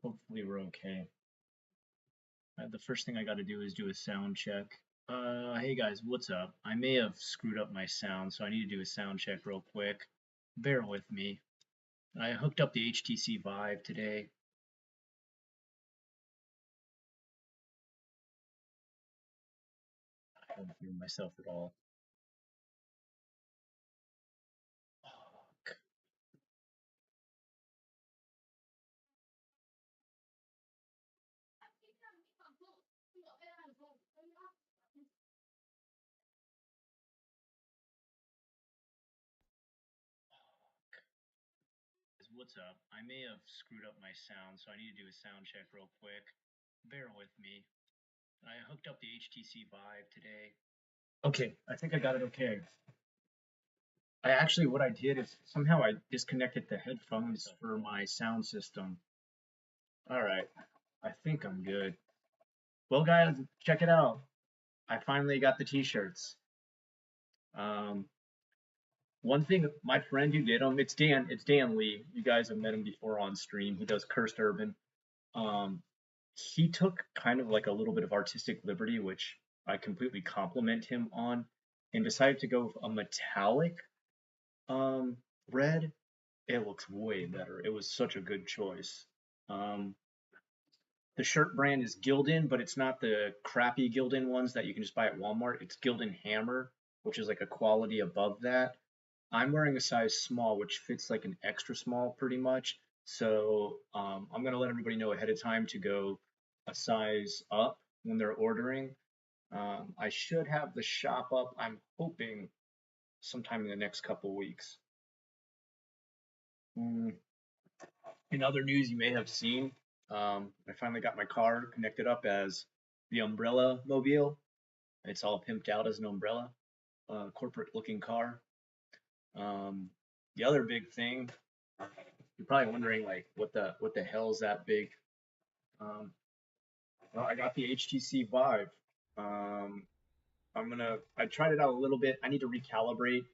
Hopefully we're okay. The first thing I got to do is do a sound check. Hey guys, what's up? I may have screwed up my sound, so I need to do a sound check real quick. Bear with me. I hooked up the HTC Vive today. I don't hear myself at all. Fuck. What's up? I may have screwed up my sound, so I need to do a sound check real quick. Bear with me. I hooked up the HTC Vive today. Okay, I think I got it okay. What I did is somehow I disconnected the headphones for my sound system. All right, I think I'm good. Well, guys, check it out. I finally got the t-shirts. Um, One thing, my friend who did them, it's Dan. It's Dan Lee. You guys have met him before on stream. He does Cursed Urban. Um, he took kind of like a little bit of artistic liberty, which I completely compliment him on, and decided to go with a metallic um, red. It looks way better. It was such a good choice. Um, the shirt brand is Gildan, but it's not the crappy Gildan ones that you can just buy at Walmart. It's Gildan Hammer, which is like a quality above that. I'm wearing a size small, which fits like an extra small pretty much. So I'm gonna let everybody know ahead of time to go a size up when they're ordering. I should have the shop up. I'm hoping sometime in the next couple weeks. Mm, In other news, you may have seen, I finally got my car connected up as the Umbrella Mobile. It's all pimped out as an umbrella, corporate looking car. Um, the other big thing, you're probably wondering like what the hell is that big? Um, well, I got the HTC Vive. Um, I tried it out a little bit. I need to recalibrate.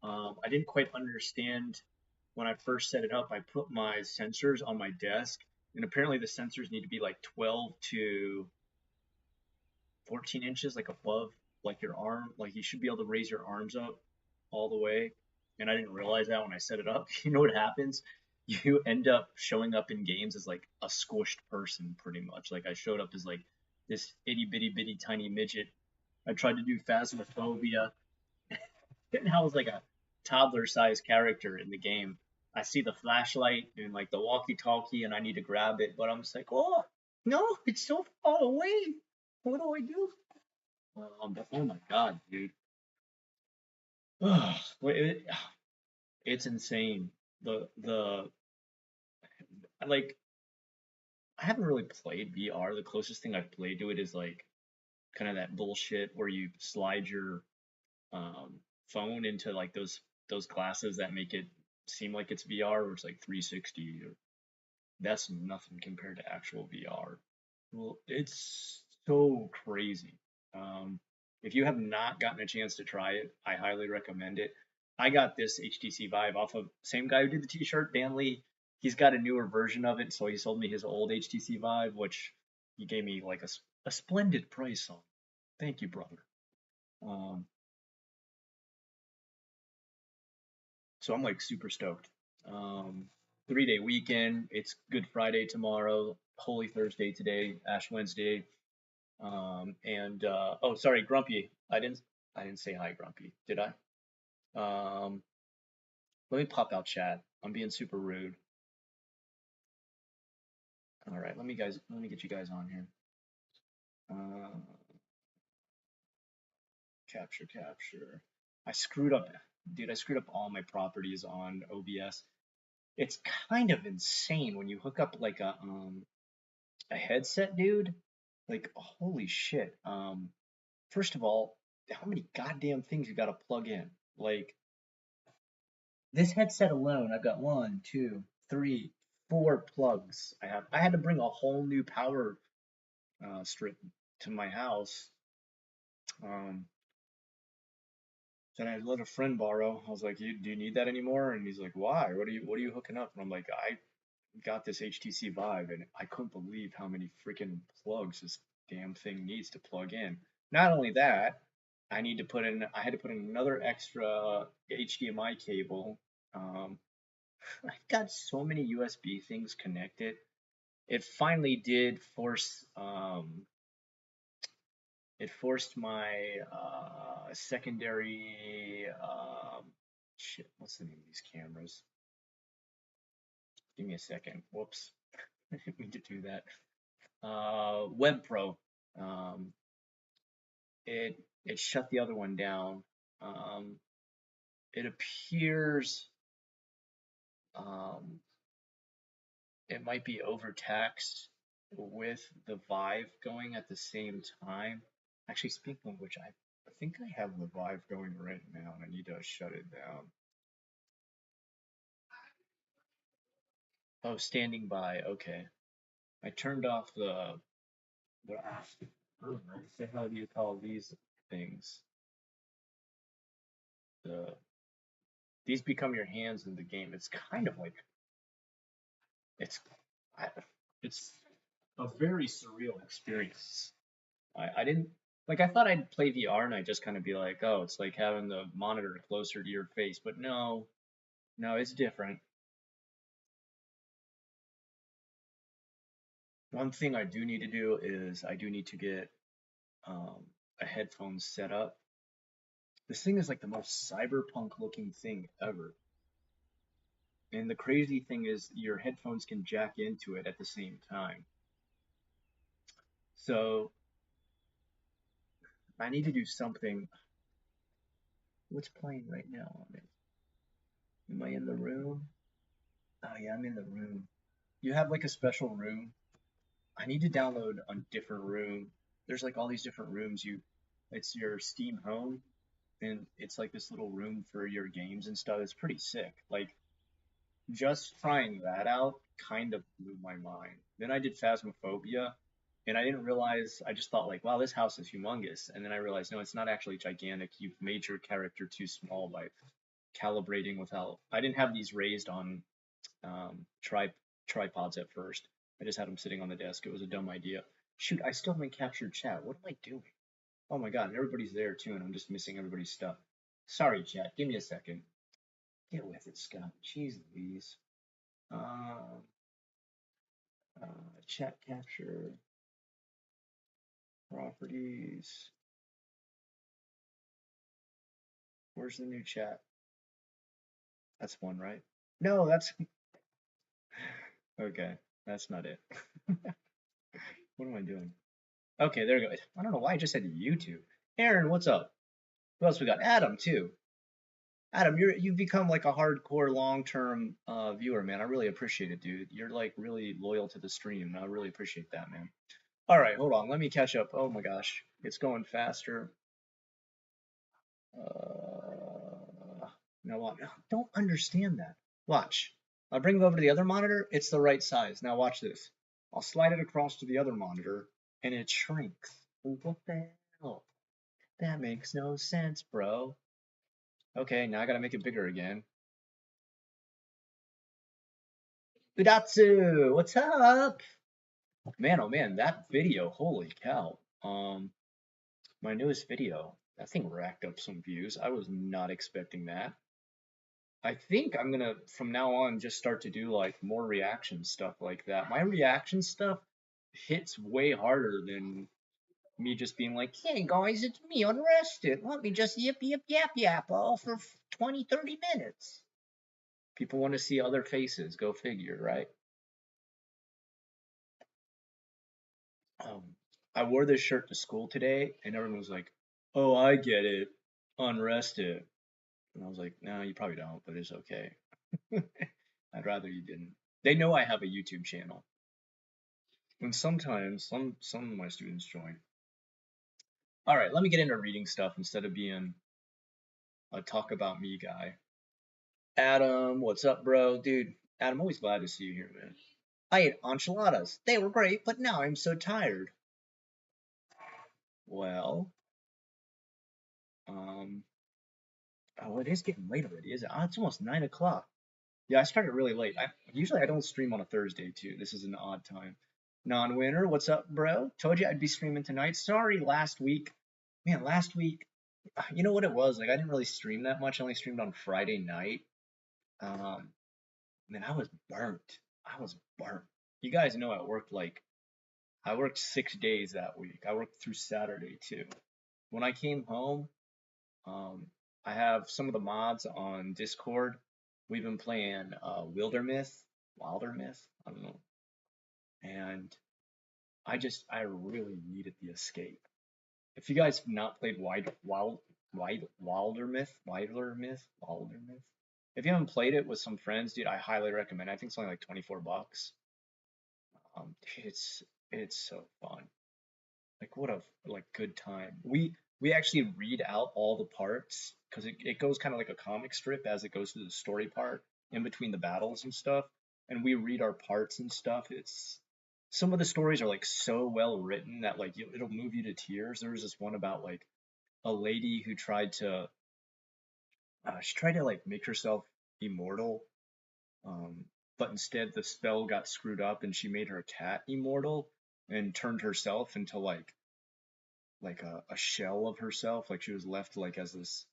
I didn't quite understand when I first set it up. I put my sensors on my desk, and apparently the sensors need to be like 12 to 14 inches, like above like your arm. Like you should be able to raise your arms up all the way. And I didn't realize that when I set it up. You know what happens? You end up showing up in games as like a squished person, pretty much. Like I showed up as like this itty bitty bitty tiny midget. I tried to do Phasmophobia, and I was like a toddler sized character in the game. I see the flashlight and like the walkie talkie, and I need to grab it, but I'm just like, oh no, it's so far away. What do I do? Oh my god, dude. Ugh, it's insane. The like I haven't really played VR. The closest thing I've played to it is like kind of that bullshit where you slide your um, phone into like those glasses that make it seem like it's VR, where it's like 360. That's nothing compared to actual VR. Well, it's so crazy. Um, if you have not gotten a chance to try it, I highly recommend it. I got this HTC Vive off of same guy who did the T-shirt, Dan Lee. He's got a newer version of it, so he sold me his old HTC Vive, which he gave me like a splendid price on. Thank you, brother. Um, so I'm like super stoked. 3 day weekend. It's Good Friday tomorrow, Holy Thursday today, Ash Wednesday. And oh, sorry, Grumpy. I didn't say hi, Grumpy. Did I? Um, Let me pop out chat. I'm being super rude. All right, let me get you guys on here. Uh, capture. I screwed up, dude. I screwed up all my properties on OBS. It's kind of insane when you hook up like a headset, dude. Like holy shit. First of all, how many goddamn things you gotta plug in? Like this headset alone, I've got one, two, three, four plugs. I had to bring a whole new power strip to my house. Um, then I let a friend borrow. I was like, "Do you need that anymore?" And he's like, "Why? What are you hooking up?" And I'm like, got this HTC Vive, and I couldn't believe how many freaking plugs this damn thing needs to plug in. Not only that, I had to put in another extra HDMI cable. Um, I've got so many USB things connected. It finally did force it forced my secondary shit, what's the name of these cameras? Give me a second. Whoops. I didn't mean to do that. Web Pro. Um, it shut the other one down. Um, it appears um, it might be overtaxed with the Vive going at the same time. Actually, speaking of which, I think I have the Vive going right now, and I need to shut it down. Oh, standing by. Okay, I turned off the how do you call these things? The These become your hands in the game. It's kind of like it's I, it's a very surreal experience. I didn't like I thought I'd play VR and I'd just kind of be like, oh, it's like having the monitor closer to your face, but no, no, it's different. One thing I do need to do is I do need to get a headphone set up. This thing is like the most cyberpunk looking thing ever. And the crazy thing is your headphones can jack into it at the same time. So I need to do something. What's playing right now on it? Am I in the room? Oh yeah, I'm in the room. You have like a special room. I need to download a different room. There's like all these different rooms. It's your Steam home, and it's like this little room for your games and stuff. It's pretty sick. Like just trying that out kind of blew my mind. Then I did Phasmophobia, and I didn't realize. I just thought like, wow, this house is humongous, and then I realized no, it's not actually gigantic. You've made your character too small by calibrating without. I didn't have these raised on um, tri- tripods at first. I just had them sitting on the desk. It was a dumb idea. Shoot, I still haven't captured chat. What am I doing? Oh my god, and everybody's there too, and I'm just missing everybody's stuff. Sorry, chat. Give me a second. Get with it, Scott. Jeez Louise. Um, Chat capture, properties. Where's the new chat? That's one, right? No, that's okay. That's not it. What am I doing? Okay, there we go. I don't know why I just said YouTube. Aaron, what's up? Who else we got? Adam too. Adam, you've become like a hardcore long-term viewer, man. I really appreciate it, dude. You're like really loyal to the stream. And I really appreciate that, man. All right, hold on. Let me catch up. Oh my gosh, it's going faster. Now what? Don't understand that. Watch. I'll bring it over to the other monitor. It's the right size. Now watch this. I'll slide it across to the other monitor, and it shrinks. What the hell? That makes no sense, bro. Okay, now I gotta make it bigger again. Udatsu, what's up? Man, oh man, that video, holy cow. My newest video, that thing racked up some views. I was not expecting that. I think I'm gonna, from now on, just start to do like more reaction stuff like that. My reaction stuff hits way harder than me just being like, hey guys, it's me, Unrested. Let me just yip, yip, yap, yap all for 20, 30 minutes. People want to see other faces, go figure, right? Um, I wore this shirt to school today, and everyone was like, "Oh, I get it, Unrested," and I was like, "No, you probably don't, but it's okay. I'd rather you didn't." They know I have a YouTube channel, and sometimes some of my students join. All right, let me get into reading stuff instead of being a talk about me guy. Adam, what's up, bro? Dude, Adam, always glad to see you here, man. I ate enchiladas. They were great, but now I'm so tired. Well, um, oh, it is getting late already, is it? Oh, it's almost 9 o'clock. Yeah, I started really late. Usually I don't stream on a Thursday too. This is an odd time. Non-winner, what's up, bro? Told you I'd be streaming tonight. Sorry, last week. Man, last week, you know what it was? Like I didn't really stream that much. I only streamed on Friday night. Um, Man, I was burnt. I was burnt. You guys know I worked 6 days that week. I worked through Saturday too. When I came home, um, I have some of the mods on Discord. We've been playing Wilder Myth, I don't know, and I really needed the escape. If you guys have not played Wilder Myth, if you haven't played it with some friends, dude, I highly recommend. I think it's only like 24 bucks. It's so fun. Like what a good time. We actually read out all the parts because it goes kind of like a comic strip as it goes through the story part in between the battles and stuff. And we read our parts and stuff. It's some of the stories are like so well written that like it'll move you to tears. There was this one about like a lady who tried to like make herself immortal, um, but instead the spell got screwed up and she made her cat immortal and turned herself into like a shell of herself. Like she was left like as this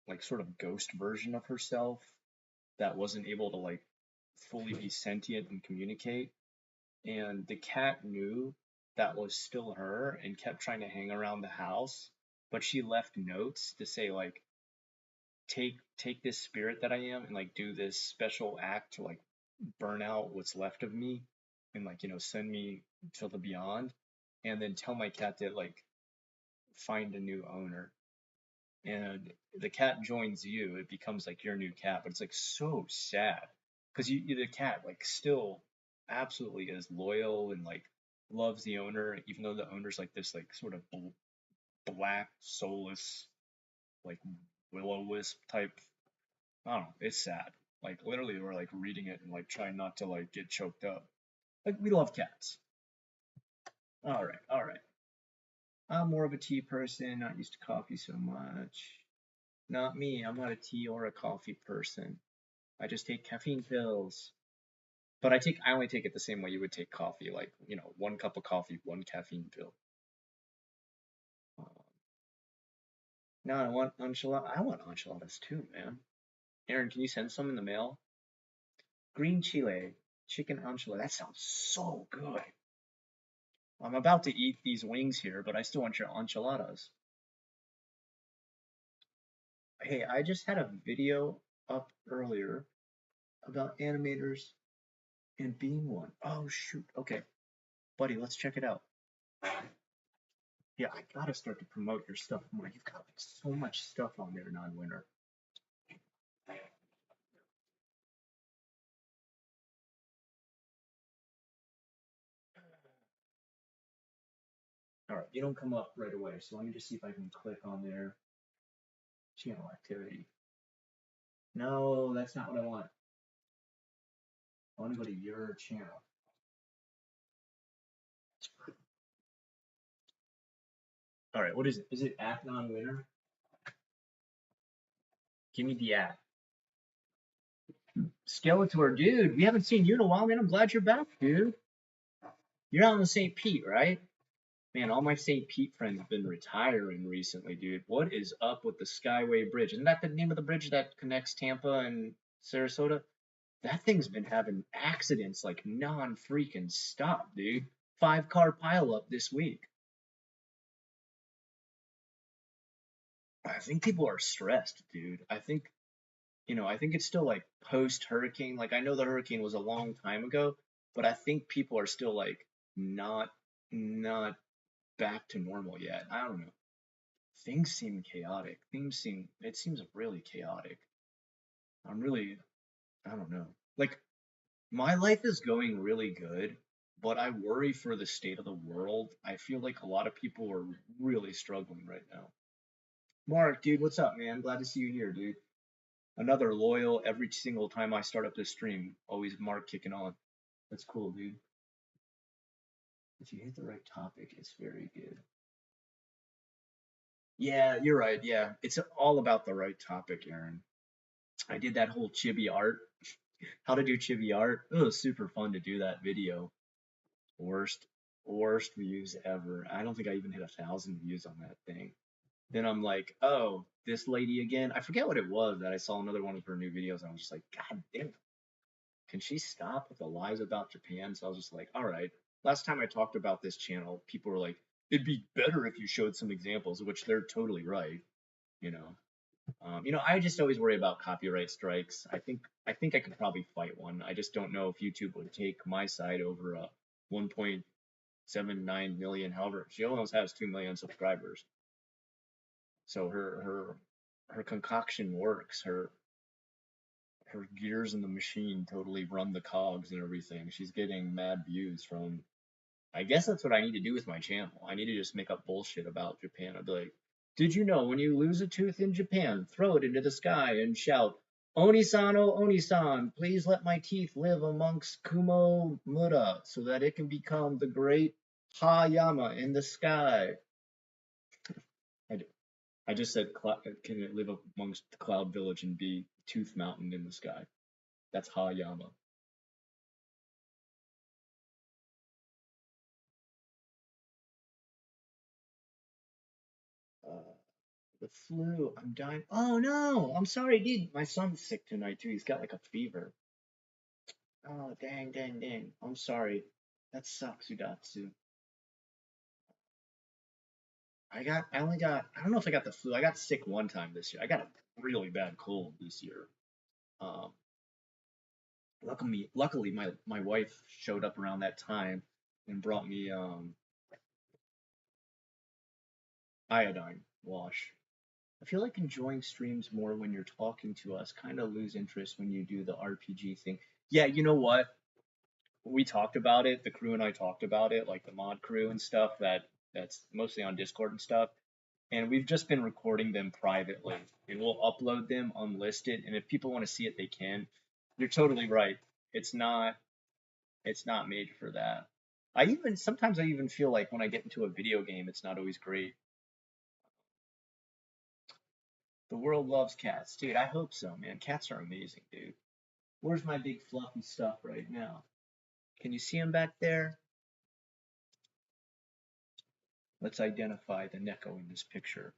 like sort of ghost version of herself that wasn't able to like fully be sentient and communicate. And the cat knew that was still her and kept trying to hang around the house. But she left notes to say like take this spirit that I am and like do this special act to like burn out what's left of me and like send me to the beyond and then tell my cat to like find a new owner and the cat joins you, it becomes like your new cat. But it's like so sad because the cat like still absolutely is loyal and like loves the owner, even though the owner's like this like sort of black, soulless, like will-o-wisp type. I don't know. It's sad. Like literally, we're like reading it and like trying not to like get choked up. Like we love cats. All right, all right. I'm more of a tea person, not used to coffee so much. Not me. I'm not a tea or a coffee person. I just take caffeine pills. But I only take it the same way you would take coffee, like, one cup of coffee, one caffeine pill. Uh, no, I want enchilada. I want enchiladas too, man. Aaron, can you send some in the mail? Green chile, chicken enchilada. That sounds so good. I'm about to eat these wings here, but I still want your enchiladas. Hey, I just had a video up earlier about animators and being one. Oh shoot. Okay, buddy, let's check it out. Yeah, I gotta start to promote your stuff more. You've got like so much stuff on there, non-winner. All right, you don't come up right away, so let me just see if I can click on there. Channel activity. No, that's not what I want. I want to go to your channel. All right, what is it? Is it at non-winner? Give me the at. Skeletor, dude, we haven't seen you in a while, man. I'm glad you're back, dude. You're out on the St. Pete, right? Man, all my St. Pete friends have been retiring recently, dude. What is up with the Skyway Bridge? Isn't that the name of the bridge that connects Tampa and Sarasota? That thing's been having accidents like non-freaking stop, dude. 5-car pileup this week. I think people are stressed, dude. I think it's still like post hurricane. Like I know the hurricane was a long time ago, but I think people are still like not back to normal yet. I don't know. Things seem chaotic. It seems really chaotic. I'm really I don't know. Like my life is going really good, but I worry for the state of the world. I feel like a lot of people are really struggling right now. Mark, dude, what's up, man? Glad to see you here, dude. Another loyal every single time I start up this stream. Always Mark kicking on. That's cool, dude. If you hit the right topic, it's very good. Yeah, you're right. Yeah, it's all about the right topic, Aaron. I did that whole chibi art, how to do chibi art. It was super fun to do that video. Worst, worst views ever. I don't think I even hit 1,000 views on that thing. Then I'm like, oh, this lady again. I forget what it was that I saw another one of her new videos, and I was just like, God damn it, can she stop with the lies about Japan? So I was just like, all right. Last time I talked about this channel, people were like, it'd be better if you showed some examples, which they're totally right, you know. I just always worry about copyright strikes. I think I could probably fight one. I just don't know if YouTube would take my side over a 1.79 million. However, she almost has 2 million subscribers. So her concoction works. Her gears in the machine totally run the cogs and everything. She's getting mad views from. I guess that's what I need to do with my channel. I need to just make up bullshit about Japan. I'd be like, did you know when you lose a tooth in Japan, throw it into the sky and shout, Onisan, oh Onisan, please let my teeth live amongst Kumo Mura so that it can become the great Hayama in the sky. I just said, can it live amongst the Cloud Village and be Tooth Mountain in the sky? That's Hayama. Uh, the flu. I'm dying. Oh no! I'm sorry, dude. My son's sick tonight too. He's got like a fever. Oh dang, dang, dang. I'm sorry. That sucks, Udatsu. I don't know if I got the flu. I got sick one time this year. I got a really bad cold this year. Um, luckily my wife showed up around that time and brought me iodine wash. I feel like enjoying streams more when you're talking to us. Kind of lose interest when you do the RPG thing. Yeah, you know what? We talked about it. The crew and I talked about it, like the mod crew and stuff. That's mostly on Discord and stuff. And we've just been recording them privately, and we'll upload them unlisted. And if people want to see it, they can. You're totally right. It's not. It's not made for that. Sometimes I even feel like when I get into a video game, it's not always great. The world loves cats, dude. I hope so, man. Cats are amazing, dude. Where's my big fluffy stuff right now? Can you see him back there? Let's identify the Neko in this picture.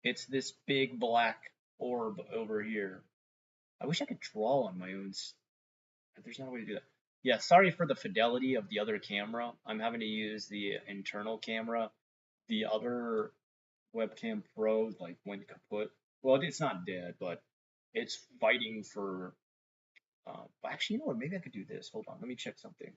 It's this big black orb over here. I wish I could draw on my own. There's not a way to do that. Yeah, sorry for the fidelity of the other camera. I'm having to use the internal camera. The other webcam pro like went kaput. Well, it's not dead, but it's fighting for. Actually, you know what? Maybe I could do this. Hold on, let me check something.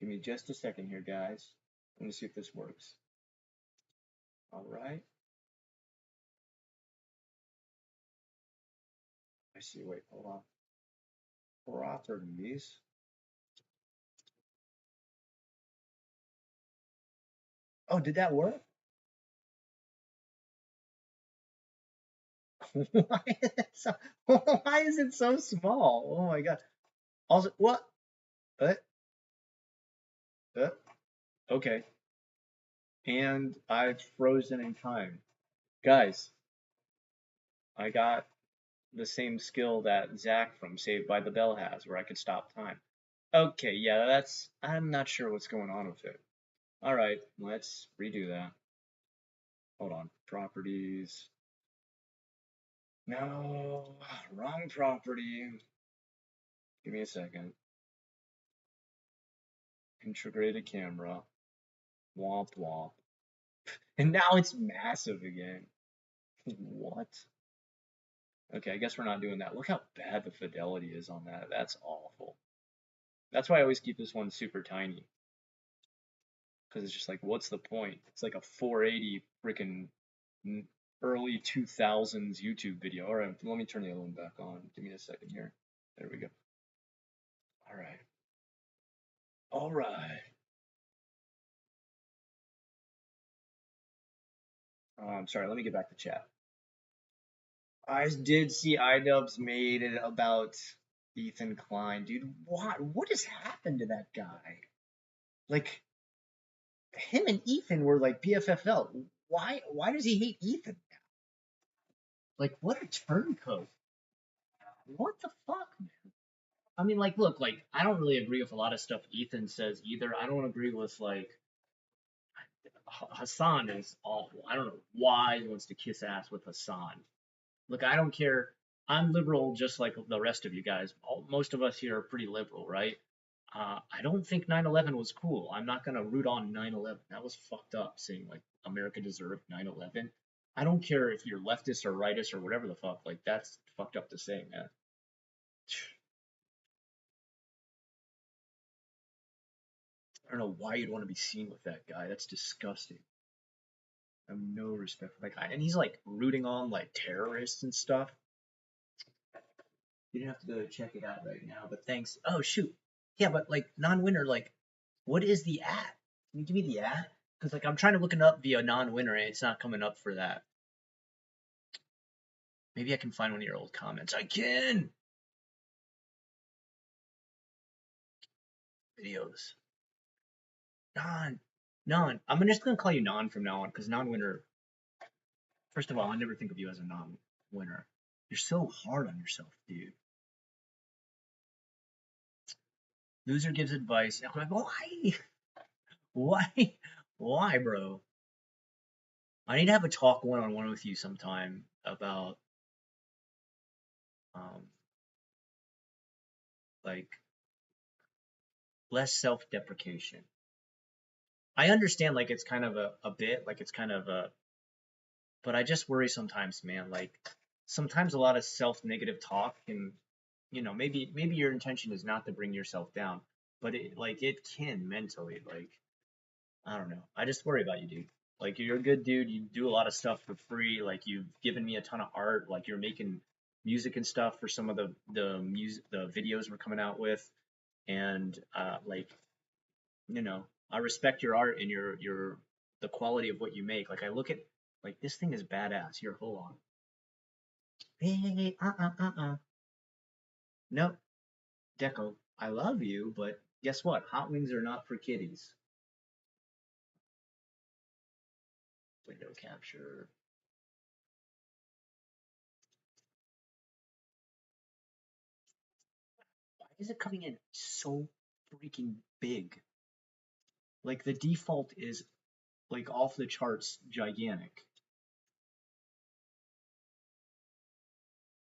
Give me just a second here, guys. Let me see if this works. All right. I see. Wait, hold on. Properties. Oh, did that work? Why is it so, why is it so small? Oh my god. Also, what? Uh, uh, okay. And I've frozen in time. Guys, I got the same skill that Zach from Saved by the Bell has, where I could stop time. Okay, yeah, I'm not sure what's going on with it. All right, let's redo that. Hold on. Properties. No, wrong property. Give me a second. Integrated camera. Womp womp. And now it's massive again. What? Okay, I guess we're not doing that. Look how bad the fidelity is on that. That's awful. That's why I always keep this one super tiny. Because it's just like, what's the point? It's like a 480 freaking early 2000s YouTube video. All right, let me turn the other one back on. Give me a second here. There we go. All right. All right. I'm sorry, let me get back to chat. I did see iDubbbz made it about Ethan Klein. Dude, what has happened to that guy? Like, him and Ethan were like BFFL. Why does he hate Ethan? Like, what a turncoat. What the fuck, man? I mean, like, look, like, I don't really agree with a lot of stuff Ethan says either. I don't agree with, like, Hassan is awful. I don't know why he wants to kiss ass with Hassan. Look, I don't care. I'm liberal just like the rest of you guys. Most of us here are pretty liberal, right? I don't think 9/11 was cool. I'm not going to root on 9/11. That was fucked up saying like America deserved 9/11. I don't care if you're leftist or rightist or whatever the fuck. Like that's fucked up to say, man. I don't know why you'd want to be seen with that guy. That's disgusting. I have no respect for that guy. And he's like rooting on like terrorists and stuff. You didn't have to go check it out right now, but thanks. Oh shoot. Yeah, but like non-winner, like what is the at? Can you give me the at? Because like I'm trying to look it up via non-winner and it's not coming up for that. Maybe I can find one of your old comments. I can. Videos. Non. Non. I'm just gonna call you non from now on because non-winner. First of all, I never think of you as a non-winner. You're so hard on yourself, dude. Loser gives advice. I'm like, why? Why? Why, bro? I need to have a talk one-on-one with you sometime about um like less self-deprecation. I understand like it's kind of a bit, like it's kind of a but I just worry sometimes, man, like sometimes a lot of self-negative talk can, maybe your intention is not to bring yourself down, but it can mentally, like I don't know. I just worry about you, dude. Like you're a good dude. You do a lot of stuff for free. Like you've given me a ton of art. Like you're making music and stuff for some of the videos we're coming out with. And like I respect your art and your the quality of what you make. Like I look at like this thing is badass. Here, hold on. Hey, no, Deco. I love you, but guess what? Hot wings are not for kiddies. Window capture. Why is it coming in so freaking big? Like the default is like off the charts gigantic.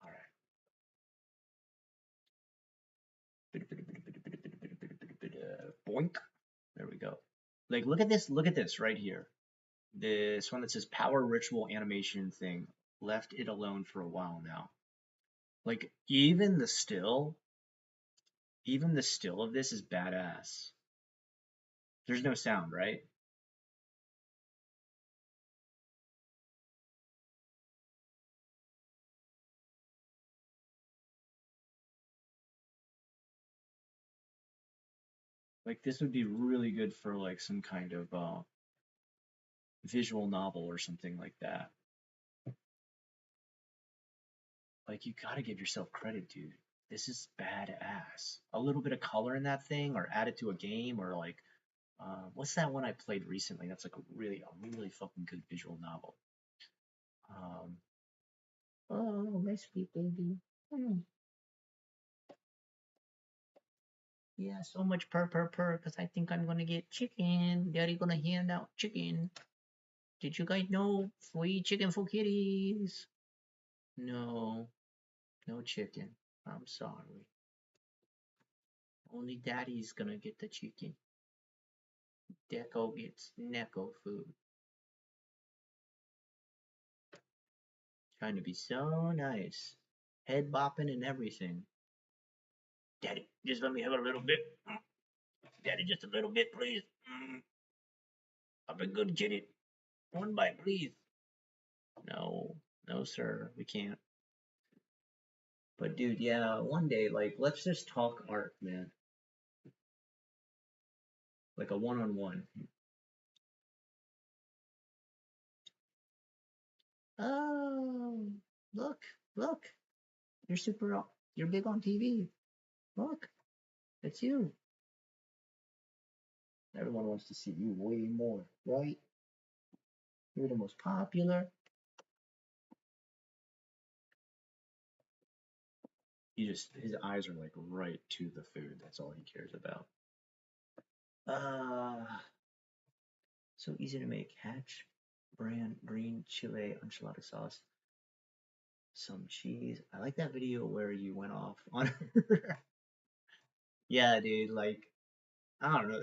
All right. Boink. There we go. Like look at this right here. This one that says power ritual animation thing. Left it alone for a while now. Like even the still of this is badass. There's no sound, right? Like this would be really good for like some kind of visual novel or something like that. Like you gotta give yourself credit, dude. This is badass. A little bit of color in that thing, or add it to a game, or like, what's that one I played recently? That's like a really fucking good visual novel. Um, oh, my sweet baby. Mm, yeah, so much purr, because I think I'm gonna get chicken. Daddy gonna hand out chicken. Did you guys know free chicken for kitties? No, no chicken. I'm sorry. Only daddy's gonna get the chicken. Deco gets Necco food. Trying to be so nice. Head bopping and everything. Daddy, just let me have a little bit. Daddy, just a little bit, please. I'm a good kitty. One bite, please. No, no, sir. We can't. But dude, yeah, one day, like, let's just talk art, man. Like a one-on-one. Oh, look, look. You're super. You're big on TV. Look, it's you. Everyone wants to see you way more, right? You're the most popular. His eyes are like right to the food. That's all he cares about. Uh, so easy to make. Hatch brand green chile enchilada sauce, some cheese. I like that video where you went off on her. Yeah, dude. Like, I don't know.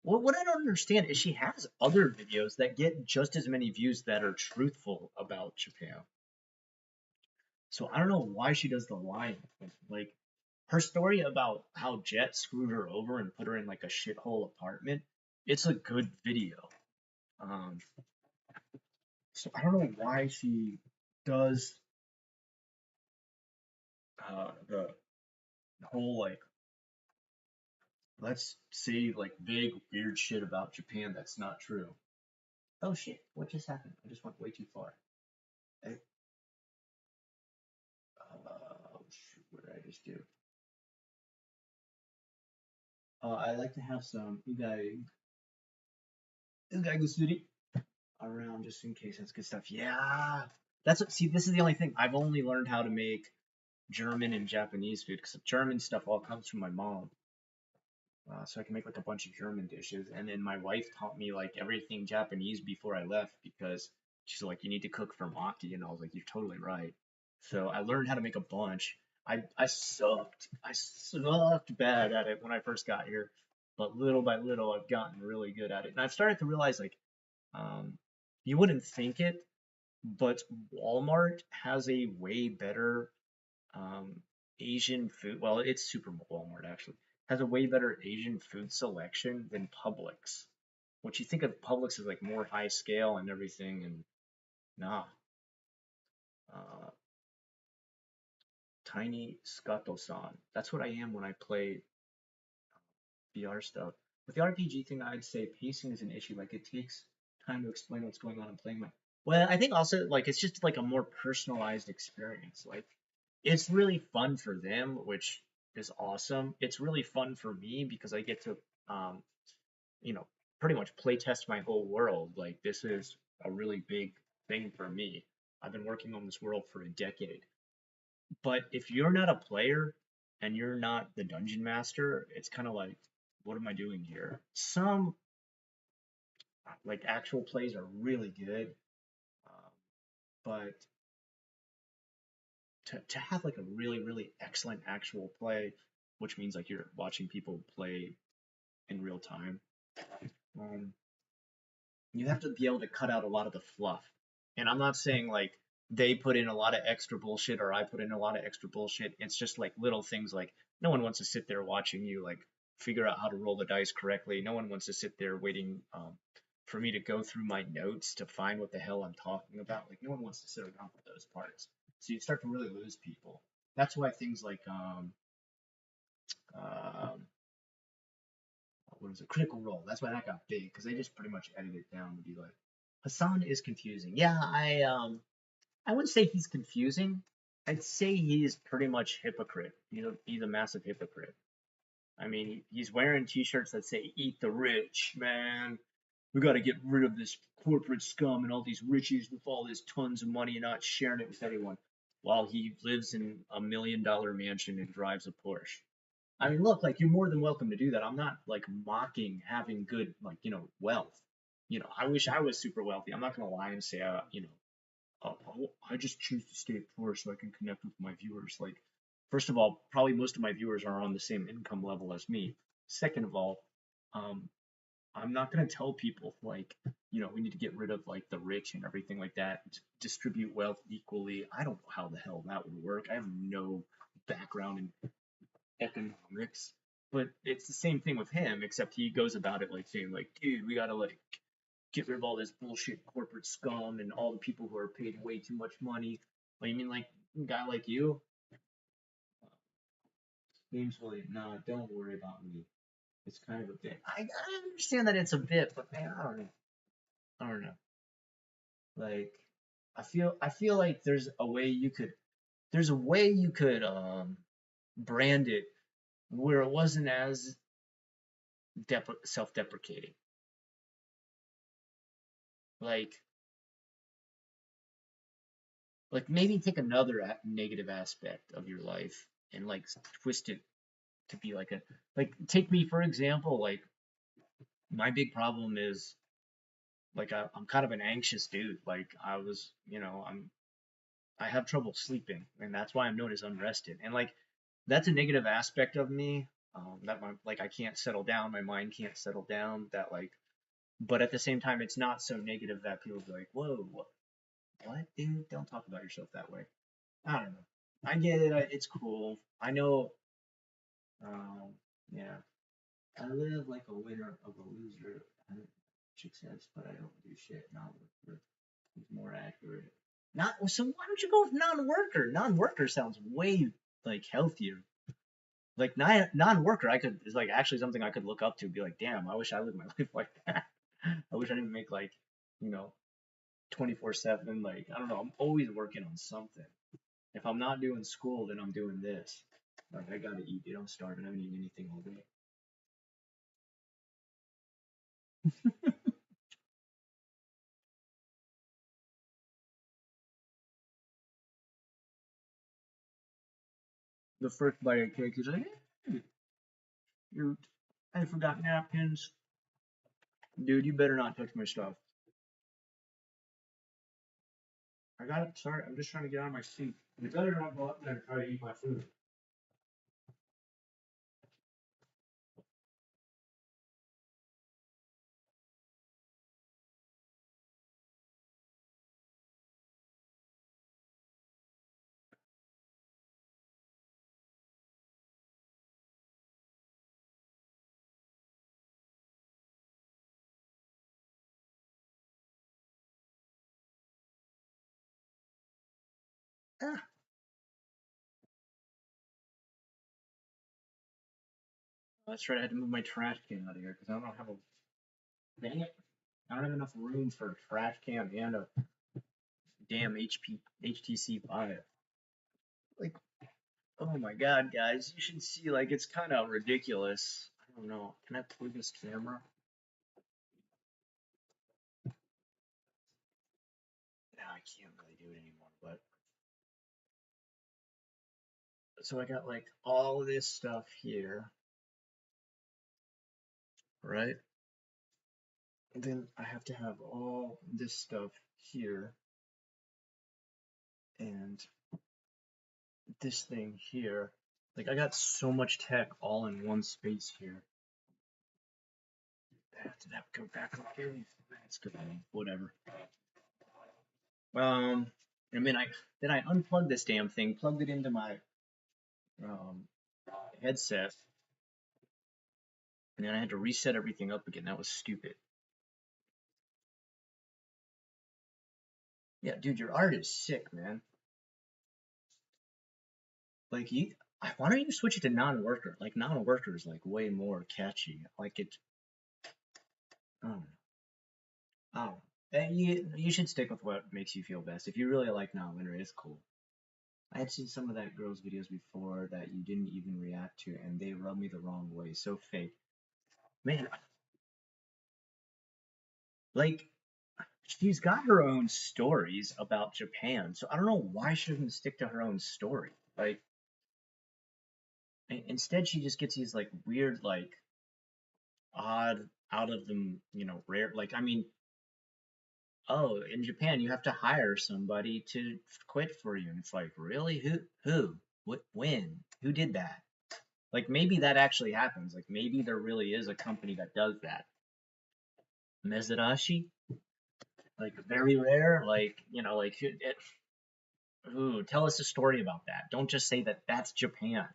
What I don't understand is she has other videos that get just as many views that are truthful about Japan. So I don't know why she does the line. Like her story about how Jet screwed her over and put her in like a shithole apartment. It's a good video. Um, so I don't know why she does the whole like let's say like big weird shit about Japan that's not true. Oh shit! What just happened? I just went way too far. I, shoot, what did I just do? I like to have some ugai gusuri around just in case. That's good stuff. Yeah, that's what. See, this is the only thing I've only learned how to make German and Japanese food because German stuff all comes from my mom. So I can make like a bunch of German dishes, and then my wife taught me like everything Japanese before I left because she's like, you need to cook for maki, and I was like, you're totally right. So I learned how to make a bunch. I sucked bad at it when I first got here, but little by little I've gotten really good at it, and I've started to realize like um, you wouldn't think it, but Walmart has a way better um, Asian food. Well, it's Super Walmart actually has a way better Asian food selection than Publix. What you think of Publix is like more high scale and everything, and nah. Uh, Tiny Scuttle-san. That's what I am when I play VR stuff. With the RPG thing, I'd say pacing is an issue. Like it takes time to explain what's going on and playing my. Well, I think also like it's just like a more personalized experience. Like it's really fun for them, which is awesome. It's really fun for me because I get to, um, you know, pretty much play test my whole world. Like this is a really big thing for me. I've been working on this world for a decade. But if you're not a player and you're not the dungeon master, it's kind of like, what am I doing here? Some like actual plays are really good, um, but to have like a really really excellent actual play, which means like you're watching people play in real time, um, you have to be able to cut out a lot of the fluff. And I'm not saying like they put in a lot of extra bullshit or I put in a lot of extra bullshit. It's just like little things like no one wants to sit there watching you like figure out how to roll the dice correctly. No one wants to sit there waiting for me to go through my notes to find what the hell I'm talking about. Like no one wants to sit around for those parts. So you start to really lose people. That's why things like um, what is it, Critical Role. That's why that got big because they just pretty much edited it down to be like Hassan is confusing. Yeah, I wouldn't say he's confusing. I'd say he's pretty much hypocrite. He's a massive hypocrite. I mean, he's wearing T-shirts that say "Eat the rich, man." We got to get rid of this corporate scum and all these riches with all this tons of money and not sharing it with anyone, while he lives in a $1 million mansion and drives a Porsche. I mean, look, like you're more than welcome to do that. I'm not like mocking having good, like, wealth. I wish I was super wealthy. I'm not gonna lie and say, I just choose to stay poor so I can connect with my viewers. Like, first of all, probably most of my viewers are on the same income level as me. Second of all, um, I'm not gonna tell people like, we need to get rid of like the rich and everything like that, distribute wealth equally. I don't know how the hell that would work. I have no background in economics. But it's the same thing with him, except he goes about it like saying like, dude, we gotta like get rid of all this bullshit corporate scum and all the people who are paid way too much money. What you mean like a guy like you? James William, nah, don't worry about me. It's kind of a bit. I understand that it's a bit, but man, I don't know. I don't know. Like I feel like there's a way you could brand it where it wasn't as self-deprecating. Like like maybe take another negative aspect of your life and like twist it to be like a like take me for example. Like my big problem is like I'm kind of an anxious dude. Like I was, I have trouble sleeping, and that's why I'm known as unrested. And like that's a negative aspect of me. That my like I can't settle down, my mind can't settle down. That like, but at the same time, it's not so negative that people be like, "Whoa, what, dude? Don't talk about yourself that way." I don't know. I get it. It's cool. I know. Um, yeah. I live like a winner of a loser. I don't chick sense, but I don't do shit. Not worker is more accurate. Not so. Why don't you go with non-worker? Non-worker sounds way like healthier. Like non-worker, I could is like actually something I could look up to. Be like, damn, I wish I lived my life like that. I wish I didn't make like, you know, 24/7. Like I don't know. I'm always working on something. If I'm not doing school, then I'm doing this. Like I gotta eat. Dude, I'm starving. I haven't eaten anything all day. The first bite of cake is like, hey, you I forgot napkins. Dude, you better not touch my stuff. I got it. Sorry, I'm just trying to get out of my seat. You better not go up there and try to eat my food. Ah, that's right. I had to move my trash can out of here because I don't have a. Dang it! I don't have enough room for a trash can and a damn HTC Vive. Like, oh my god, guys, you should see. Like, it's kind of ridiculous. I don't know. Can I plug this camera? No, I can't really do it anymore. But so I got like all of this stuff here, right? And then I have to have all this stuff here and this thing here. Like I got so much tech all in one space here. Did that go back okay? That's good. Whatever. Um, and then I unplugged this damn thing, plugged it into my um headset, and then I had to reset everything up again. That was stupid. Yeah, dude, your art is sick, man. Like why don't you switch it to non-worker? Like non-worker is like way more catchy. Like it, I don't know. I don't know. And you should stick with what makes you feel best. If you really like non-linear, it's cool. I had seen some of that girl's videos before that you didn't even react to, and they rubbed me the wrong way. So fake, man. Like she's got her own stories about Japan, so I don't know why she doesn't stick to her own story. Like instead, she just gets these like weird, like odd, out of them, rare. Like I mean, oh, in Japan, you have to hire somebody to quit for you, and it's like, really, who, what, when, who did that? Like maybe that actually happens. Like maybe there really is a company that does that. Mezurashi, like very rare. Like like ooh, tell us a story about that. Don't just say that that's Japan.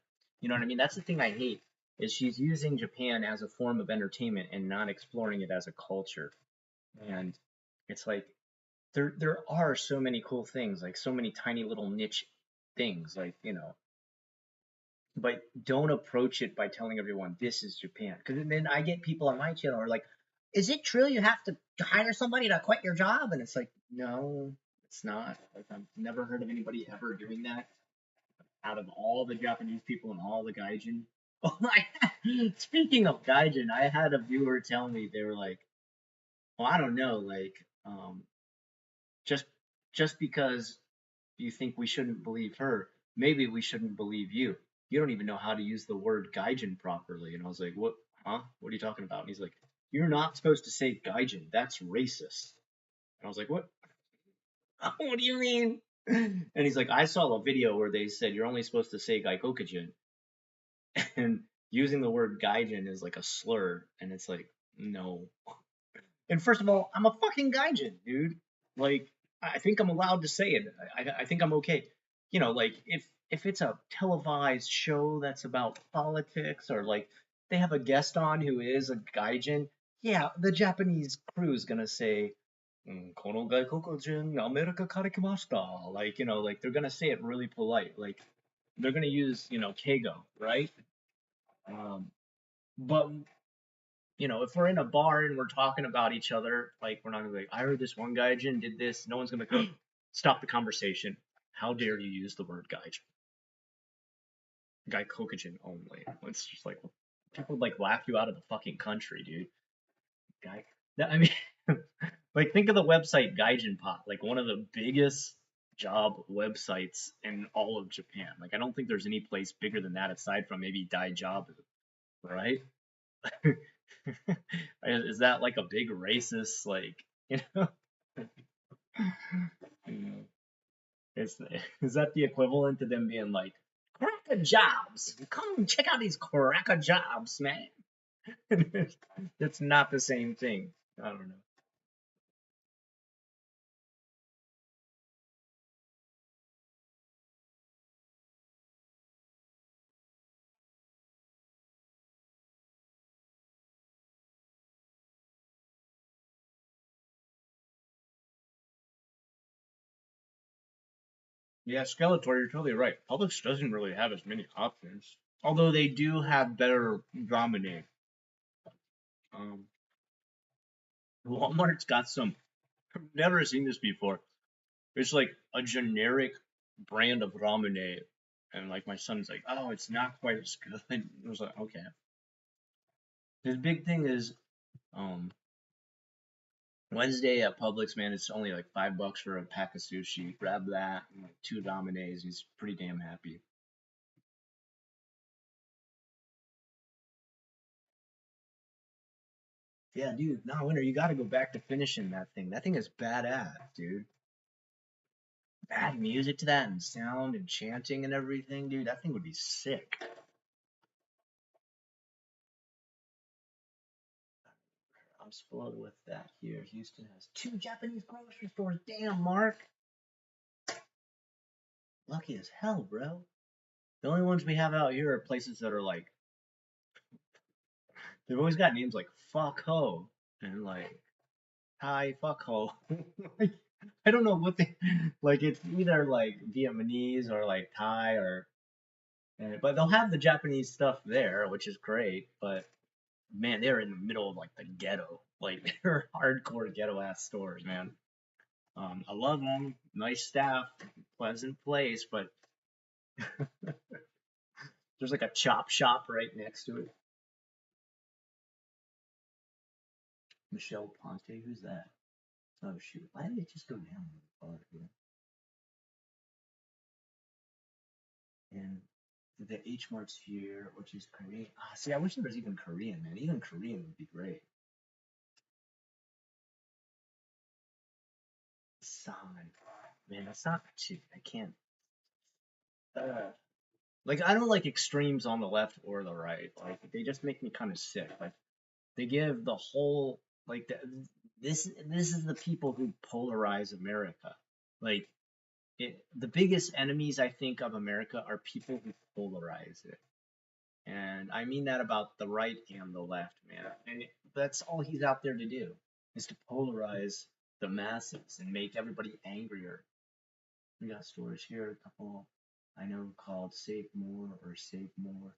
You know what I mean? That's the thing I hate is she's using Japan as a form of entertainment and not exploring it as a culture. And it's like there are so many cool things, like so many tiny little niche things, like but don't approach it by telling everyone this is Japan. Because then I get people on my channel who are like, "Is it true you have to hire somebody to quit your job?" And it's like, no, it's not. Like I've never heard of anybody ever doing that out of all the Japanese people and all the gaijin. Oh my! Speaking of gaijin, I had a viewer tell me they were like, "Well, I don't know, like, just just because you think we shouldn't believe her, maybe we shouldn't believe you. You don't even know how to use the word gaijin properly." And I was like, "What? Huh? What are you talking about?" And he's like, "You're not supposed to say gaijin. That's racist." And I was like, "What? What do you mean?" And he's like, "I saw a video where they said you're only supposed to say gaikokujin, and using the word gaijin is like a slur." And it's like, no. And first of all, I'm a fucking gaijin, dude. Like, I think I'm allowed to say it. I think I'm okay. You know, like if it's a televised show that's about politics, or like they have a guest on who is a gaijin, yeah, the Japanese crew is gonna say, "Kono gaikokujin America kara kimashita." Like, you know, like they're gonna say it really polite. Like they're gonna use, keigo, right? Um, but if we're in a bar and we're talking about each other, like we're not gonna be like, "I heard this one gaijin did this." No one's gonna be like, stop the conversation. How dare you use the word gaijin? Gaikokujin only. It's just like people would like laugh you out of the fucking country, dude. Guy, I mean, like think of the website Gaijin Pot, like one of the biggest job websites in all of Japan. Like I don't think there's any place bigger than that aside from maybe Dai Job, right? Is that like a big racist like you know is is that the equivalent to them being like cracker jobs? Come check out these cracker jobs, man. It's not the same thing. I don't know. Yeah, Skeletor, you're totally right. Publix doesn't really have as many options. Although they do have better ramen. Um, Walmart's got some. I've never seen this before. It's like a generic brand of ramen, and like my son's like, "Oh, it's not quite as good." I was like, "Okay." His big thing is um Wednesday at Publix, man. It's only like $5 for a pack of sushi. Grab that and like two ramenes. He's pretty damn happy. Yeah, dude. No, Winter, you got to go back to finishing that thing. That thing is badass, dude. Add music to that and sound and chanting and everything, dude. That thing would be sick. I'm spoiled with that here. Houston has two Japanese grocery stores. Damn, Mark. Lucky as hell, bro. The only ones we have out here are places that are like, they've always got names like fuck ho and like hi fuck ho. Like, I don't know what they, like, it's either like Vietnamese or like Thai or, but they'll have the Japanese stuff there, which is great. But man, they're in the middle of like the ghetto. Like they're hardcore ghetto ass stores, man. I love them. Nice staff, pleasant place, but there's like a chop shop right next to it. Michelle Ponte, who's that? Oh shoot, why did it just go down? And the H Mart's here, which is Korean. Ah, see, I wish there was even Korean, man. Even Korean would be great. San, man, that's not cheap. I can't. Uh, like, I don't like extremes on the left or the right. Like, they just make me kind of sick. Like, they give the whole like this is the people who polarize America. Like, the biggest enemies I think of America are people who polarize it. And I mean that about the right and the left, man. And that's all he's out there to do, is to polarize the masses and make everybody angrier. We got stores here, a couple I know called Save More or Save More,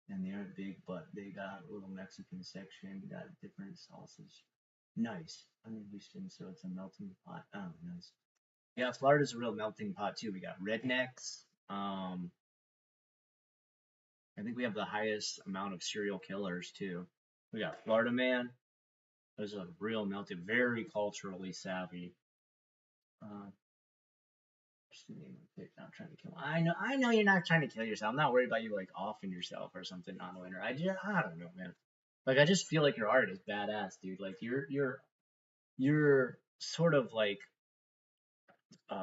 and they aren't big, but they got a little Mexican section, got different sauces. Nice. I'm in Houston, so it's a melting pot. Oh, nice. Yeah, Florida's a real melting pot too. We got rednecks, and think we have the highest amount of serial killers too. We got Florida Man. There's a real melted, very culturally savvy. Uh, what's the name of it? Not trying to kill. I know you're not trying to kill yourself. I'm not worried about you like offing yourself or something on winter. I don't know, man. Like I just feel like your art is badass, dude. Like you're sort of like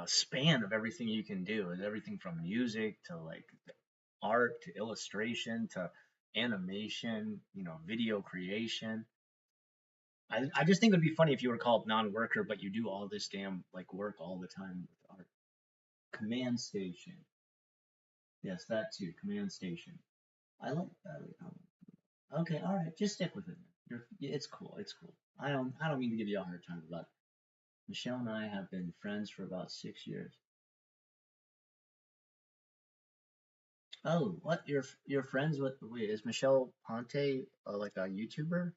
span of everything you can do, is everything from music to like art to illustration to animation, video creation. I just think it would be funny if you were called non-worker, but you do all this damn like work all the time with art. Command station. Yes, that too. Command station. I like that. Okay, all right. Just stick with it. It's cool. It's cool. I don't mean to give you a hard time about it. Michelle and I have been friends for about 6 years. Oh, what? You're friends with? Wait, is Michelle Ponte like a YouTuber?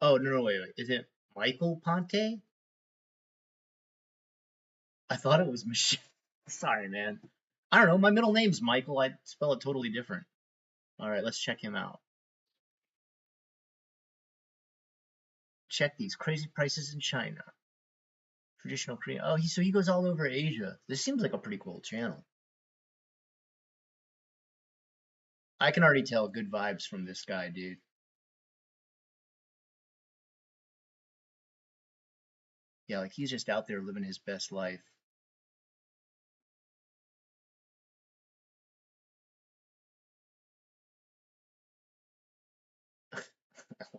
Oh no, no, wait, wait. Is it Michael Ponte? I thought it was Michelle. Sorry, man. I don't know. My middle name's Michael. I spell it totally different. All right, let's check him out. Check these crazy prices in China. Traditional Korean. Oh, he goes all over Asia. This seems like a pretty cool channel. I can already tell good vibes from this guy, dude. Yeah, like he's just out there living his best life.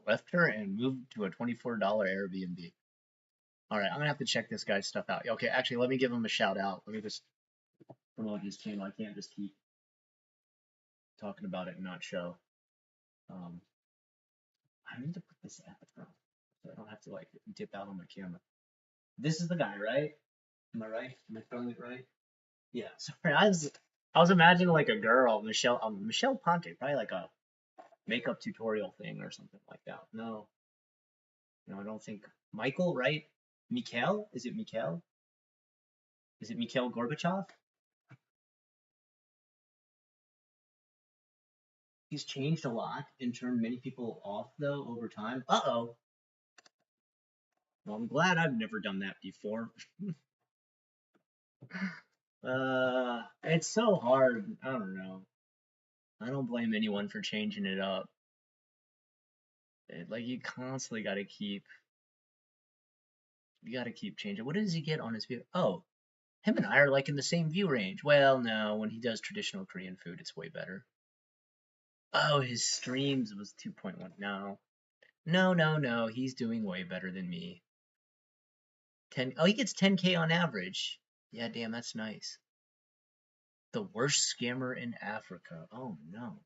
Left her and moved to a $24 Airbnb. All right, I'm gonna have to check this guy's stuff out. Okay, actually, let me give him a shout out. Let me just promote his channel. I can't just keep talking about it and not show. Um, I need to put this avatar so I don't have to like dip out on my camera. This is the guy, right? Am I right? Am I spelling it right? Yeah. Sorry, I was imagining like a girl, Michelle Ponte, probably like a makeup tutorial thing or something like that. No, no, I don't think Michael, right? Mikhail? Is it Mikhail? Is it Mikhail Gorbachev? He's changed a lot and turned many people off though over time. Uh-oh. Well, I'm glad I've never done that before. It's so hard. I don't know. I don't blame anyone for changing it up. Like you gotta keep changing. What does he get on his view? Oh, him and I are like in the same view range. Well, no, when he does traditional Korean food, it's way better. Oh, his streams was 2.1. No, no, no, no. He's doing way better than me. 10. Oh, he gets 10K on average. Yeah, damn, that's nice. The worst scammer in Africa. Oh no.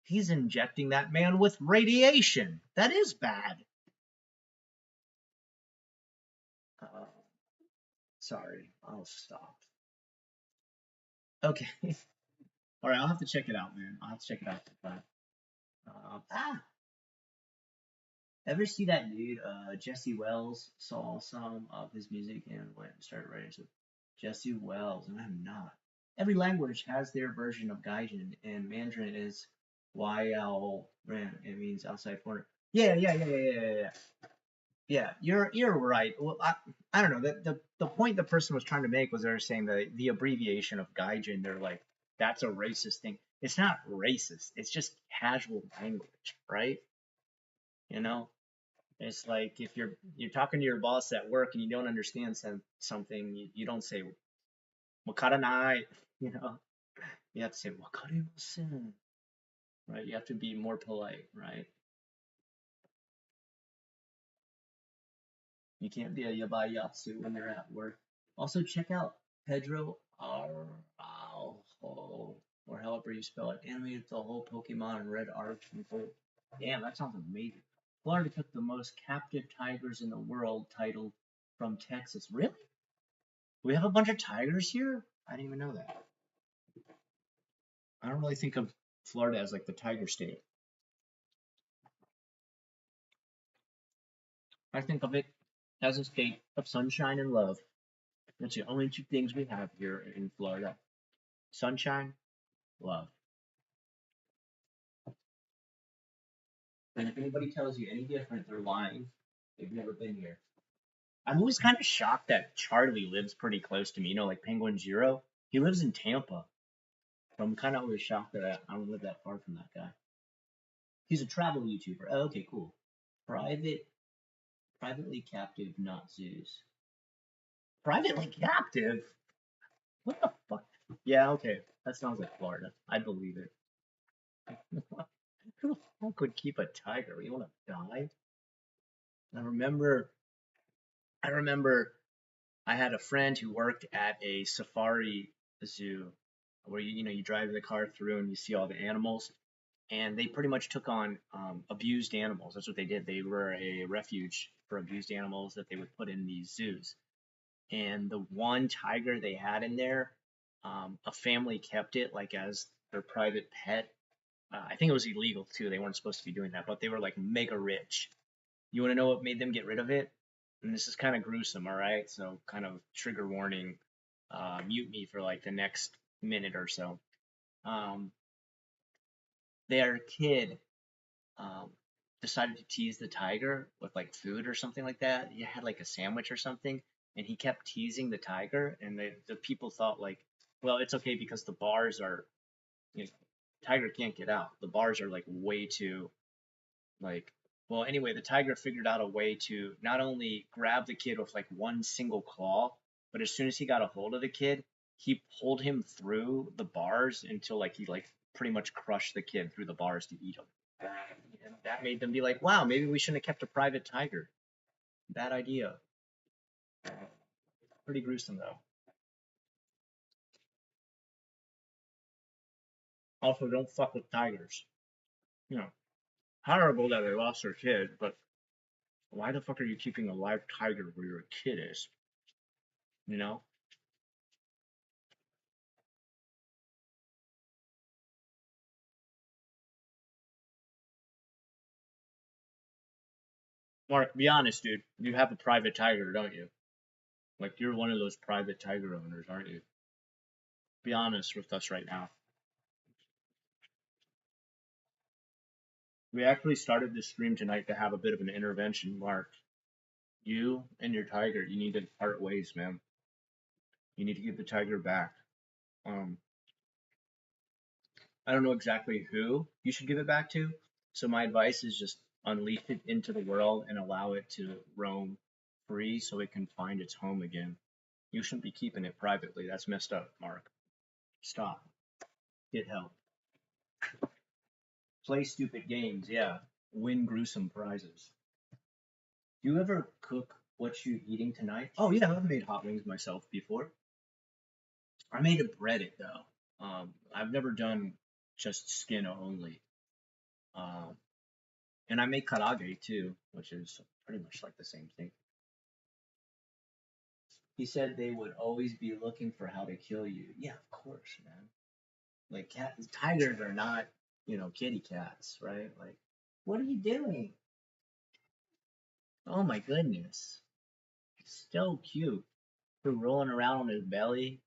He's injecting that man with radiation. That is bad. Uh, Sorry, I'll stop. Okay. All right, I'll have to check it out, man. I'll have to check it out sometime. Ever see that dude, Jesse Wells? Saw some of his music and went and started writing. So Jesse Wells, and I'm not. Every language has their version of Gaijin, and Mandarin is YL Ran. It means outside corner. Yeah, yeah, yeah, yeah, yeah, yeah, yeah. Yeah, you're right. Well, I don't know. The point the person was trying to make was they're saying that the abbreviation of Gaijin, they're like, that's a racist thing. It's not racist. It's just casual language, right? You know, it's like if you're talking to your boss at work and you don't understand something, you don't say wakaranai, you know. You have to say wakarimasen, right? You have to be more polite, right? You can't be a yabayatsu when you're at work. Also, check out Pedro Araujo, or however you spell it. Animated the whole Pokemon and Red Arc and Gold. Damn, that sounds amazing. Florida took the most captive tigers in the world titled from Texas. Really? We have a bunch of tigers here? I didn't even know that. I don't really think of Florida as like the tiger state. I think of it as a state of sunshine and love. That's the only two things we have here in Florida. Sunshine, love. And if anybody tells you any different, they're lying. They've never been here. I'm always kind of shocked that Charlie lives pretty close to me. You know, like Penguin Zero. He lives in Tampa. So I'm kind of always shocked that I don't live that far from that guy. He's a travel YouTuber. Oh, okay, cool. Private, privately captive, not zoos. Privately captive? What the fuck? Yeah, okay. That sounds like Florida. I believe it. Who the fuck would keep a tiger? You want to die? I remember, I remember I had a friend who worked at a safari zoo where you drive the car through and you see all the animals, and they pretty much took on abused animals. That's what they did. They were a refuge for abused animals that they would put in these zoos. And the one tiger they had in there, a family kept it like as their private pet. I think it was illegal too. They weren't supposed to be doing that, but they were like mega rich. You want to know what made them get rid of it? And this is kind of gruesome, all right? So, kind of trigger warning. Mute me for like the next minute or so. Um, their kid um, decided to tease the tiger with like food or something like that. He had like a sandwich or something, and he kept teasing the tiger, and the people thought like, well, it's okay because the bars are, you know, tiger can't get out. The bars are like way too like. Well, anyway, the tiger figured out a way to not only grab the kid with like one single claw, but as soon as he got a hold of the kid, he pulled him through the bars until like he like pretty much crushed the kid through the bars to eat him. And that made them be like, wow, maybe we shouldn't have kept a private tiger. Bad idea. Pretty gruesome though. Also, don't fuck with tigers. You know, horrible that they lost their kid, but why the fuck are you keeping a live tiger where your kid is? You know? Mark, be honest, dude. You have a private tiger, don't you? Like, you're one of those private tiger owners, aren't you? Be honest with us right now. We actually started this stream tonight to have a bit of an intervention, Mark. You and your tiger, you need to part ways, man. You need to give the tiger back. Um, I don't know exactly who you should give it back to. So my advice is just unleash it into the world and allow it to roam free so it can find its home again. You shouldn't be keeping it privately. That's messed up, Mark. Stop. Get help. Play stupid games, yeah. Win gruesome prizes. Do you ever cook what you eating tonight? Oh yeah, I've made hot wings myself before. I made it breaded though. I've never done just skin only. Um, and I make karage too, which is pretty much like the same thing. He said they would always be looking for how to kill you. Yeah, of course, man. Like tigers are not, kitty cats, right? Like, what are you doing? Oh my goodness, so cute. We're rolling around on his belly,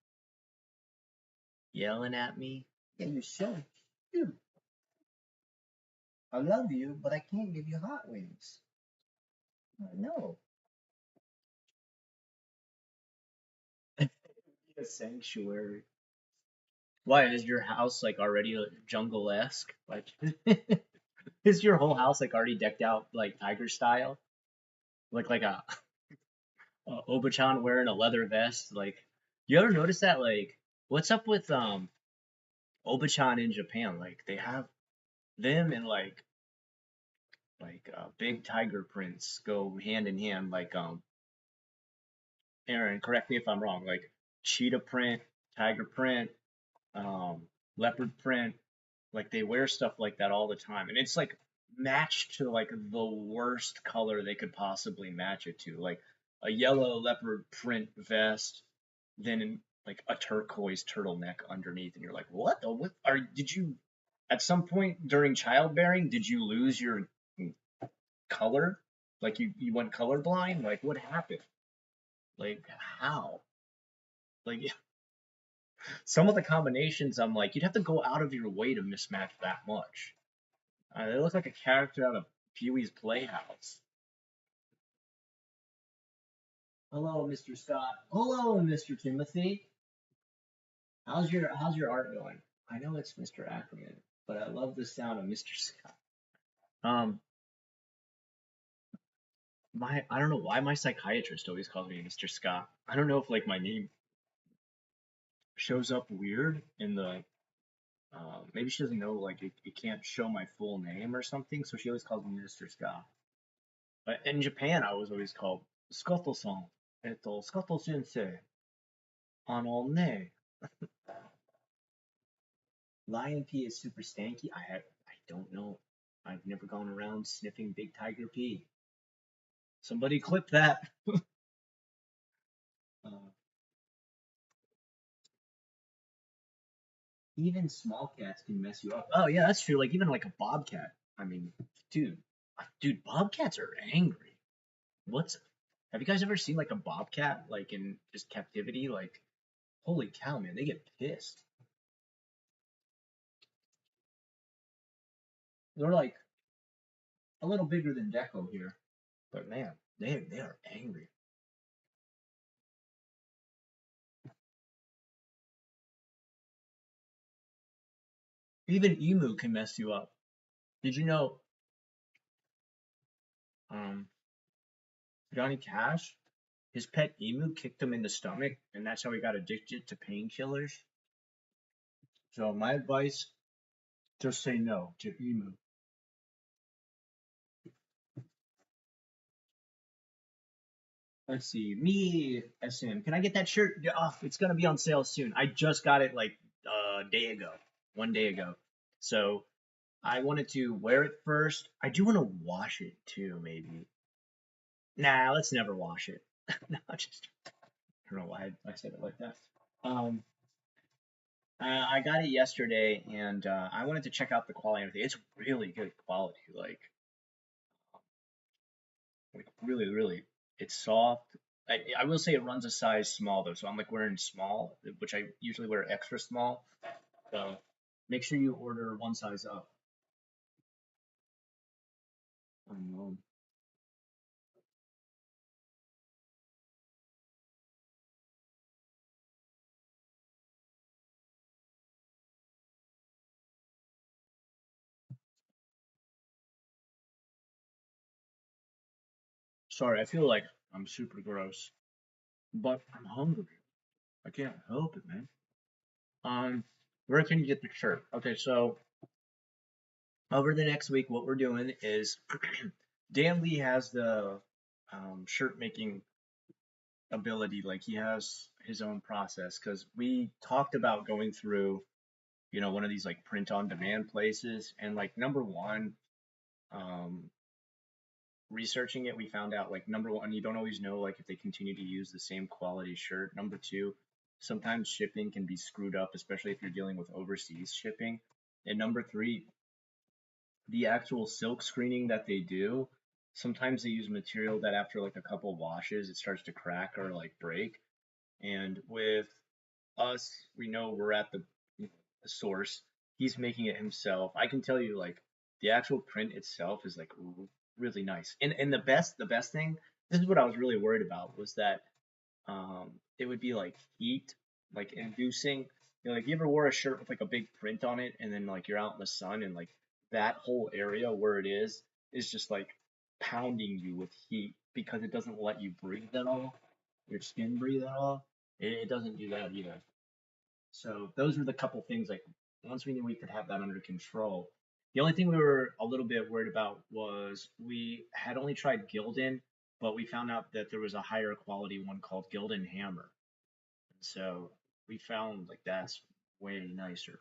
yelling at me. Yeah, you're so cute. I love you, but I can't give you hot wings. No. A sanctuary. Why is your house like already jungle-esque? Like, is your whole house like already decked out like tiger style? Like a Obachan wearing a leather vest? Like, you ever notice that? Like, what's up with Obachan in Japan? Like, they have them and big tiger prints go hand in hand. Like, Aaron, correct me if I'm wrong. Like, cheetah print, tiger print, um, leopard print. Like they wear stuff like that all the time, and it's like matched to like the worst color they could possibly match it to, like a yellow leopard print vest, then like a turquoise turtleneck underneath, and you're like, what? What are? Did you at some point during childbearing did you lose your color? Like you went colorblind? Like what happened? Like how? Like some of the combinations, I'm like, you'd have to go out of your way to mismatch that much. They look like a character out of Pee-wee's Playhouse. Hello, Mr. Scott. Hello, Mr. Timothy. How's your art going? I know it's Mr. Ackerman, but I love the sound of Mr. Scott. Um, I don't know why my psychiatrist always calls me Mr. Scott. I don't know if like my name shows up weird in the maybe she doesn't know like it can't show my full name or something, so she always calls me Mr. Scott. But in Japan, I was always called Scuttle-san. Scuttle Sensei. Ano ne. Lion pee is super stanky. I don't know. I've never gone around sniffing big tiger pee. Somebody clip that. Uh, even small cats can mess you up. Oh yeah, that's true. Like even like a bobcat. I mean, dude, bobcats are angry. What's Have you guys ever seen like a bobcat like in just captivity? Like, holy cow, man, they get pissed. They're like a little bigger than Deco here, but man, they are angry. Even emu can mess you up. Did you know um Johnny Cash, his pet emu kicked him in the stomach, and that's how he got addicted to painkillers? So my advice, just say no to emu. Let's see, me SM. Can I get that shirt? Yeah, oh, it's gonna be on sale soon. I just got it like a day ago, 1 day ago. So I wanted to wear it first. I do want to wash it too, maybe. Nah, let's never wash it. No, I don't know why I said it like that. Um, I got it yesterday, and I wanted to check out the quality and everything. It's really good quality, like really, really. It's soft. I will say it runs a size small though, so I'm like wearing small, which I usually wear extra small. So make sure you order one size up. Um, Sorry, I feel like I'm super gross, but I'm hungry. I can't help it, man. Where can you get the shirt? Okay, so over the next week, what we're doing is Dan Lee has the shirt making ability, like he has his own process. Because we talked about going through, one of these like print on demand places, and like number one, um, researching it, we found out like number one, you don't always know like if they continue to use the same quality shirt. Number two, sometimes shipping can be screwed up, especially if you're dealing with overseas shipping. And number three, the actual silk screening that they do, sometimes they use material that after like a couple washes, it starts to crack or like break. And with us, we know we're at the source. He's making it himself. I can tell you, like the actual print itself is like really nice. And the best thing, this is what I was really worried about was that it would be like heat, like inducing. Like you ever wore a shirt with like a big print on it, and then like you're out in the sun, and like that whole area where it is just like pounding you with heat because it doesn't let you breathe at all. Your skin breathe at all. It doesn't do that either. So those were the couple things like once we knew we could have that under control. The only thing we were a little bit worried about was we had only tried Gildan, but we found out that there was a higher quality one called Gildan Hammer. So we found like that's way nicer.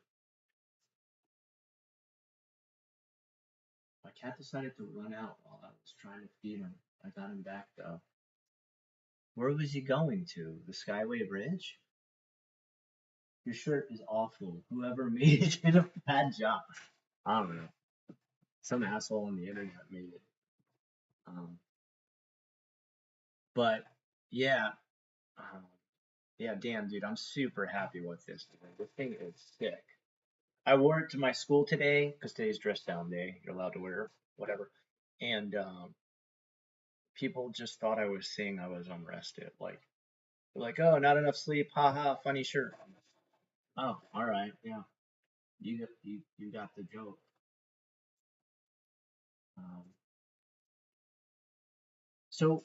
My cat decided to run out while I was trying to feed him. I got him back though. Where was he going to? The Skyway Bridge? Your shirt is awful. Whoever made it did a bad job. I don't know. Some asshole on the internet made it. Um, But yeah, um, yeah, damn, dude, I'm super happy with this thing. This thing is sick. I wore it to my school today because today's dress down day. You're allowed to wear whatever. And people just thought I was saying I was unrested. Like, oh, not enough sleep. Haha, funny shirt. Oh, all right, yeah. You got the joke. Um, so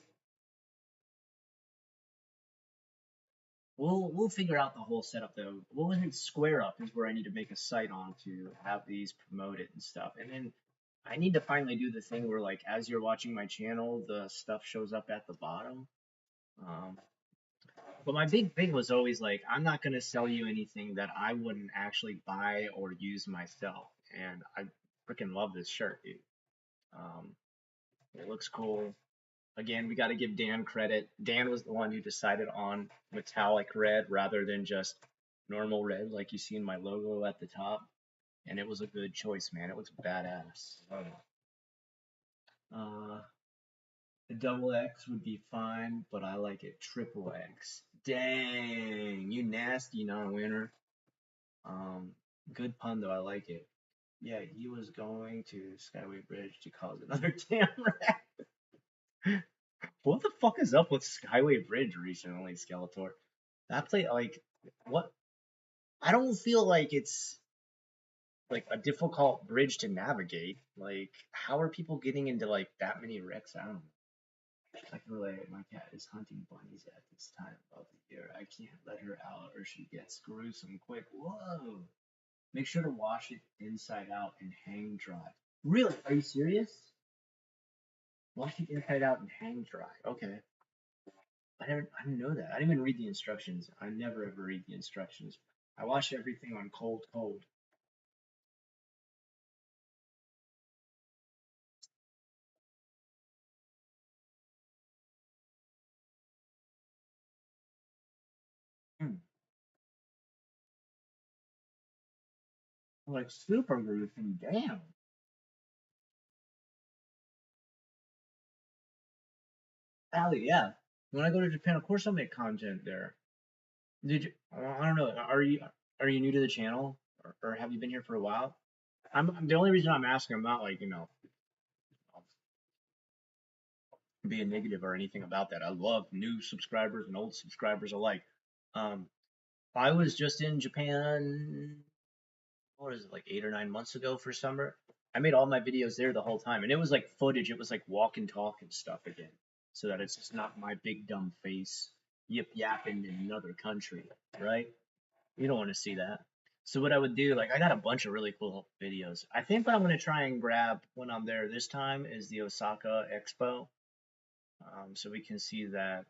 we'll figure out the whole setup though. We'll hit Square Up is where I need to make a site on to have these promoted and stuff. And then I need to finally do the thing where like as you're watching my channel, the stuff shows up at the bottom. Um, but my big thing was always like, I'm not gonna sell you anything that I wouldn't actually buy or use myself. And I freaking love this shirt, dude. Um, it looks cool. Again, we got to give Dan credit. Dan was the one who decided on metallic red rather than just normal red, like you see in my logo at the top. And it was a good choice, man. It looks badass. Uh, the double X would be fine, but I like it triple X. Dang, you nasty non-winner. Um, good pun though. I like it. Yeah, he was going to Skyway Bridge to cause another damn wreck. What the fuck is up with Skyway Bridge recently, Skeletor? That play like what? I don't feel like it's like a difficult bridge to navigate. Like, how are people getting into like that many wrecks? I don't know. I can relate. My cat is hunting bunnies at this time of the year. I can't let her out or she gets gruesome quick. Whoa! Make sure to wash it inside out and hang dry. Really? Are you serious? Wash it inside out and hang dry. Okay. I didn't know that. I didn't even read the instructions. I never ever read the instructions. I wash everything on cold. Hmm. Like super gruesome. Damn. Allie, yeah. When I go to Japan, of course I'll make content there. Did you? I don't know. Are you new to the channel, or have you been here for a while? I'm the only reason I'm asking. I'm not like being negative or anything about that. I love new subscribers and old subscribers alike. Um, I was just in Japan. What was it, like 8 or 9 months ago for summer? I made all my videos there the whole time, and it was like footage. It was like walk and talk and stuff again, so that it's just not my big dumb face yip yapping in another country, right? You don't want to see that. So what I would do, like I got a bunch of really cool videos. I think what I'm gonna try and grab when I'm there this time is the Osaka Expo, so we can see that.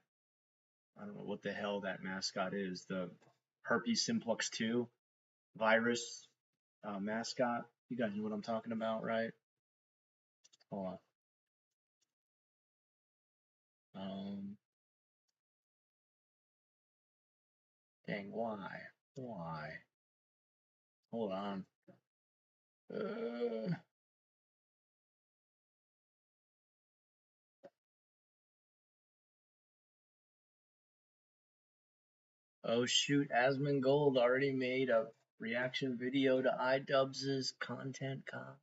I don't know what the hell that mascot is. The herpes simplex 2 virus mascot. You guys know what I'm talking about, right? Hold on. Dang, why? Why? Hold on. Uh, oh shoot, Asmongold already made a reaction video to iDubbbz's content cop.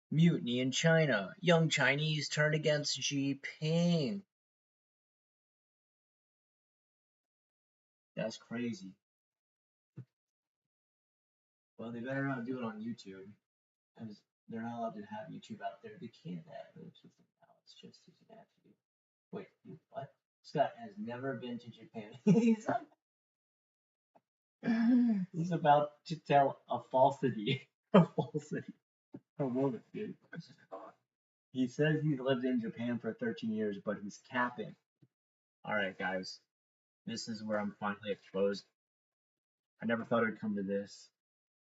Mutiny in China. Young Chinese turn against Xi Jinping. That's crazy. Well, they better not do it on YouTube, because they're not allowed to have YouTube out there. They can't have it. It's just now. It's just as nasty. Wait, what? Scott has never been to Japan. He's about to tell a falsity. A falsity. I love it, dude. He says he's lived in Japan for 13 years, but he's capping. Alright, guys. This is where I'm finally exposed. I never thought it would come to this.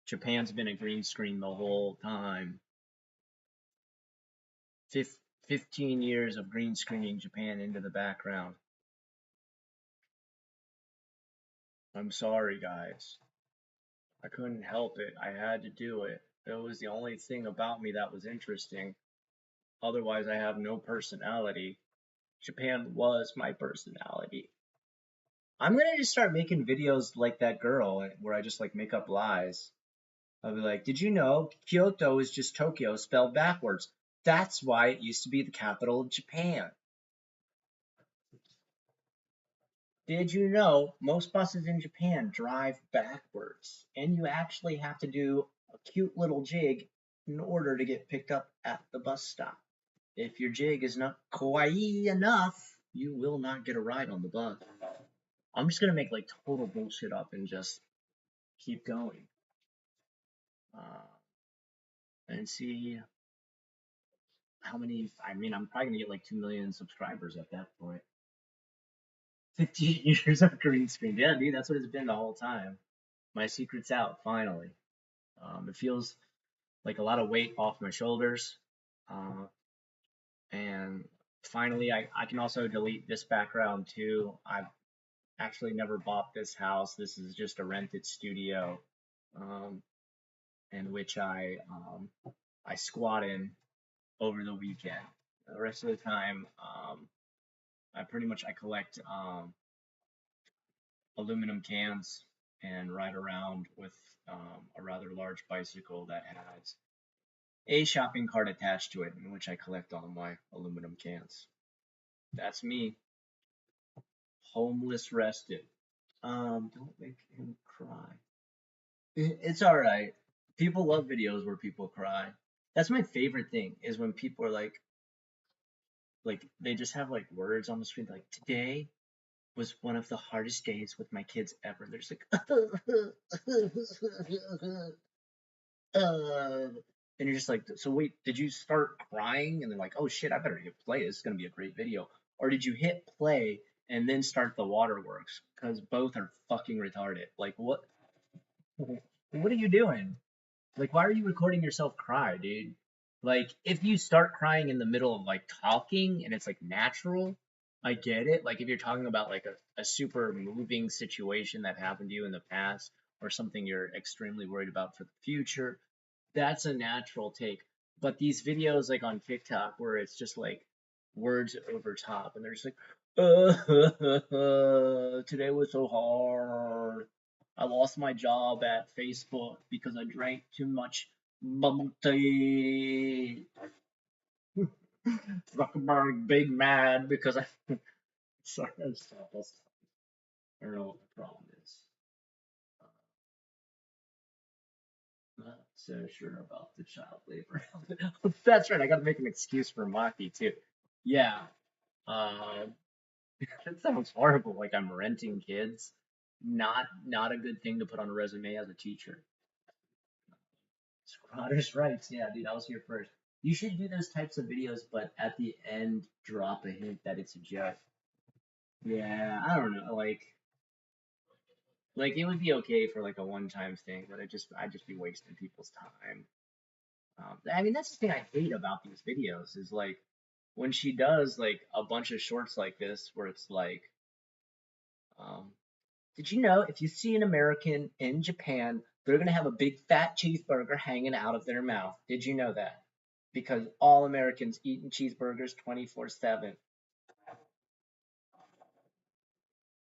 Japan's been a green screen the whole time. 15 years of green screening Japan into the background. I'm sorry, guys. I couldn't help it. I had to do it. It was the only thing about me that was interesting. Otherwise, I have no personality. Japan was my personality. I'm gonna just start making videos like that girl where I just like make up lies. I'll be like, did you know Kyoto is just Tokyo spelled backwards? That's why it used to be the capital of Japan. Did you know most buses in Japan drive backwards? And you actually have to do a cute little jig in order to get picked up at the bus stop. If your jig is not kawaii enough, you will not get a ride on the bus. I'm just gonna make like total bullshit up and just keep going. Uh, and see how many. I mean, I'm probably gonna get like 2 million subscribers at that point. 15 years of green screen. Yeah, dude, that's what it's been the whole time. My secret's out finally. It feels like a lot of weight off my shoulders. Uh, and finally, I can also delete this background too. I've actually never bought this house. This is just a rented studio, um, in which I squat in over the weekend. The rest of the time, I collect aluminum cans and ride around with a rather large bicycle that has a shopping cart attached to it, in which I collect all my aluminum cans. That's me, homeless rested. Don't make him cry. It's all right. People love videos where people cry. That's my favorite thing is when people are like they just have like words on the screen like today was one of the hardest days with my kids ever. They're just like and you're just like, so wait, did you start crying? And they're like, oh shit, I better hit play. This is gonna be a great video. Or did you hit play and then start the waterworks? Because both are fucking retarded. Like what? What are you doing? Like, why are you recording yourself cry, dude? Like, if you start crying in the middle of like talking and it's like natural, I get it. Like, if you're talking about like a super moving situation that happened to you in the past or something you're extremely worried about for the future, that's a natural take. But these videos like on TikTok where it's just like words over top and they're just like, today was so hard. I lost my job at Facebook because I drank too much bubble tea. Zuckerberg big mad because I. Sorry, I don't know what the problem is. Not so sure about the child labor. That's right. I got to make an excuse for Maki too. Yeah. Uh, that sounds horrible. Like I'm renting kids. Not a good thing to put on a resume as a teacher. Squatters' rights. Yeah, dude, I was here first. You should do those types of videos, but at the end, drop a hint that it's a joke. Yeah, I don't know. Like it would be okay for like a one-time thing, but I'd just be wasting people's time. I mean, that's the thing I hate about these videos is like when she does like a bunch of shorts like this, where it's like, um, did you know if you see an American in Japan, they're gonna have a big fat cheeseburger hanging out of their mouth? Did you know that? Because all Americans eating cheeseburgers 24/7.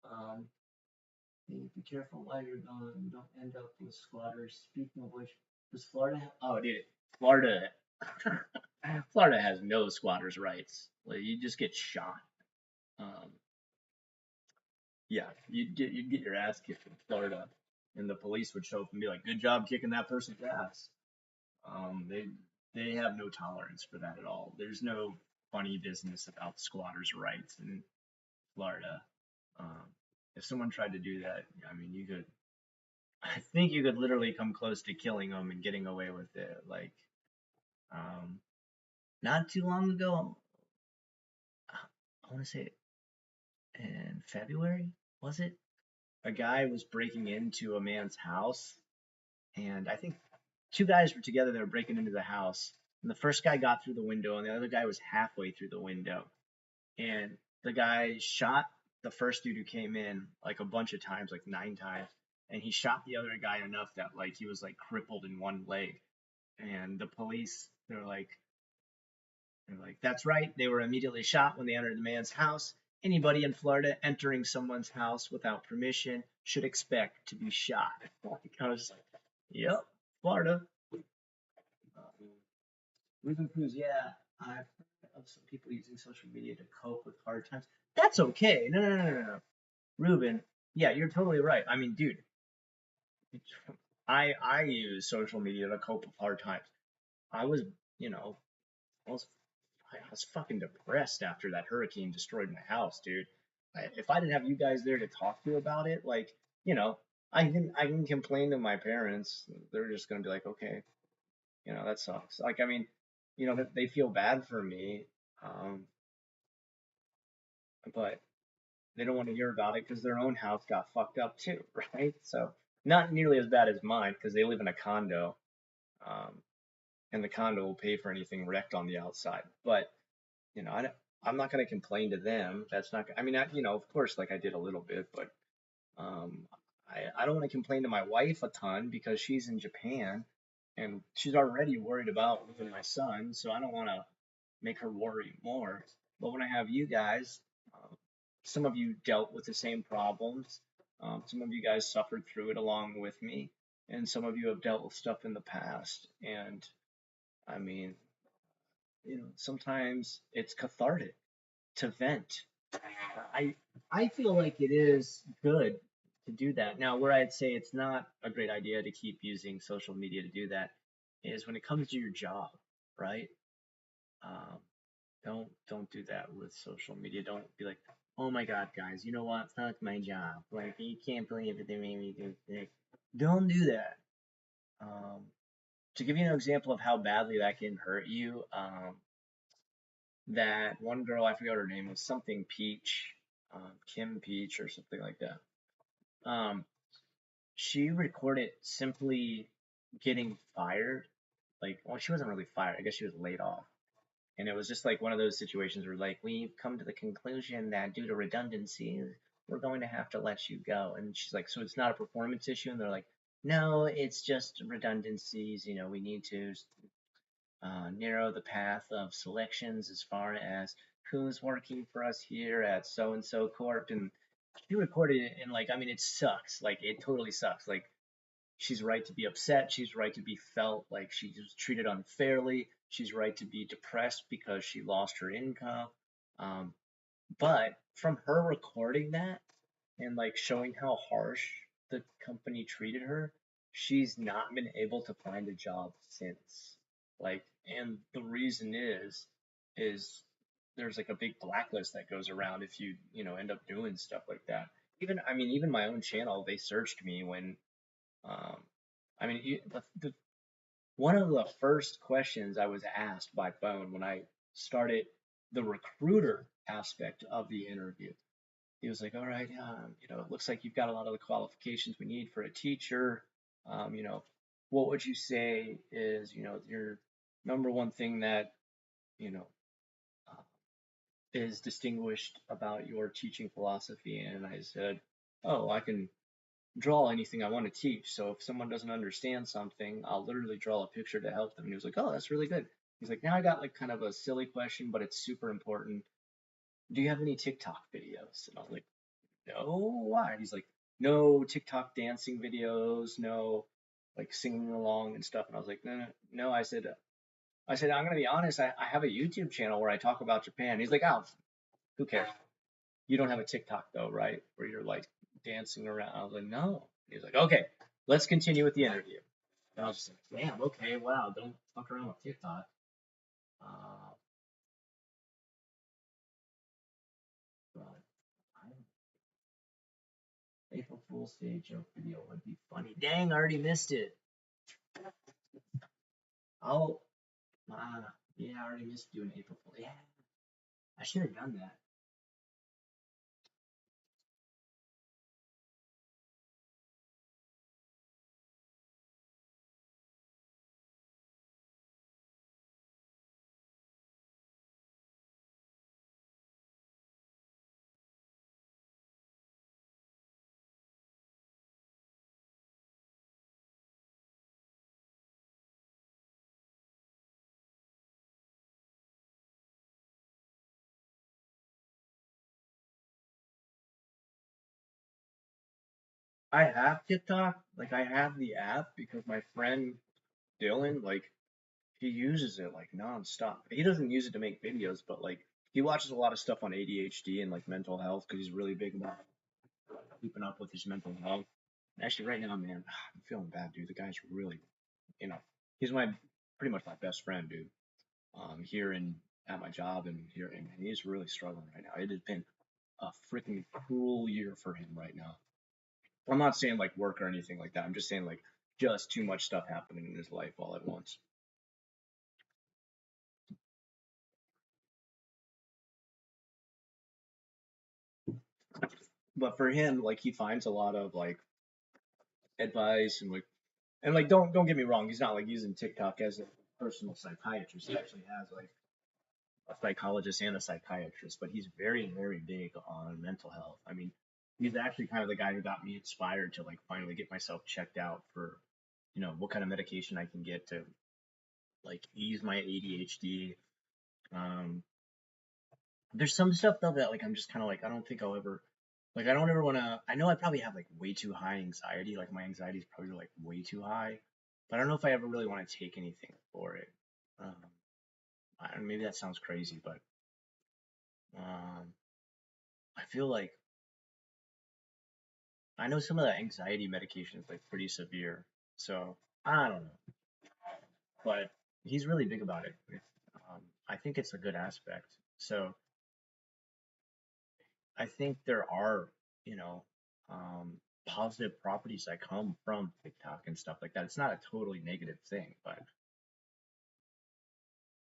Um, be careful while you're gone. Don't end up with squatters. Speaking of which, does Florida? Oh, dude, Florida. Florida has no squatters' rights. Like you just get shot. Um, yeah, you'd get your ass kicked in Florida, and the police would show up and be like, "Good job kicking that person's ass." They have no tolerance for that at all. There's no funny business about squatters' rights in Florida. Um, if someone tried to do that, I mean, you could. I think you could literally come close to killing them and getting away with it. Like, um, not too long ago, I want to say in February, was it? A guy was breaking into a man's house, and I think two guys were together. They were breaking into the house, and the first guy got through the window, and the other guy was halfway through the window. And the guy shot the first dude who came in like a bunch of times, like 9 times, and he shot the other guy enough that like he was like crippled in one leg. And the police, they're like, And like, that's right. They were immediately shot when they entered the man's house. Anybody in Florida entering someone's house without permission should expect to be shot. I was just like, yep, Florida. Um, Ruben Cruz, yeah, I've heard of some people using social media to cope with hard times. That's okay. No, no, no, no, no. Ruben, yeah, you're totally right. I mean, dude, I use social media to cope with hard times. I was, you know, I was I was fucking depressed after that hurricane destroyed my house, dude. If I didn't have you guys there to talk to about it, like, you know, I can complain to my parents. They're just gonna be like, okay, that sucks. Like, I mean, they feel bad for me, um, but they don't want to hear about it because their own house got fucked up too, right? So not nearly as bad as mine because they live in a condo, um, and the condo will pay for anything wrecked on the outside. But I don't, I'm not going to complain to them. That's not. I mean, of course, like I did a little bit, but um, I don't want to complain to my wife a ton because she's in Japan and she's already worried about losing my son, so I don't want to make her worry more. But when I have you guys, um, some of you dealt with the same problems. Some of you guys suffered through it along with me, and some of you have dealt with stuff in the past. And I mean, sometimes it's cathartic to vent. I I feel like it is good to do that. Now, where I'd say it's not a great idea to keep using social media to do that is when it comes to your job, right? Um, don't do that with social media. Don't be like, oh my God, guys, you know what? Fuck my job. Like you can't believe it. They made me do this. Don't do that. Um, to give you an example of how badly that can hurt you, that one girl, I forgot her name, was something Peach, Kim Peach or something like that. Um, she recorded simply getting fired. Like, well, she wasn't really fired. I guess she was laid off. And it was just like one of those situations where, like, we've come to the conclusion that due to redundancies, we're going to have to let you go. And she's like, so it's not a performance issue? And they're like, no, it's just redundancies. We need to narrow the path of selections as far as who's working for us here at so and so corp. And she recorded it, and like, I mean, it sucks. Like, it totally sucks. Like, she's right to be upset. She's right to be felt like she was treated unfairly. She's right to be depressed because she lost her income. Um, but from her recording that and like showing how harsh the company treated her, she's not been able to find a job since. Like, and the reason is there's like a big blacklist that goes around if you end up doing stuff like that. Even my own channel, they searched me when, um, I mean, one of the first questions I was asked by phone when I started the recruiter aspect of the interview, he was like, all right, it looks like you've got a lot of the qualifications we need for a teacher. What would you say is, your number one thing that, you know, uh, is distinguished about your teaching philosophy? And I said, oh, I can draw anything I want to teach. So if someone doesn't understand something, I'll literally draw a picture to help them. And he was like, oh, that's really good. He's like, now I got like kind of a silly question, but it's super important. Do you have any TikTok videos? And I was like, no, why? And he's like, no TikTok dancing videos, no like singing along and stuff. And I was like, no, no, no. I said, I'm gonna be honest. I have a YouTube channel where I talk about Japan. He's like, oh, who cares? You don't have a TikTok though, right? Where you're like dancing around. I was like, no. He's like, okay, let's continue with the interview. And I was just like, damn, okay, wow, don't fuck around with TikTok. Uh, but April Fool's Day joke video would be funny. Dang, I already missed it. Oh, yeah, I already missed doing April Fool. Yeah, I should have done that. I have TikTok, like I have the app because my friend Dylan, like he uses it like nonstop. He doesn't use it to make videos, but like he watches a lot of stuff on ADHD and like mental health because he's really big about keeping up with his mental health. And actually, right now, man, I'm feeling bad, dude. The guy's really, you know, he's my pretty much my best friend, dude. Here in at my job and here, and he's really struggling right now. It has been a freaking cruel year for him right now. I'm not saying like work or anything like that. I'm just saying like just too much stuff happening in his life all at once. But for him, like he finds a lot of like advice and like don't get me wrong, he's not like using TikTok as a personal psychiatrist. He actually has like a psychologist and a psychiatrist, but he's very big on mental health. I mean, he's actually kind of the guy who got me inspired to like finally get myself checked out for what kind of medication I can get to like ease my ADHD. Um, there's some stuff though that like I'm just kind of like I don't think I'll ever like I don't ever want to. I know I probably have like way too high anxiety. Like my anxiety is probably like way too high, but I don't know if I ever really want to take anything for it. Um, maybe that sounds crazy, but um, I feel like I know some of the anxiety medication is like pretty severe. So I don't know, but he's really big about it. I think it's a good aspect. So I think there are, you know, positive properties that come from TikTok and stuff like that. It's not a totally negative thing, but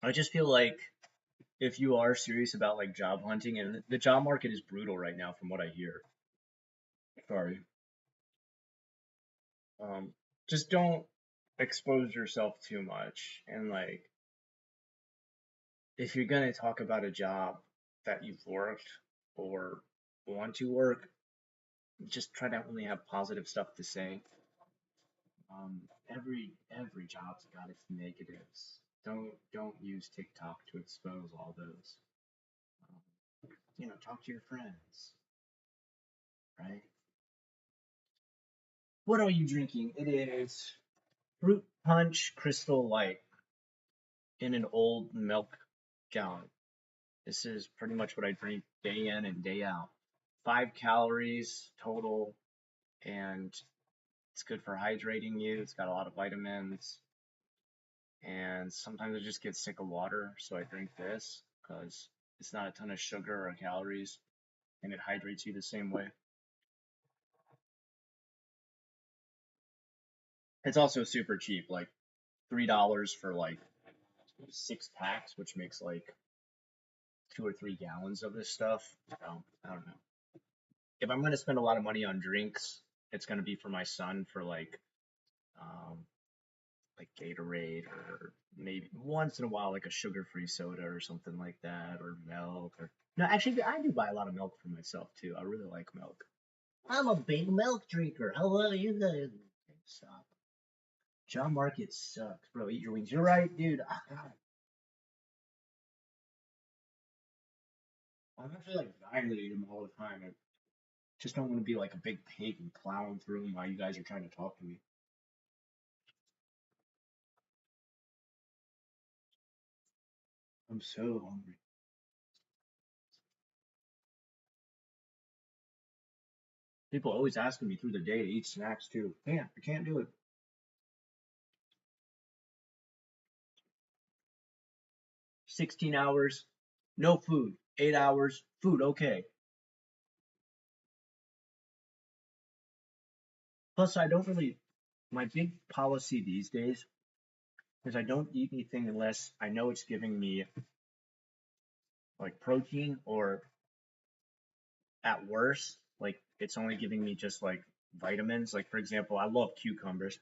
I just feel like if you are serious about like job hunting, and the job market is brutal right now, from what I hear. Sorry. Um, just don't expose yourself too much, and like if you're gonna talk about a job that you've worked or want to work, just try to only have positive stuff to say. Every job's got its negatives. Don't use TikTok to expose all those. Talk to your friends, right? What are you drinking? It is fruit punch crystal light in an old milk gallon. This is pretty much what I drink day in and day out. 5 calories total, and it's good for hydrating you. It's got a lot of vitamins, and sometimes I just get sick of water, so I drink this because it's not a ton of sugar or calories, and it hydrates you the same way. It's also super cheap, like $3 for like 6 packs, which makes like 2 or 3 gallons of this stuff. So I don't know. If I'm gonna spend a lot of money on drinks, it's gonna be for my son for um, like Gatorade or maybe once in a while like a sugar-free soda or something like that or milk or no, actually I do buy a lot of milk for myself too. I really like milk. I'm a big milk drinker. Hello, you guys. Stop. John Market sucks, bro. Eat your wings. You're right, dude. God, I'm actually like dying to eat them all the time. I just don't want to be like a big pig and plowing through them while you guys are trying to talk to me. I'm so hungry. People always asking me through the day to eat snacks too. I can't do it. 16 hours, no food. 8 hours, food, okay. Plus, I don't really, my big policy these days is I don't eat anything unless I know it's giving me like protein or at worst, like it's only giving me just like vitamins. Like, for example, I love cucumbers.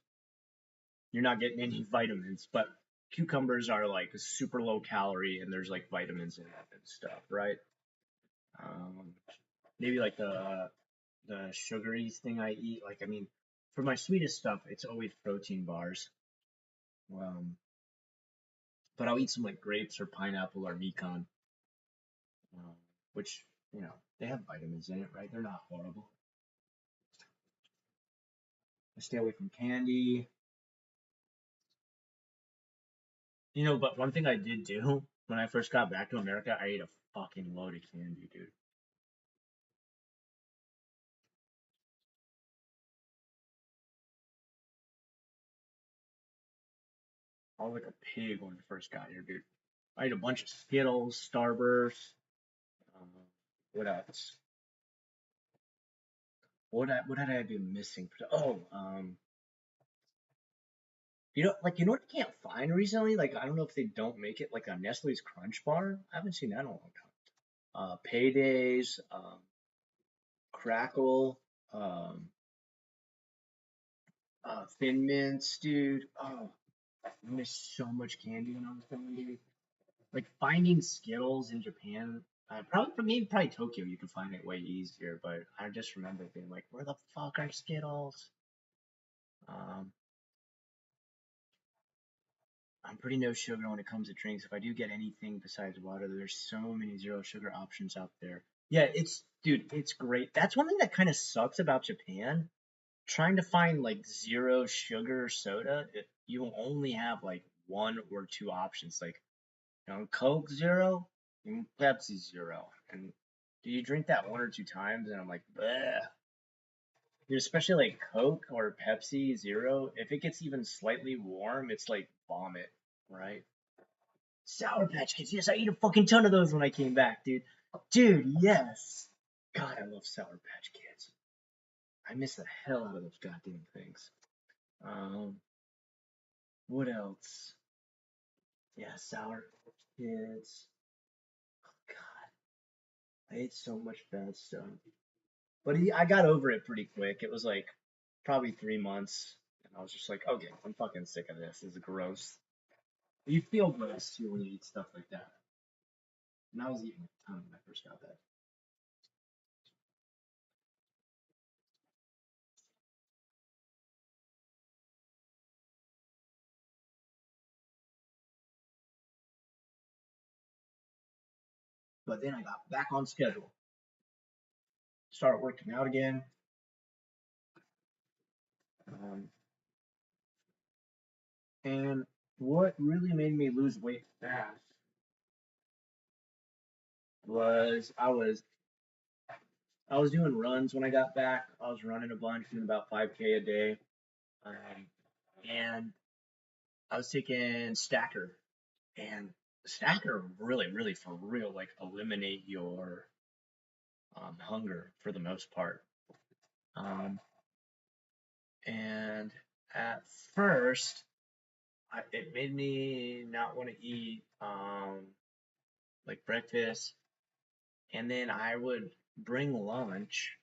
You're not getting any vitamins, but cucumbers are like super low calorie and there's like vitamins in it and stuff, right? Um, maybe like the sugary thing I eat. Like, I mean, for my sweetest stuff, it's always protein bars. Um, but I'll eat some like grapes or pineapple or pecan, um, which they have vitamins in it, right? They're not horrible. I stay away from candy. But one thing I did do when I first got back to America, I ate a fucking load of candy, dude. I was like a pig when I first got here, dude. I ate a bunch of Skittles, Starburst. Um, what else? What had I been missing? Oh, what I can't find recently? Like, I don't know if they don't make it like a Nestle's Crunch Bar. I haven't seen that in a long time. Paydays, Crackle, um, Thin Mints, dude. Oh, I missed so much candy when I was going, dude. Like finding Skittles in Japan. Probably for me, probably Tokyo, you can find it way easier. But I just remember being like, "Where the fuck are Skittles?" Um, I'm pretty no sugar when it comes to drinks. If I do get anything besides water, there's so many zero sugar options out there. Yeah, dude, it's great. That's one thing that kind of sucks about Japan. Trying to find like zero sugar soda, you only have like one or two options. Like, Coke zero and Pepsi zero. And do you drink that one or two times? And I'm like, bleh. Dude, especially like Coke or Pepsi zero, if it gets even slightly warm, it's like vomit, right? Sour Patch Kids. Yes, I ate a fucking ton of those when I came back, dude. Dude, yes. God, I love Sour Patch Kids. I miss the hell out of those goddamn things. Um, what else? Yeah, Sour Patch Kids. God, I ate so much bad stuff. But I got over it pretty quick. It was like probably 3 months, and I was just like, okay, I'm fucking sick of this. This is gross. You feel gross too when you eat stuff like that. And I was eating a ton when I first got back. But then I got back on schedule, started working out again. Um, and what really made me lose weight fast was I was doing runs when I got back. I was running a bunch, doing about 5K a day, um, and I was taking Stacker, and Stacker really, really for real, like eliminate your hunger for the most part. Um, and at first, it made me not want to eat like breakfast, and then I would bring lunch.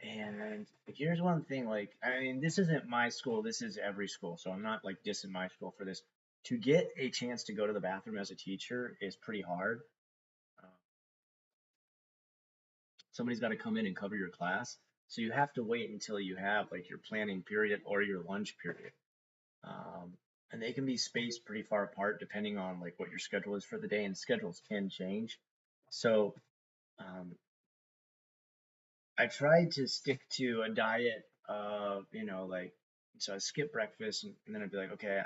And here's one thing, like, I mean, this isn't my school, this is every school, so I'm not like dissing my school for this. To get a chance to go to the bathroom as a teacher is pretty hard. Uh, Somebody's got to come in and cover your class, so you have to wait until you have like your planning period or your lunch period. Um, and they can be spaced pretty far apart depending on like what your schedule is for the day, and schedules can change. So um, I tried to stick to a diet of, like, so I skip breakfast, and then I'd be like, okay,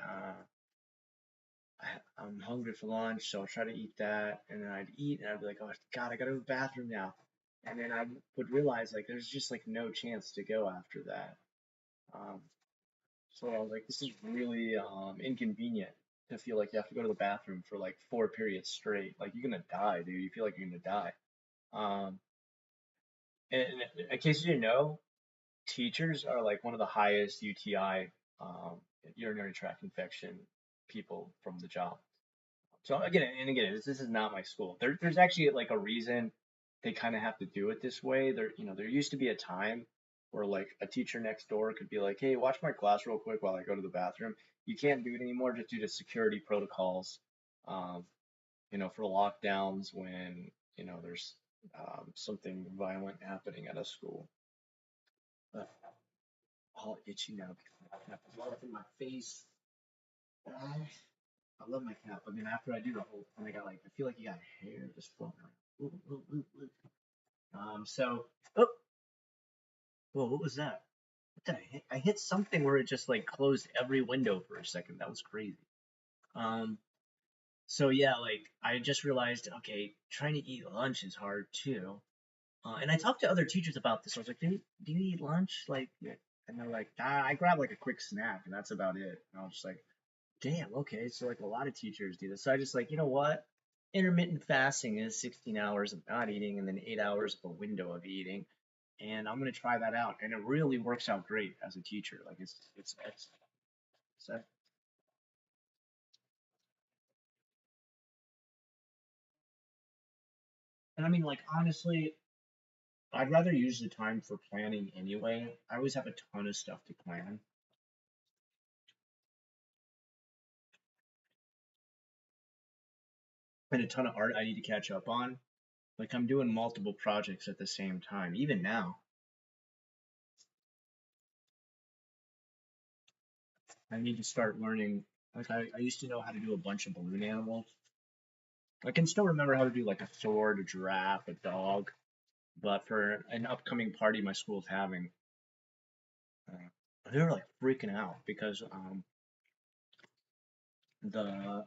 I'm hungry for lunch, so I'll try to eat that. And then I'd eat, and I'd be like, oh, God, I gotta go to the bathroom now. And then I would realize, like, there's just, like, no chance to go after that. Um, so I was like, this is really inconvenient to feel like you have to go to the bathroom for, like, 4 periods straight. Like, you're gonna die, dude. You feel like you're gonna die. Um, and in case you didn't know, teachers are like one of the highest UTI, urinary tract infection people from the job. So again, this is not my school. There's actually like a reason they kind of have to do it this way. There used to be a time where like a teacher next door could be like, hey, watch my class real quick while I go to the bathroom. You can't do it anymore just due to security protocols. Um, for lockdowns when there's something violent happening at a school. But all itchy now because I have blood up in my face. I love my cat, but then after I do the whole thing, I feel like you got hair just floating around. Ooh, ooh, ooh, ooh. So, oh, whoa, what was that? did I hit? I hit something where it just like closed every window for a second. That was crazy. Um, so yeah, like I just realized, okay, trying to eat lunch is hard too. And I talked to other teachers about this. I was like, do you eat lunch? Like, yeah. And they're like, I grab like a quick snack and that's about it. And I was just like, damn, okay. So like a lot of teachers do this. So I just like, you know what? Intermittent fasting is 16 hours of not eating and then 8 hours of a window of eating. And I'm gonna try that out. And it really works out great as a teacher. Like it's and I mean like honestly, I'd rather use the time for planning anyway. I always have a ton of stuff to plan and a ton of art I need to catch up on. Like I'm doing multiple projects at the same time, even now. I need to start learning. Like I used to know how to do a bunch of balloon animals. I can still remember how to do like a sword, a giraffe, a dog. But for an upcoming party my school's having, they were like freaking out because the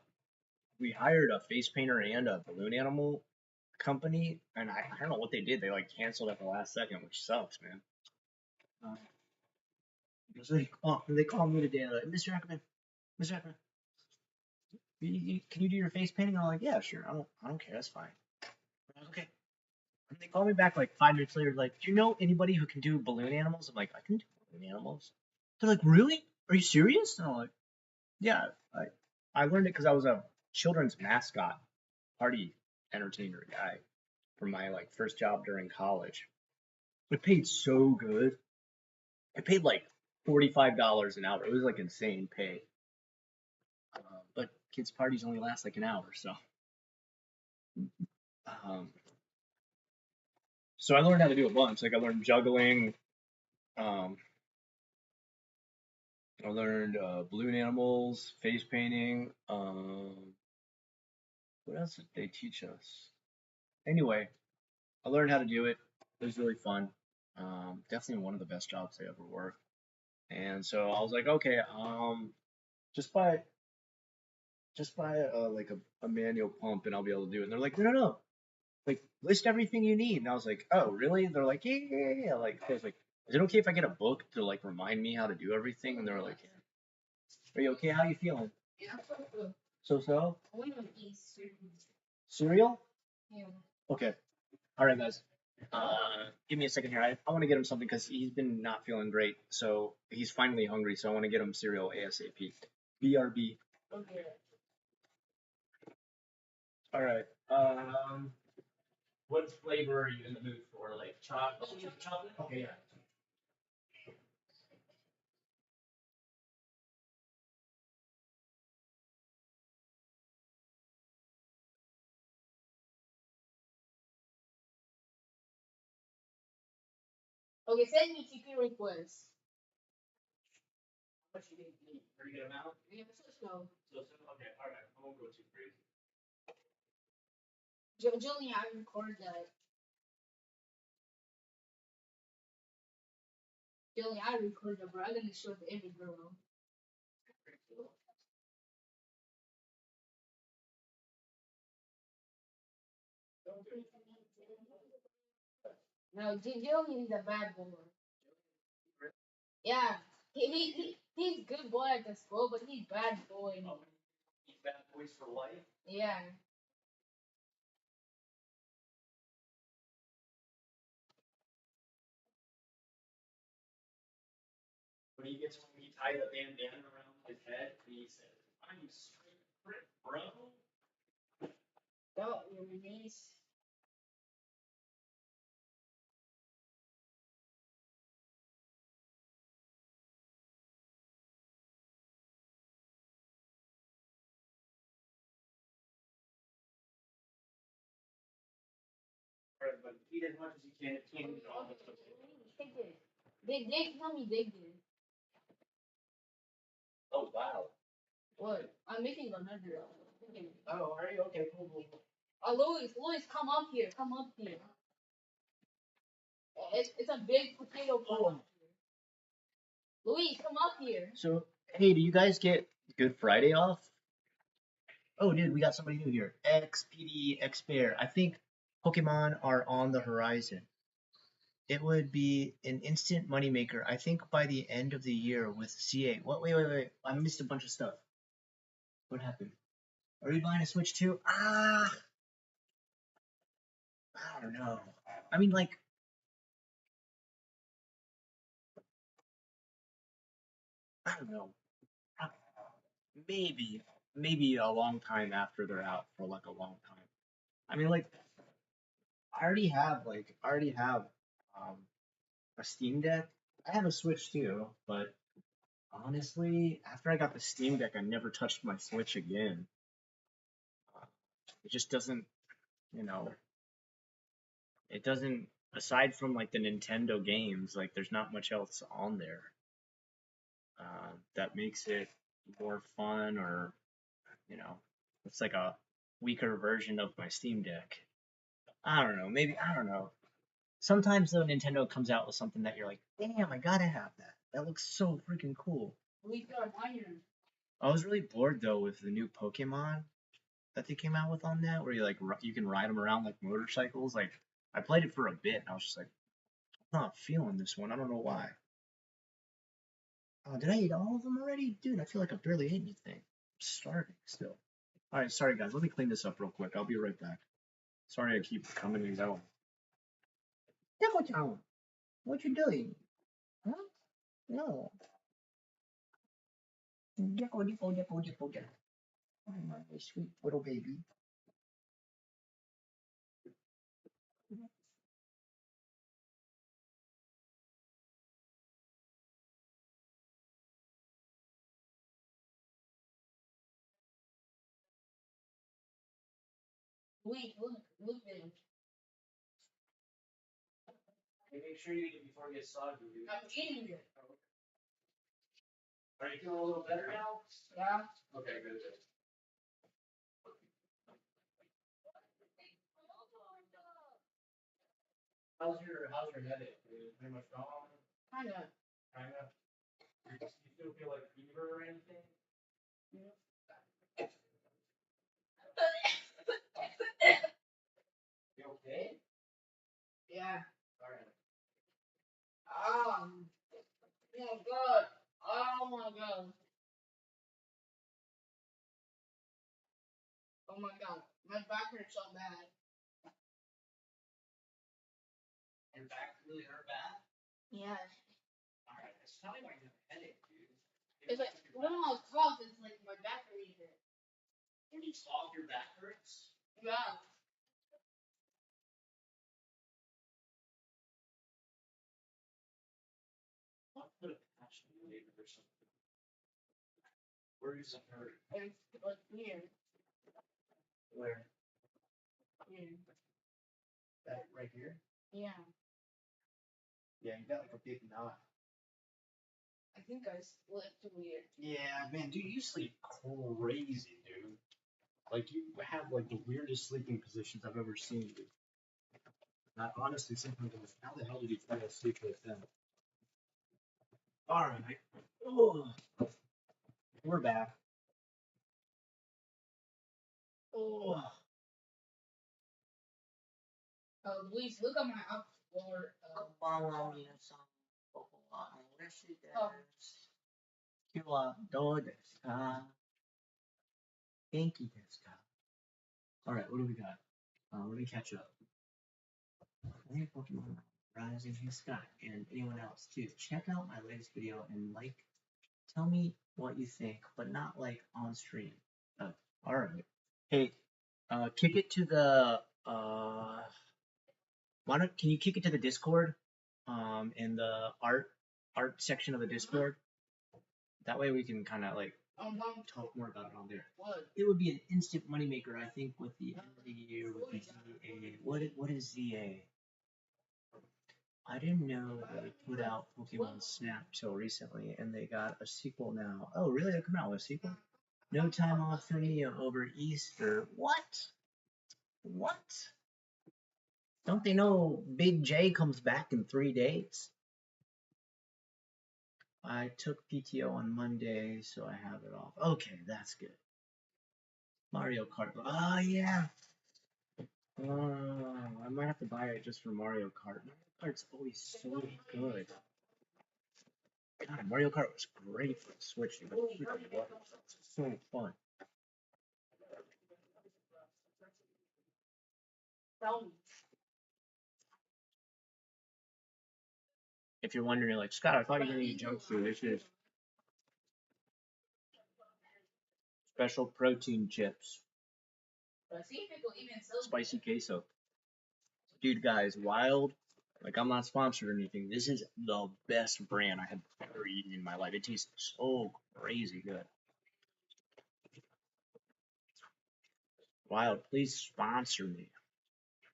we hired a face painter and a balloon animal company, and I don't know what they did. They like canceled at the last second, which sucks, man. Uh, so they called me today, like, Mr. Ackerman, can you do your face painting? I'm like, yeah, sure. I don't care. That's fine. I'm like, okay. And they called me back like 5 minutes later, like, do you know anybody who can do balloon animals? I'm like, I can do balloon animals. They're like, really? Are you serious? And I'm like, yeah. I learned it because I was a children's mascot party entertainer guy for my like first job during college. It paid so good. It paid like $45 an hour. It was like insane pay. But kids' parties only last like an hour, so um, so I learned how to do a bunch. Like I learned juggling. Um, I learned balloon animals, face painting. What else did they teach us? Anyway, I learned how to do it. It was really fun. Definitely one of the best jobs I ever worked. And so I was like, okay, just buy like a manual pump and I'll be able to do it. And they're like, no, no, no, like list everything you need. And I was like, oh, really? And they're like, yeah, yeah, yeah, yeah. Like, I was like, is it okay if I get a book to like remind me how to do everything? And they were like, yeah. Are you okay? How you feeling? So? Cereal? Okay. All right, guys. Give me a second here. I want to get him something because he's been not feeling great. So he's finally hungry. So I want to get him cereal ASAP. BRB. All right. What flavor are you in the mood for? Like chocolate? Chocolate? Okay, yeah. How much you think you need? Pretty good amount? Okay, all right. I won't go too crazy. He's bad boys for life. When he tied the bandana around his head, and he said, "I'm straight prick, bro." Right, but eat as much as you can. It can't eat all of it. Oh wow. Oh, are you okay? Cool, cool, cool. Louis, come up here. So, hey, do you guys get Good Friday off? Oh, dude, we got somebody new here. XPD X Bear. I think Pokemon are on the horizon. It would be an instant moneymaker. I think by the end of the year with CA. What? Wait. I missed a bunch of stuff. What happened? Are you buying a Switch too? I don't know. I mean, like, I don't know. Uh, maybe a long time after they're out for like a long time. I mean, like, I already have um a Steam Deck. I have a Switch too, but honestly, after I got the Steam Deck, I never touched my Switch again. Uh, it just doesn't, you know, it doesn't. Aside from like the Nintendo games, like there's not much else on there that makes it more fun, or you know, it's like a weaker version of my Steam Deck. I don't know. Maybe I don't know. Sometimes though, Nintendo comes out with something that you're like, damn, I gotta have that. That looks so freaking cool. We got iron. I was really bored though with the new Pokemon that they came out with on that, where you like you can ride them around like motorcycles. Like I played it for a bit, and I was just like, I'm not feeling this one. I don't know why. Oh, did I eat all of them already, dude? I feel like I barely ate anything. I'm starving still. All right, sorry guys. Let me clean this up real quick. I'll be right back. Sorry I keep coming and going. Devil what you doing? Huh? No. Gecko. Oh, my sweet little baby. Louis, look at him. Hey, make sure you eat it before it gets soggy, dude. I'm eating it. Are you feeling a little better now? Yeah. Okay, good. How's your headache? Is it pretty much gone? Kinda. Kinda. Do you still feel like fever or anything? You okay? Yeah. Alright. Oh my god. Oh my god. Oh my god. My back hurts so bad. Your back really hurt bad? Yeah. Alright, that's probably why you have a headache, dude. It's like when I cough, it's like my back really hurt. When you cough, your back hurts? Yeah. I'll put a patch on you later or something. Where does it hurt? It's like weird. Where? Weird. That right here? Yeah. Yeah, you got like a big knot. I think I slept weird. Yeah, man, dude, you sleep crazy, dude. Like you have like the weirdest sleeping positions I've ever seen, dude. I honestly sometimes I'm like, how the hell did you fall asleep like that? All right. Oh, we're back. Oh, Please look at my up floor. All right, what do we got? Let me catch up. I think Pokemon Rising in Sky and anyone else too. Check out my latest video and like, tell me what you think, but not like on stream. All right. Hey, kick it to the why don't can you kick it to the Discord? In the art section of the Discord. That way we can kind of like talk more about it on there. What? It would be an instant moneymaker, I think, with the end of the year with the ZA. What is ZA? I didn't know they put out Pokemon Snap till recently, and they got a sequel now. Oh, really? They're coming out with a sequel? No time off for me over Easter. What? What? Don't they know Big J comes back in 3 days? I took PTO on Monday, so I have it off. Okay, that's good. Mario Kart. Oh yeah. I might have to buy it just for Mario Kart. Mario Kart's always so good. God, Mario Kart was great for the Switch. It was so fun. If you're wondering, like, Scott, I thought you were gonna eat junk food. This is special protein chips, spicy queso. Dude, guys, Wild. Like, I'm not sponsored or anything. This is the best brand I have ever eaten in my life. It tastes so crazy good. Wild, please sponsor me.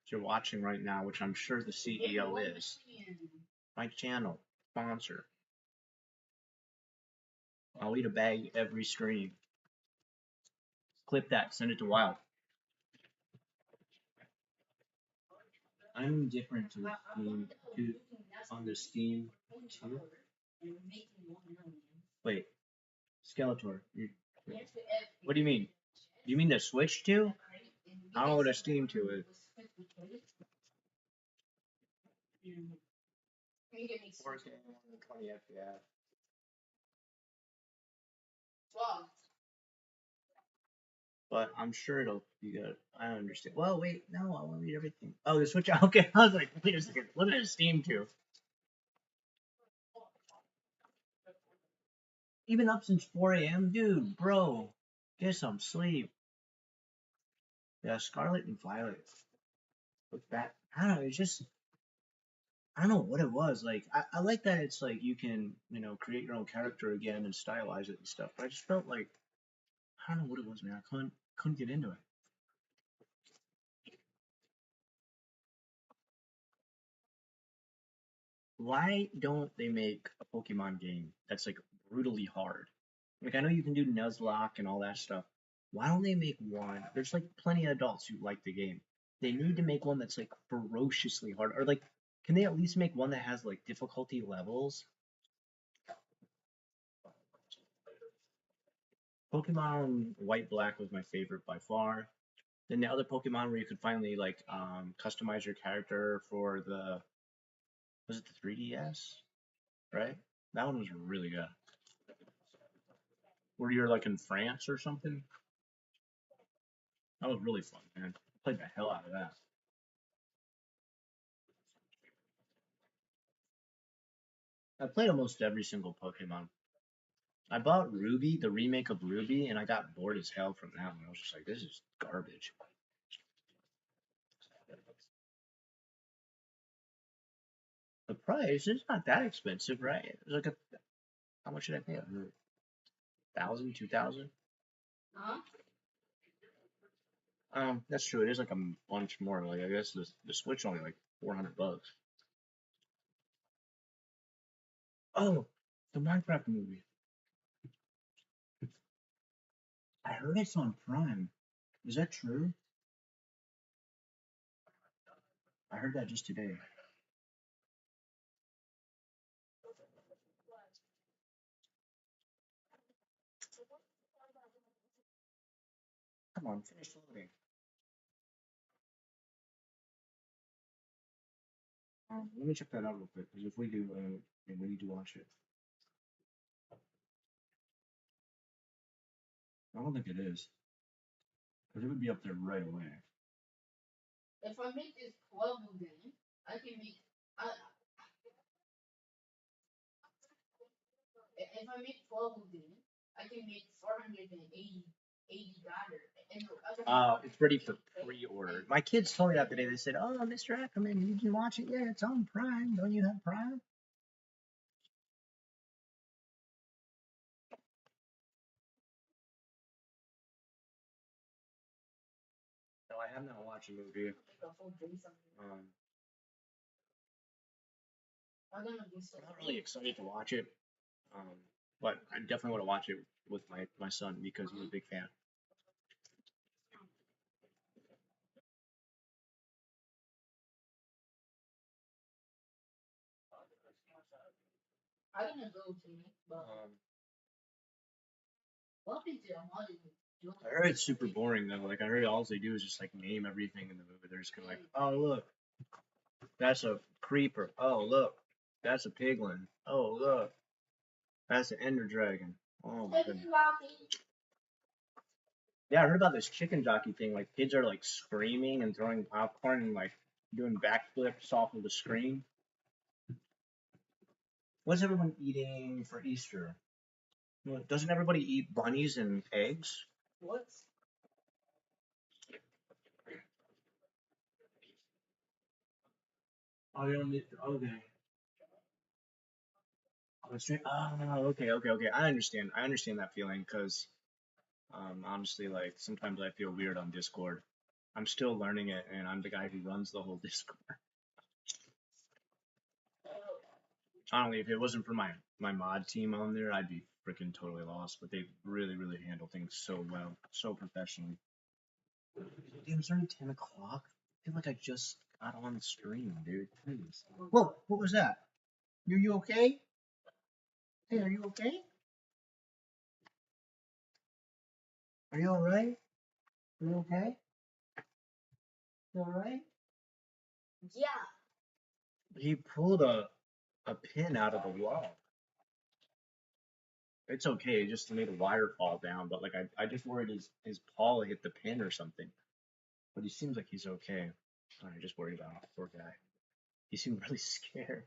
If you're watching right now, which I'm sure the CEO is, my channel, sponsor. I'll eat a bag every stream. Clip that, send it to Wild. I'm different to Steam to on the Steam too. Wait, Skeletor. What do you mean? Do you mean the Switch 2? I don't know what a Steam 2 is. 4K, 20 FPS. But I'm sure it'll be good. I understand. Well, wait, no, I want to read everything. Oh, the Switch. Okay, I was like, wait a second. What is Steam 2? Even up since 4 a.m., dude, bro, get some sleep. Yeah, Scarlet and Violet. Look back. I don't know. It's just I don't know what it was. Like I like that it's like you can create your own character again and stylize it and stuff. But I just felt like I don't know what it was, man. I couldn't get into it. Why don't they make a Pokemon game that's like brutally hard? Like I know you can do Nuzlocke and all that stuff. Why don't they make one? There's like plenty of adults who like the game. They need to make one that's like ferociously hard, or like, can they at least make one that has like difficulty levels? Pokemon White Black was my favorite by far. Then the other Pokemon where you could finally like customize your character for the was it the 3DS, right? That one was really good. Where you're like in France or something. That was really fun, man. I played the hell out of that. I played almost every single Pokemon. I bought Ruby, the remake of Ruby, and I got bored as hell from that one. I was just like, this is garbage. The price is not that expensive, right? It was like how much did I pay? 1,000, 2,000. That's true. It is like a bunch more. Like I guess the Switch only like $400. Oh, the Minecraft movie. I heard it's on Prime. Is that true? I heard that just today. Come on, finish loading. Let me check that out real quick. Because if we do, we need to watch it. I don't think it is. Because it would be up there right away. If I make this 12 of them, I can make. If I make 12 of them, I can make 480 dollars. It's ready for pre-order. My kids told me that today. They said, "Oh, Mr. Ackerman, you can watch it. Yeah, it's on Prime. Don't you have Prime?" No, I have not watched a movie. I'm not really excited to watch it, um, but I definitely want to watch it with my son because he's a big fan. I'm gonna go to it, but what is your mother doing? I heard it's super boring though. Like I heard all they do is just like name everything in the movie. They're just kind of like, oh look, that's a creeper. Oh look, that's a piglin. Oh look, that's an ender dragon. Oh my goodness. Yeah, I heard about this chicken jockey thing. Like kids are like screaming and throwing popcorn and like doing backflips off of the screen. What's everyone eating for Easter? Well, doesn't everybody eat bunnies and eggs? What? Oh, you don't need. Okay. Oh, okay. I understand. I understand that feeling because, honestly, like sometimes I feel weird on Discord. I'm still learning it, and I'm the guy who runs the whole Discord. Honestly, if it wasn't for my mod team on there, I'd be freaking totally lost. But they really handle things so well, so professionally. Damn, it's already 10 o'clock. I feel like I just got on the stream, dude. Please. Whoa, what was that? You okay? Hey, are you okay? Are you alright? You okay? You alright? Yeah. He pulled a pin out of the wall. It's okay, it just made a wire fall down, but like I just worried his paw hit the pin or something. But he seems like he's okay. I just worried about the poor guy. He seemed really scared.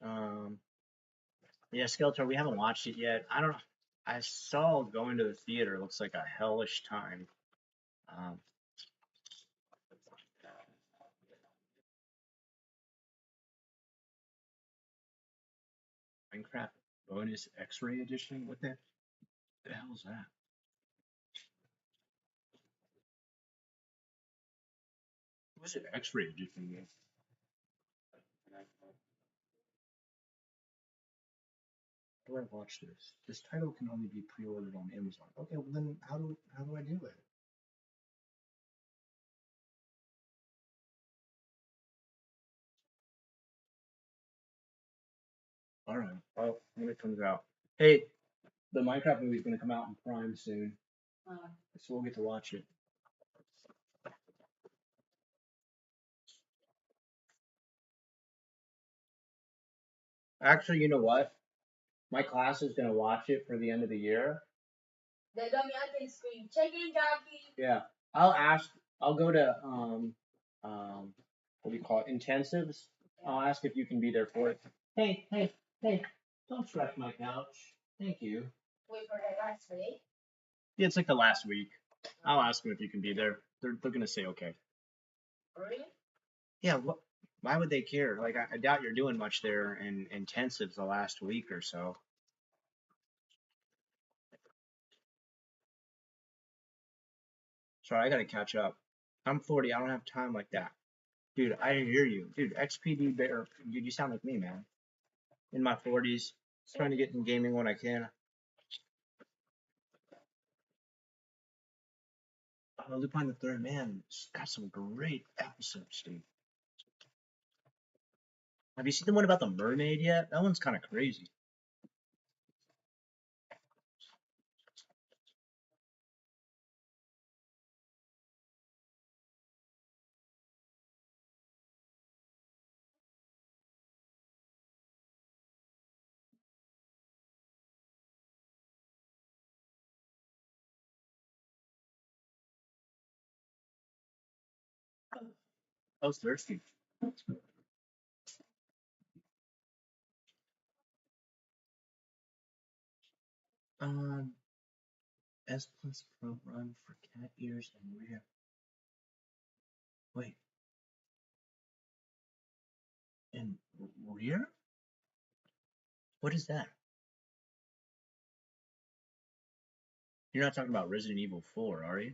Um, yeah, Skeletor, we haven't watched it yet. I don't know. I saw going to the theater looks like a hellish time. Um, Minecraft bonus X-ray edition. What the hell is that? What's an X-ray edition? How do I watch this? This title can only be pre-ordered on Amazon. Okay, well then how do I do it? All right. Well, when it comes out. Hey, the Minecraft movie's gonna come out in Prime soon, so we'll get to watch it. Actually, you know what? My class is gonna watch it for the end of the year. The dummy I can scream chicken jockey. Yeah, I'll ask. I'll go to what do you call it? Intensives. I'll ask if you can be there for it. Hey! Don't scratch my couch. Thank you. Wait for the last week. Yeah, it's like the last week. I'll ask them if you can be there. They're gonna say okay. Really? Yeah. What? Why would they care? Like I doubt you're doing much there in intensives the last week or so. Sorry, I gotta catch up. I'm 40. I don't have time like that. Dude, I hear you. Dude, XPD bear. Dude, you sound like me, man. In my 40s, trying to get in gaming when I can. Lupin the Third, man, it's got some great episodes, dude. Have you seen the one about the mermaid yet? That one's kind of crazy. I was thirsty. Um, S plus Pro Run for cat ears and rear. Wait, and rear? What is that? You're not talking about Resident Evil 4, are you?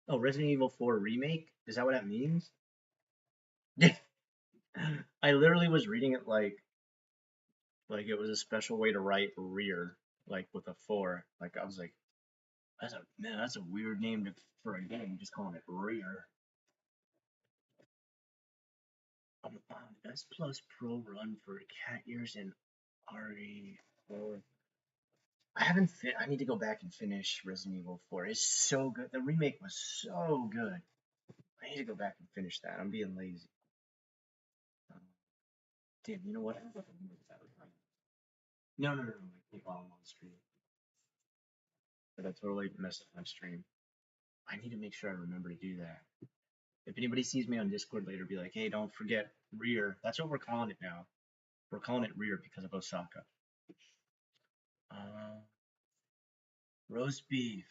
Oh, Resident Evil 4 remake? Is that what that means? I literally was reading it like it was a special way to write rear, like with a 4. Like I was like, that's a weird name for a game, just calling it rear. S Plus Pro run for cat ears and RE4. I haven't I need to go back and finish Resident Evil 4. It's so good. The remake was so good. I need to go back and finish that. I'm being lazy. Um, Damn, you know what? No. I can't while I'm on stream. But I totally messed up my stream. I need to make sure I remember to do that. If anybody sees me on Discord later, be like, hey, don't forget rear. That's what we're calling it now. We're calling it rear because of Osaka. Uh, Roast beef.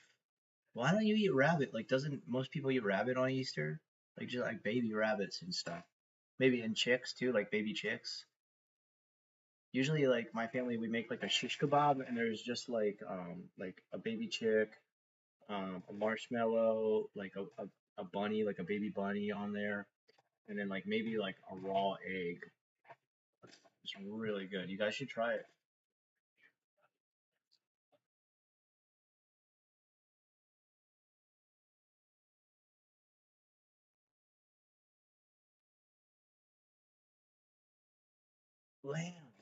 Why don't you eat rabbit? Like, doesn't most people eat rabbit on Easter? Like, just like baby rabbits and stuff. Maybe and chicks too, like baby chicks. Usually, like my family, we make like a shish kebab, and there's just like a baby chick, a marshmallow, like a bunny, like a baby bunny on there, and then like maybe like a raw egg. It's really good. You guys should try it.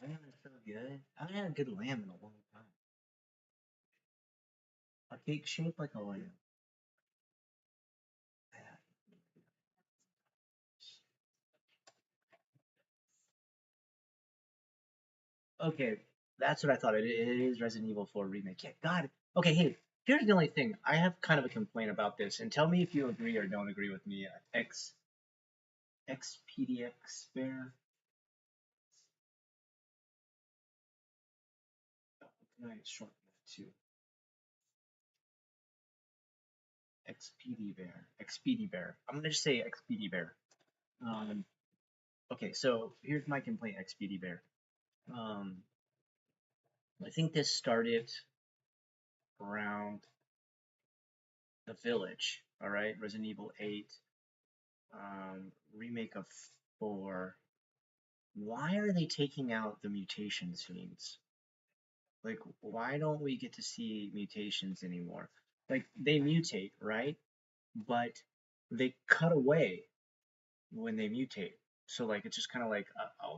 Lamb is so good. I haven't had a good lamb in a long time. A cake shaped like a lamb. Okay, that's what I thought. It is Resident Evil 4 remake. Yeah, God. Okay, hey, here's the only thing. I have kind of a complaint about this, and tell me if you agree or don't agree with me. XPDX Bear. Can I shorten that to XPD Bear? XPD Bear. I'm gonna just say XPD Bear. Um, okay, so here's my complaint, XPD Bear. Um, I think this started around the Village. All right, Resident Evil 8, remake of 4. Why are they taking out the mutation scenes? Like, why don't we get to see mutations anymore? Like, they mutate, right? But they cut away when they mutate. So, like, it's just kind of like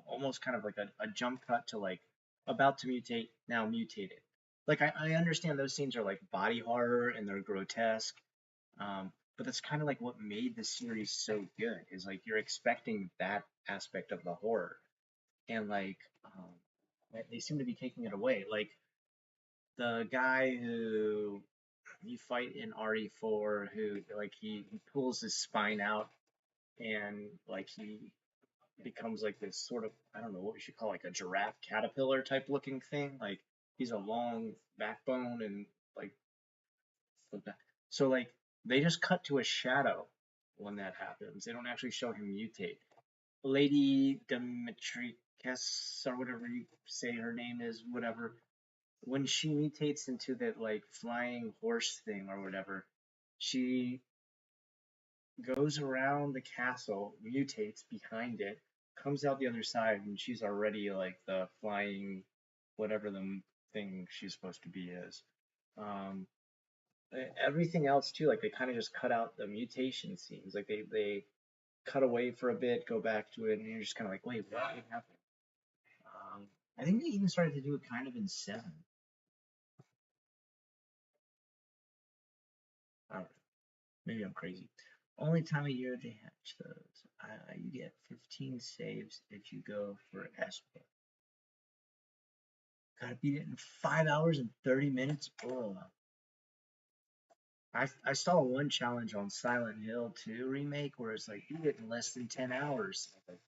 almost kind of like a jump cut to like about to mutate, now mutated. Like, I understand those scenes are like body horror and they're grotesque, but that's kind of like what made the series so good is like you're expecting that aspect of the horror and like they seem to be taking it away. Like the guy who you fight in RE4, who like he pulls his spine out and like he becomes like this sort of I don't know what we should call like a giraffe caterpillar type looking thing. Like he's a long backbone and like so like they just cut to a shadow when that happens. They don't actually show him mutate. Lady Demetricus or whatever you say her name is, whatever. When she mutates into that like flying horse thing or whatever, she goes around the castle, mutates behind it, comes out the other side, and she's already like the flying whatever the thing she's supposed to be is. Um, Everything else too, like they kind of just cut out the mutation scenes. Like they cut away for a bit, go back to it, and you're just kind of like, wait, what happened? I think they even started to do it kind of in 7. I don't know. Maybe I'm crazy. Only time of year they hatch those. You get 15 saves if you go for Esper. Gotta beat it in 5 hours and 30 minutes. Oh, I saw one challenge on Silent Hill 2 remake where it's like beat it in less than 10 hours. Like,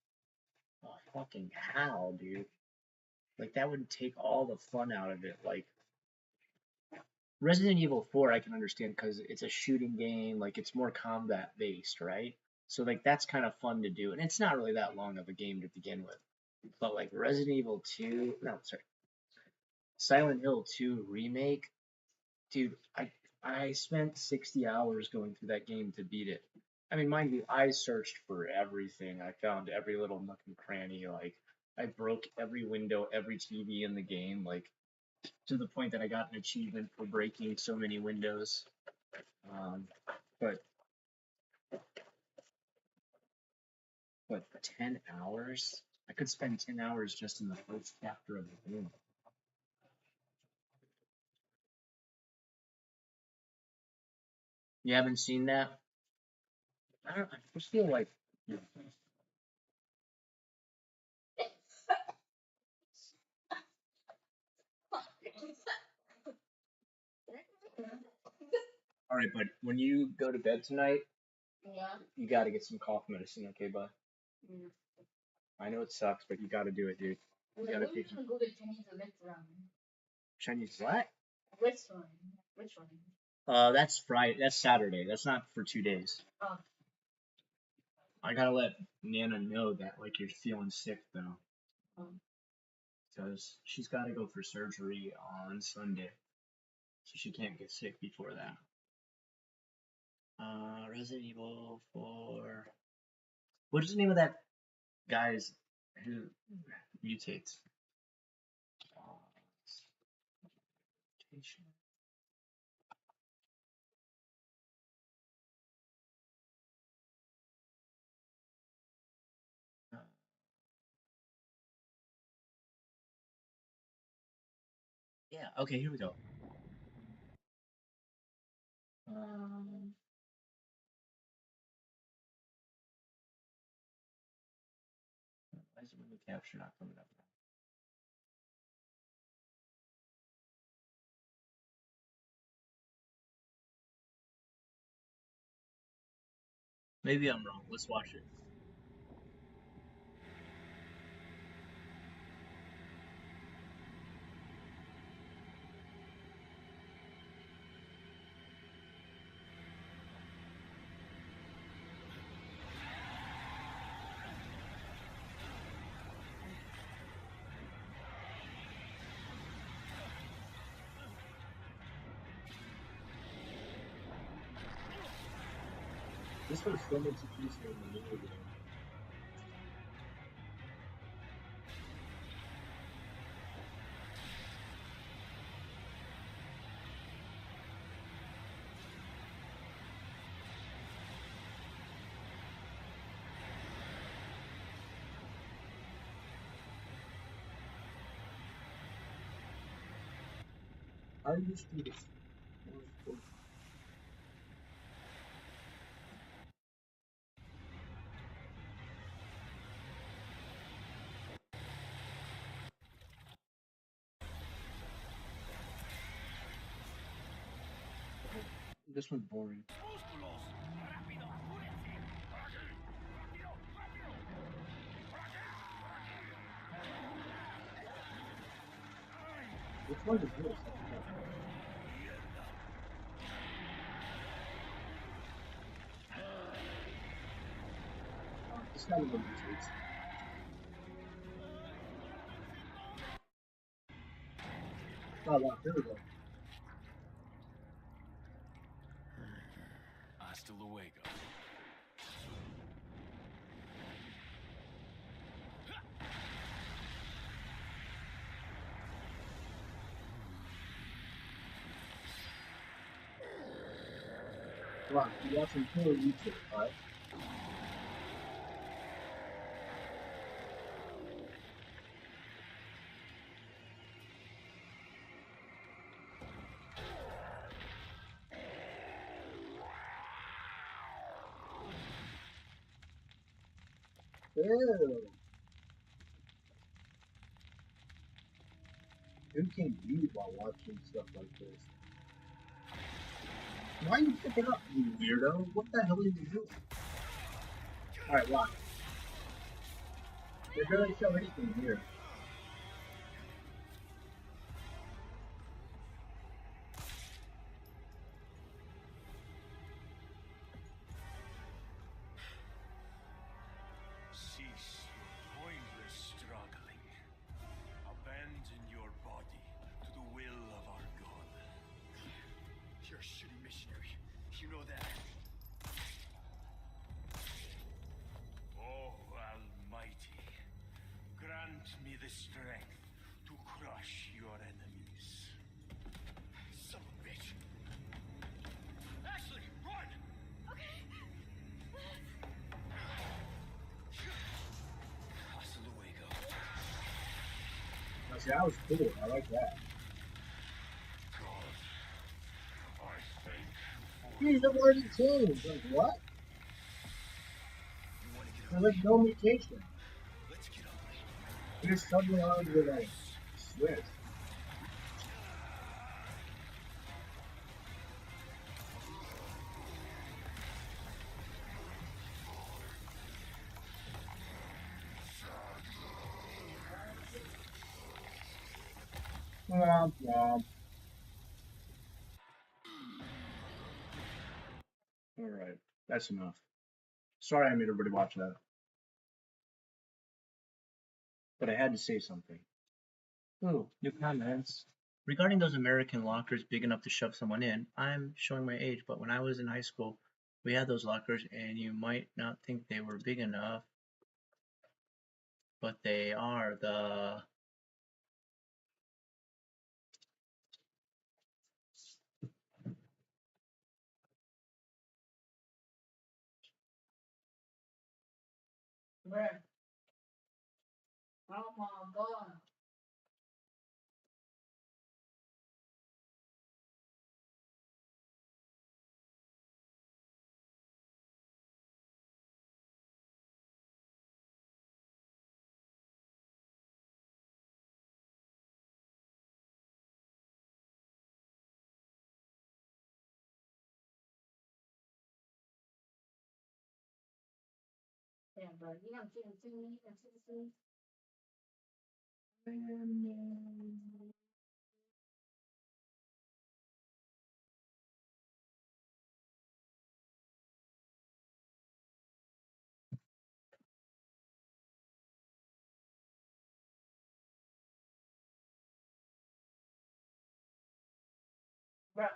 oh, fucking how, dude? Like that would take all the fun out of it. Like Resident Evil 4, I can understand because it's a shooting game, like it's more combat based, right? So like that's kind of fun to do, and it's not really that long of a game to begin with. But like Resident Evil 2, no, sorry, Silent Hill 2 remake, dude, I spent 60 hours going through that game to beat it. I mean, mind you, I searched for everything. I found every little nook and cranny. Like I broke every window, every TV in the game. Like to the point that I got an achievement for breaking so many windows. Um, but What, 10 hours? I could spend 10 hours just in the first chapter of the game. You haven't seen that? I just feel like. All right, but when you go to bed tonight, Yeah. you got to get some cough medicine, okay, bud? Mm. I know it sucks, but you got to do it, dude. You gotta When are you gonna go to Chinese restaurant? Chinese what? Restaurant. Restaurant. That's Friday. That's Saturday. That's not for 2 days. Oh. I gotta let Nana know that like you're feeling sick though, because she's got to go for surgery on Sunday, so she can't get sick before that. Resident Evil 4. What is the name of that guy's who mutates? Yeah. Okay. Here we go. Why is the menu capture not coming up? Maybe I'm wrong. Let's watch it. This was so much easier in the movie. How do you do this? This one's boring. Which one is this? This guy would be tasty. Oh, wow, there we go. Hasta luego. Wow, you got some cool YouTube, right? Ew. You can read while watching stuff like this. Why are you picking up, you weirdo? What the hell are you doing? Alright, watch. They barely show anything here. Cease your pointless struggling. Abandon your body to the will of our God. You're a shitty missionary. You know that. Oh, Almighty, grant me the strength to crush your enemies. Son of a bitch. Ashley, run! Okay. See, that was cool. I like that. He's the already changed. Like what? There's like no mutation. It just suddenly allowed you to like switch. Womp womp. All right, that's enough. Sorry I made everybody watch that, but I had to say something. Ooh, new comments. Regarding those American lockers big enough to shove someone in, I'm showing my age, but when I was in high school, we had those lockers, and you might not think they were big enough, but they are. Bruh. Oh my god. Yeah, bro. You don't see the TV? You don't see the TV? Bro.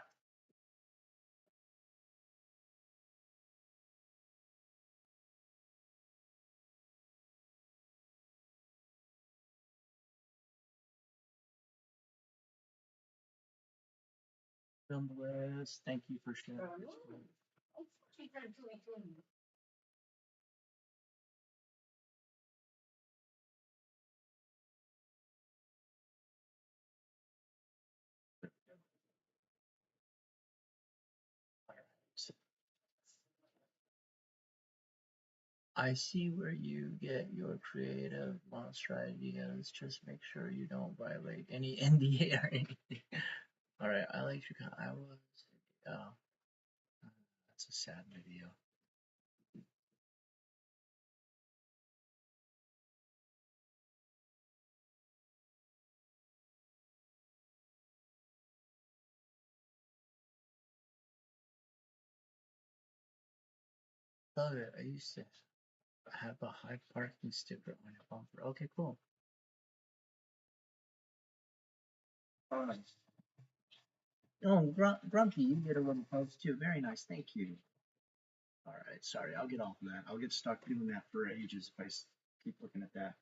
Bliss, thank you for sharing. Bro, no. Oh, she turned 218. I see where you get your creative monster ideas. Just make sure you don't violate any NDA or anything. All right, I like you. I was. Oh, that's a sad video. Love it. I used to have a high parking sticker on your bumper. Okay, cool. Alright. Oh, Grumpy, you get a little post too. Very nice. Thank you. All right, sorry. I'll get off of that. I'll get stuck doing that for ages if I keep looking at that.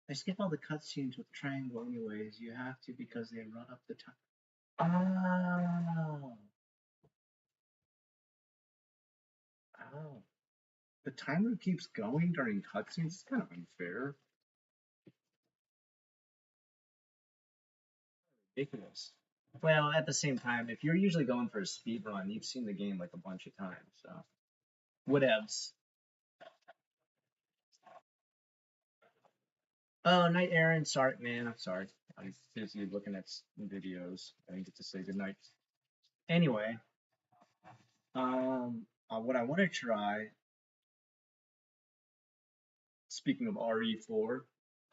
I skip all the cutscenes with triangle anyways. You have to because they run up the time. Oh. Oh. The timer keeps going during cutscenes. It's kind of unfair. Ridiculous. Well, at the same time, if you're usually going for a speed run, you've seen the game like a bunch of times, so whatevs. Oh, night, Aaron. Sorry, man. I'm sorry. I'm busy looking at videos. I didn't get to say goodnight. Anyway, what I want to try, speaking of RE4,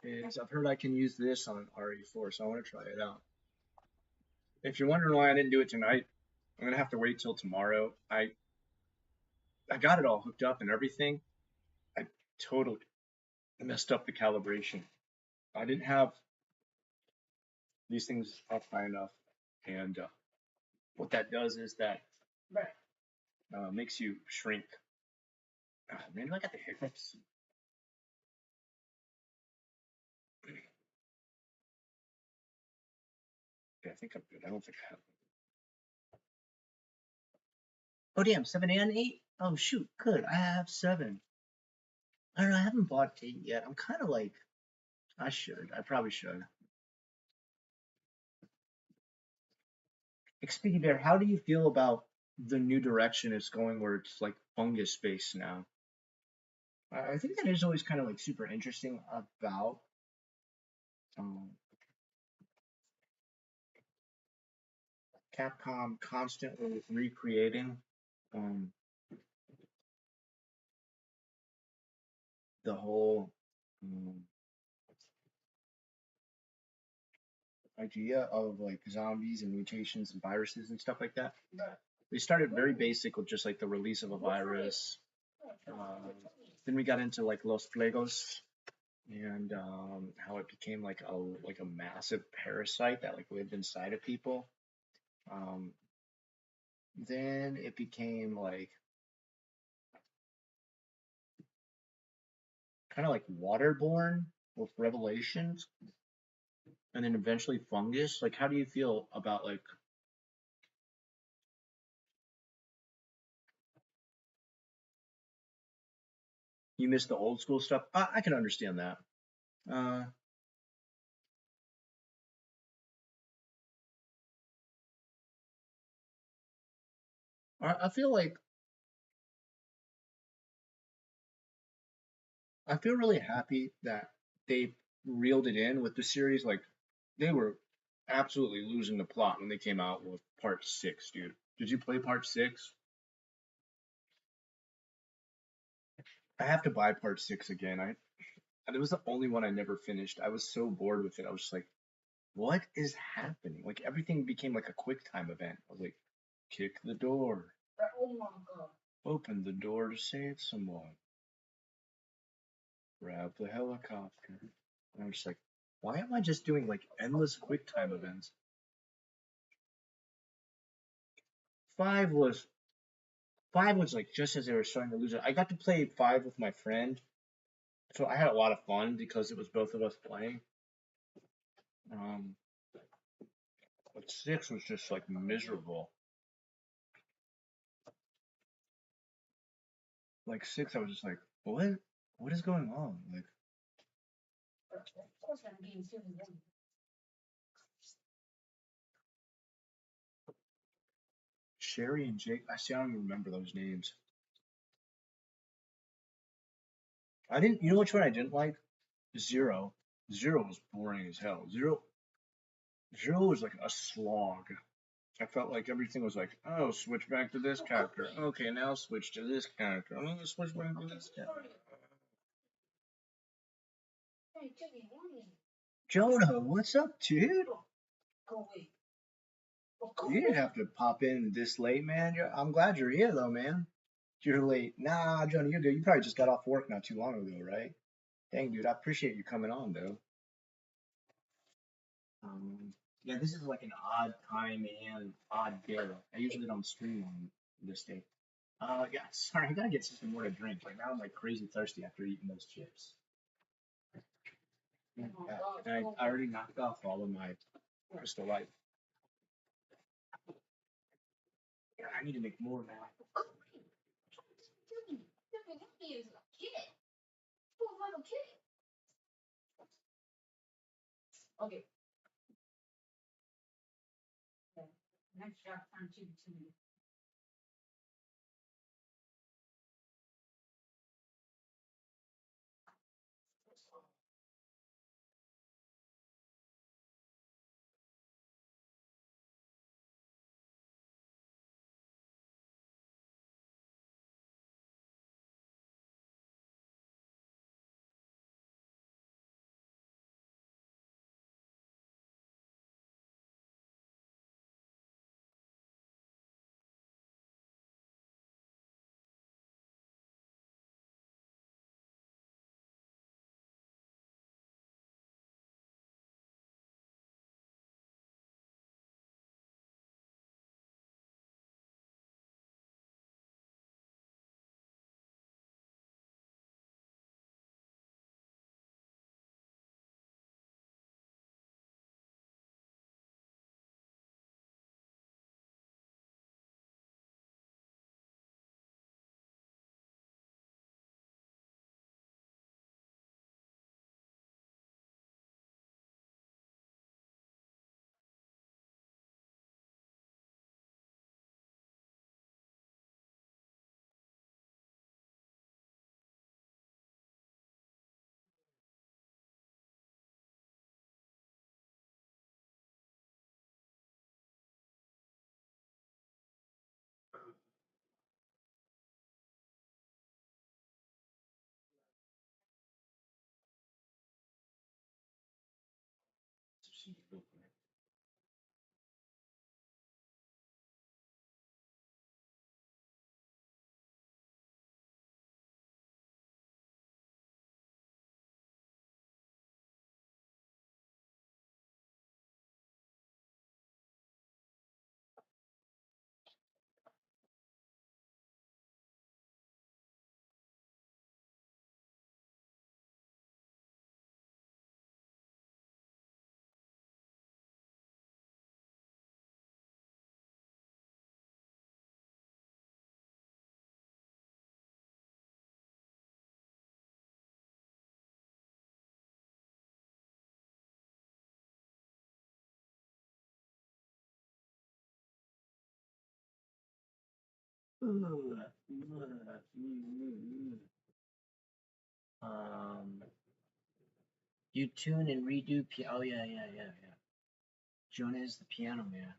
is I've heard I can use this on RE4, so I want to try it out. If you're wondering why I didn't do it tonight, I'm gonna have to wait till tomorrow. I got it all hooked up and everything. I totally messed up the calibration. I didn't have these things up high enough, and what that does is that Right. makes you shrink. Man, I got the hiccups. Okay, I think I'm good. I don't think I have. Oh damn, 7 and 8? Oh shoot, good. I have 7. I don't know, I haven't bought 8 yet. I'm kind of like I should. I probably should. Speaking there, how do you feel about the new direction it's going where it's like fungus based now? I think that is always kind of like super interesting about um, Capcom constantly recreating um, the whole um, idea of like zombies and mutations and viruses and stuff like that. They started very basic with just like the release of a virus. Then we got into like Los Flegos and how it became like a massive parasite that like lived inside of people. Um, then it became like kind of like waterborne with Revelations, and then eventually fungus. Like, how do you feel about like you miss the old school stuff? I can understand that. Uh, I feel like I feel really happy that they reeled it in with the series. Like, they were absolutely losing the plot when they came out with part six, dude. Did you play part six? I have to buy part six again. It was the only one I never finished. I was so bored with it. I was just like, what is happening? Like everything became like a quick time event. I was like, kick the door, Oh my god. open the door to save someone, grab the helicopter. And I'm just like, why am I just doing like endless quick time events? Five was five was like just as they were starting to lose it. I got to play five with my friend, so I had a lot of fun because it was both of us playing. Um, but six was just like miserable. Like six, I was just like, what? What is going on? Like Of course I'm being silly. Sherry and Jake. I see. I don't even remember those names. I didn't. You know which one I didn't like? Zero. Zero was boring as hell. Zero was like a slog. I felt like everything was like, oh, switch back to this character. Okay, now switch to this character. Oh, switch back to this character. Hey, Jimmy, what is Jonah, what's up, dude? go away? Oh, go You didn't away. have to pop in this late, man. I'm glad you're here, though, man. You're late. Nah, Jonah, you're good. You probably just got off work not too long ago, right? Dang, dude, I appreciate you coming on, though. Yeah, this is like an odd time and odd day. I usually don't stream on this day. Yeah, sorry, I gotta get something more to drink. Like now I'm like crazy thirsty after eating those chips. Yeah, and I already knocked off all of my Crystal Light. Yeah, I need to make more now. Go away. Jimmy, Jimmy is a kid. Poor little kid. Okay. Yeah. Next job time to me. see real quick. Um, you tune and redo. Oh yeah, yeah, yeah, yeah. Jonah is the piano man.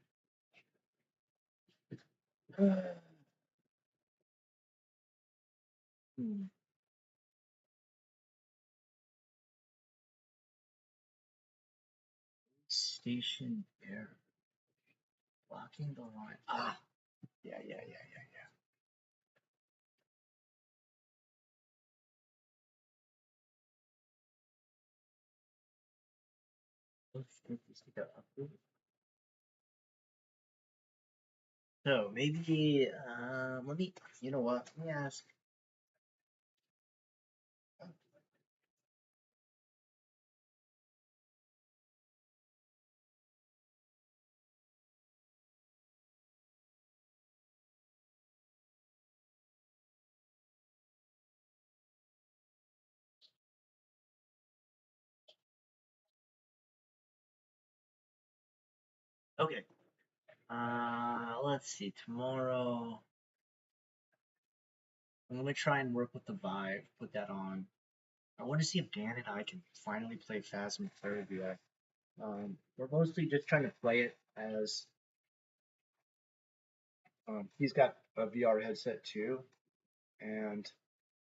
Hmm. Station air blocking the line. Ah, yeah, yeah, yeah, yeah, yeah. Let's get this to go up. So maybe let me. You know what? Let me ask. Okay. Let's see. Tomorrow, I'm gonna try and work with the Vive. Put that on. I want to see if Dan and I can finally play Phasmophobia. We're mostly just trying to play it as he's got a VR headset too, and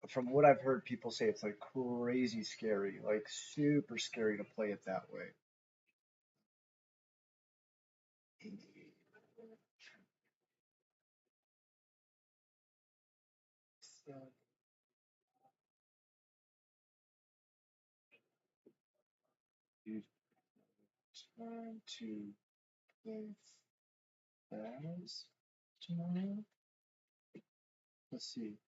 from what I've heard, people say it's like crazy scary, like super scary to play it that way. So, you trying to play Phas tomorrow? Let's see.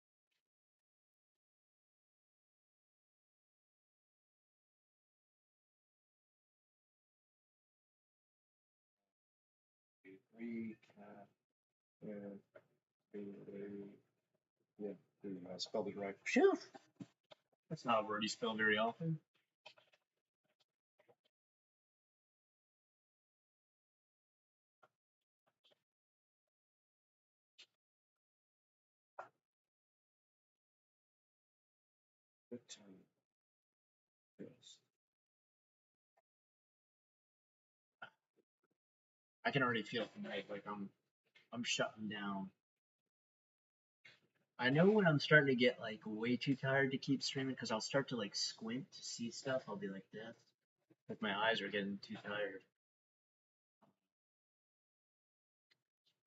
Recap. Yeah, I spelled it right. Phew! That's not a word you spell very often. Good time. Yes. I can already feel tonight, like I'm shutting down. I know when I'm starting to get like way too tired to keep streaming because I'll start to like squint to see stuff. I'll be like this. Like my eyes are getting too tired.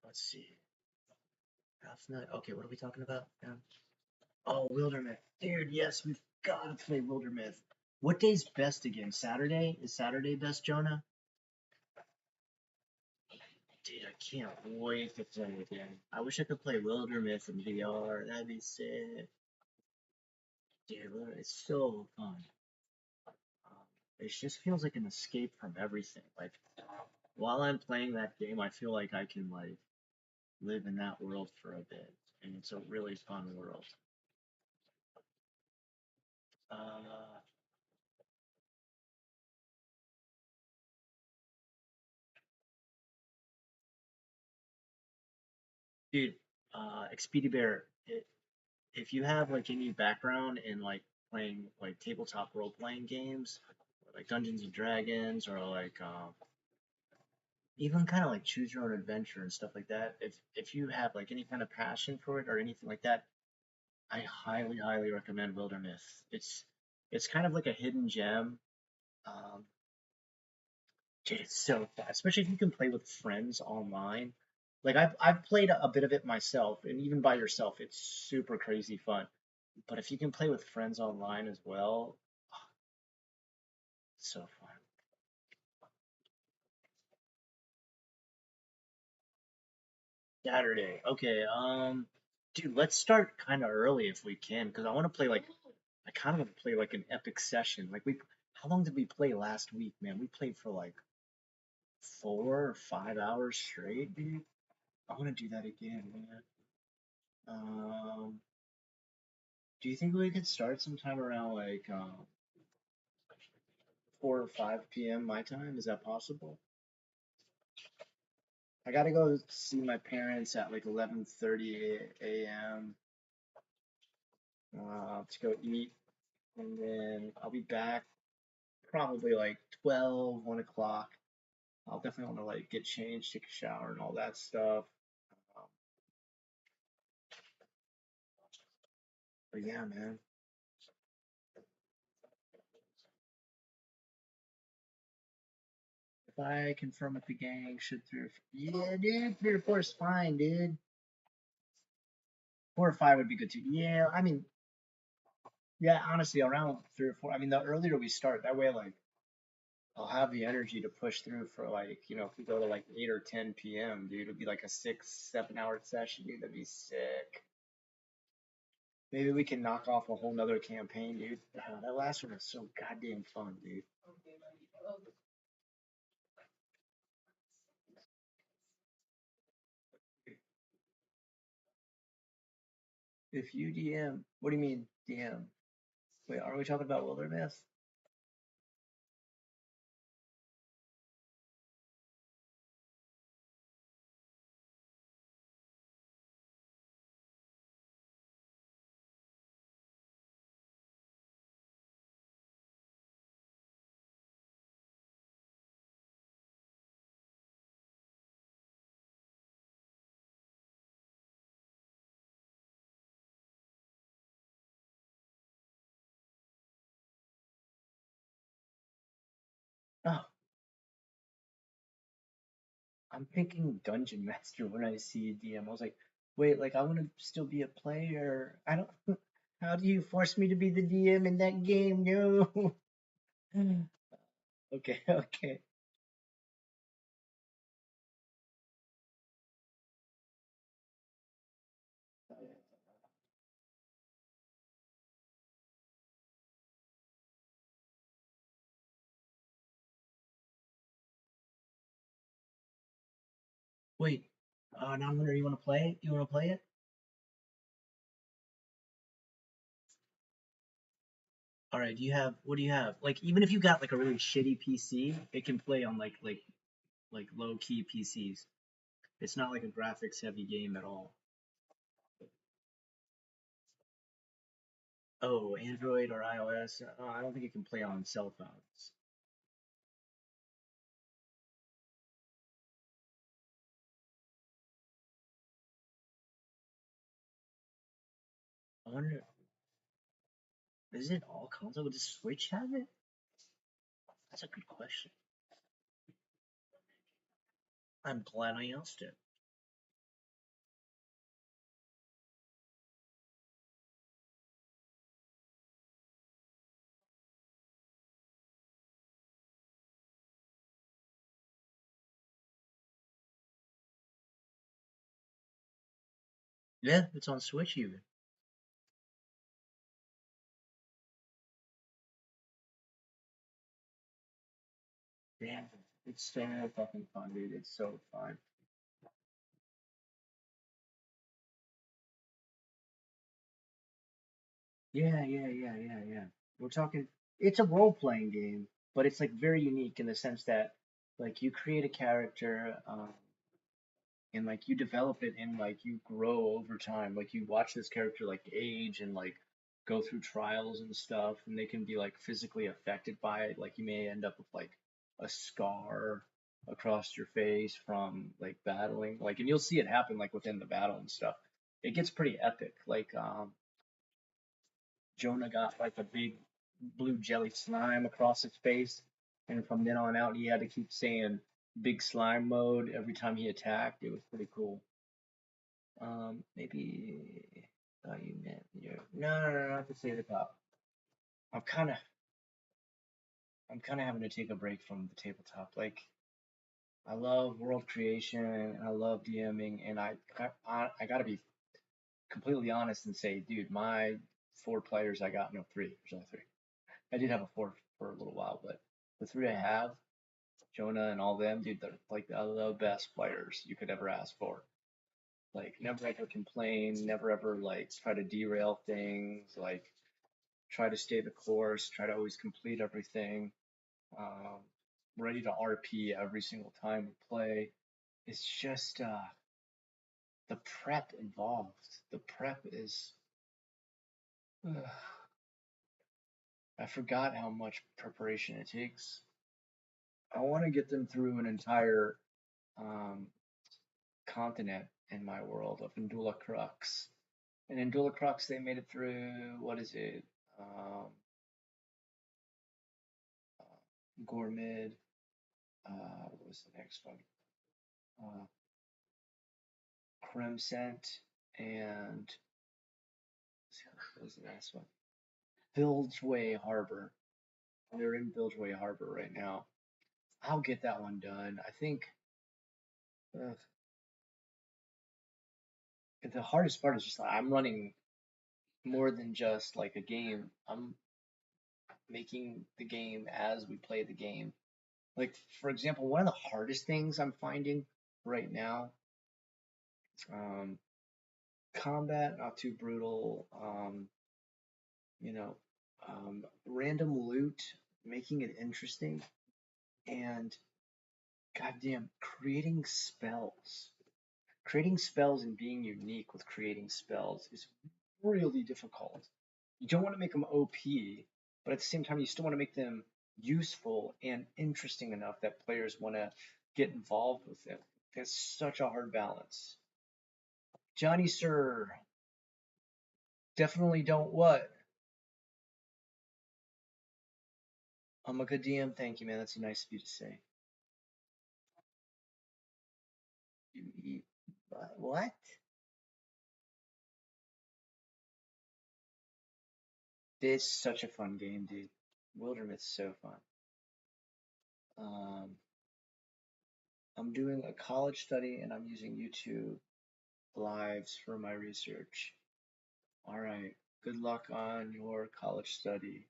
Let's see. Half night. Okay, what are we talking about? Yeah. Oh, Wildermyth. Dude, yes, we've got to play Wildermyth. What day's best again? Saturday? Is Saturday best, Jonah? Dude, I can't wait to play again. I wish I could play Wildermyth in VR. That'd be sick. Dude, it's so fun. It just feels like an escape from everything. Like while I'm playing that game, I feel like I can like live in that world for a bit, and it's a really fun world. Uh, dude, Expedia Bear, if you have like any background in like playing like tabletop role playing games, like Dungeons and Dragons, or like even kind of like choose your own adventure and stuff like that, if you have like any kind of passion for it or anything like that, I highly, highly recommend Wilderness. It's kind of like a hidden gem. Um, Dude, it's so fun, especially if you can play with friends online. Like I've played a bit of it myself, and even by yourself, it's super crazy fun. But if you can play with friends online as well, it's so fun. Saturday. Okay, dude, let's start kind of early if we can, because I want to play like I kind of want to play like an epic session. How long did we play last week, man? We played for like 4 or 5 hours straight, dude. I want to do that again, man. Um, do you think we could start sometime around like 4 or 5 p.m. my time? Is that possible? I gotta go see my parents at like 11:30 a.m. To go eat, and then I'll be back probably like 12, 1 o'clock. I'll definitely want to like get changed, take a shower, and all that stuff. Um, but yeah, man. If I confirm with the gang, should yeah, dude, 3 or 4 is fine, dude. 4 or 5 would be good too. Yeah, I mean, yeah, honestly, around 3 or 4. I mean, the earlier we start, that way, like, I'll have the energy to push through for like, if we go to like 8 or 10 p.m., dude, it'd be like a 6, 7 hour session, dude. That'd be sick. Maybe we can knock off a whole nother campaign, dude. That last one was so goddamn fun, dude. If you DM, what do you mean DM? Wait, are we talking about Wilderness? Oh, I'm thinking Dungeon Master when I see a DM. I was like, wait, like I want to still be a player. I don't. How do you force me to be the DM in that game? No. Okay, okay. Wait, now I'm wondering, you want to play it? You want to play it? All right. What do you have? Like, even if you got like a really shitty PC, it can play on like low key PCs. It's not like a graphics heavy game at all. Oh, Android or iOS? I don't think it can play on cell phones. I wonder, is it all console? Would the Switch have it? That's a good question. I'm glad I asked it. Yeah, it's on Switch even. Damn, it's so fucking fun, dude. It's so fun. Yeah. We're talking. It's a role playing game, but it's like very unique in the sense that like you create a character, and like you develop it and like you grow over time. Like you watch this character like age and like go through trials and stuff, and they can be like physically affected by it. Like you may end up with like a scar across your face from like battling. Like, and you'll see it happen like within the battle and stuff. It gets pretty epic. Like Jonah got like a big blue jelly slime across his face. And from then on out, he had to keep saying big slime mode every time he attacked. It was pretty cool. Maybe thought you meant you. No, not to say the top. I'm kind of, I'm kind of having to take a break from the tabletop. Like, I love world creation and I love DMing, and I gotta be completely honest and say, dude, my 4 players I got, no, 3. There's only 3. I did have a 4 for a little while, but the 3 I have, Jonah and all them, dude, they're like the best players you could ever ask for. Like, never ever complain, never ever like try to derail things, like try to stay the course, try to always complete everything. Um, Ready to RP every single time we play. It's just the prep involved. The prep is. I forgot how much preparation it takes. I want to get them through an entire um, continent in my world of Indula Crux. And in Indula Crux, they made it through, what is it? Um, Gormid. What was the next one? Uh, Crimscent and what was the last one? Bilgeway Harbor. They're in Bilgeway Harbor right now. I'll get that one done. I think uh, the hardest part is just like, I'm running more than just like a game. I'm making the game as we play the game. Like, for example, one of the hardest things I'm finding right now, um, combat, not too brutal, you know, random loot, making it interesting, and goddamn, creating spells. Creating spells and being unique with creating spells is really difficult. You don't want to make them OP, but at the same time, you still want to make them useful and interesting enough that players want to get involved with them. It's such a hard balance. Johnny Sir, definitely don't what? I'm a good DM. Thank you, man. That's nice of you to say. What? It's such a fun game, dude. Wilderness so fun. Um, I'm doing a college study and I'm using YouTube lives for my research. All right. Good luck on your college study.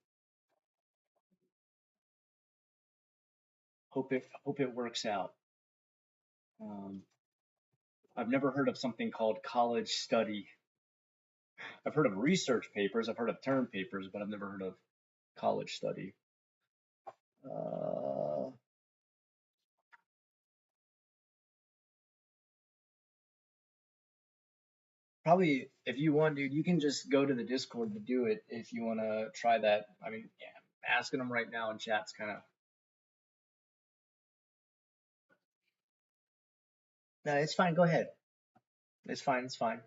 Hope it works out. Um, I've never heard of something called college study. I've heard of research papers, I've heard of term papers, but I've never heard of college study. Uh, Probably if you want, dude, you can just go to the Discord to do it if you want to try that. I mean, yeah, asking them right now in chat's kind of. No, it's fine. Go ahead. It's fine. It's fine.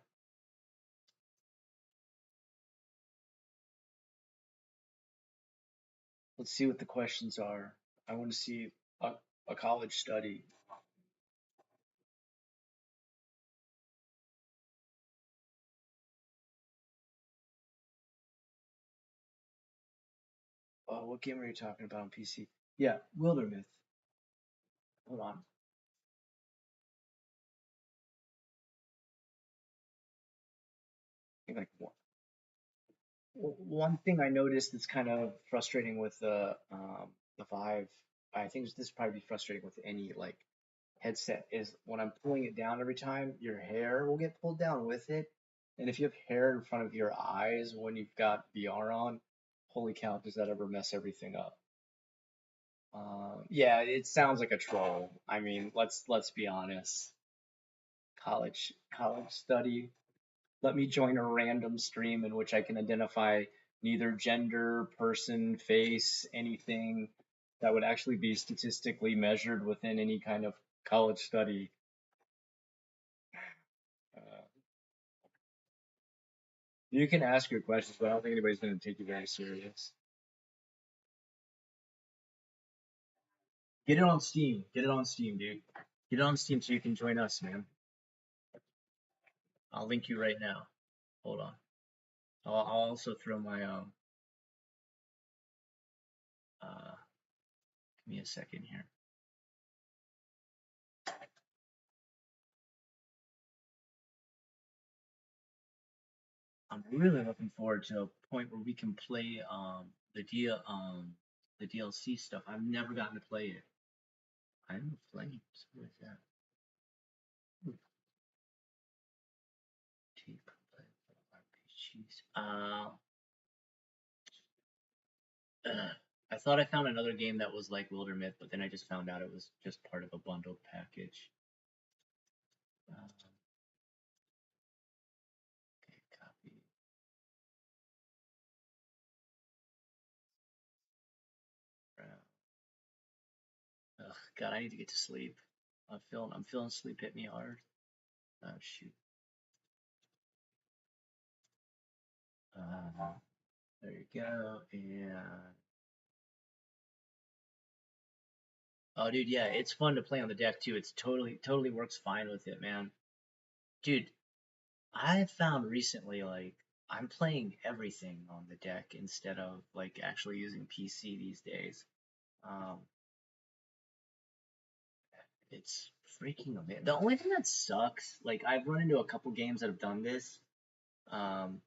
Let's see what the questions are. I want to see a, a college study. What game are you talking about on PC? Yeah, Wildermyth. Hold on. I think like one thing I noticed that's kind of frustrating with the Vive. I think this probably be frustrating with any like headset is when I'm pulling it down every time, your hair will get pulled down with it. And if you have hair in front of your eyes when you've got VR on, holy cow, does that ever mess everything up? Yeah, it sounds like a troll. I mean, let's be honest. College study. Let me join a random stream in which I can identify neither gender, person, face, anything that would actually be statistically measured within any kind of college study. Uh, you can ask your questions, but I don't think anybody's going to take you very serious. Get it on Steam. Get it on Steam, dude. Get it on Steam so you can join us, man. I'll link you right now. Hold on. I'll also throw my give me a second here. I'm really looking forward to a point where we can play the DLC stuff. I've never gotten to play it. I'm the Flames. What is that? Ooh, deep play RPGs. I thought I found another game that was like Wildermyth, but then I just found out it was just part of a bundled package. Okay, copy. Ugh, God, I need to get to sleep. I'm feeling sleep hit me hard. Oh shoot. There you go. And oh, dude, yeah, it's fun to play on the deck too. It's totally works fine with it, man. Dude, I found recently like I'm playing everything on the deck instead of like actually using PC these days. Um, it's freaking amazing. The only thing that sucks, like I've run into a couple games that have done this. Um,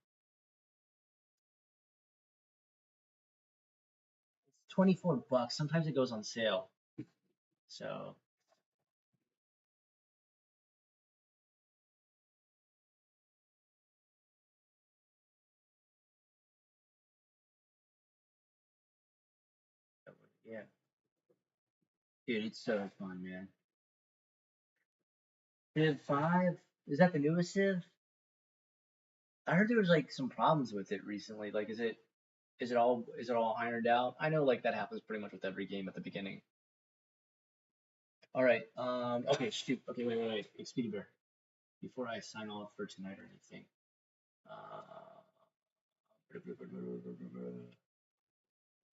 it's $24. Sometimes it goes on sale. So yeah, dude, it's so fun, man. Civ 5? Is that the newest Civ? I heard there was like some problems with it recently. Like, is it all ironed out? I know like that happens pretty much with every game at the beginning. All right. Okay. Shoot. Okay. Wait. Speedy Bear. Before I sign off for tonight or anything. Uh,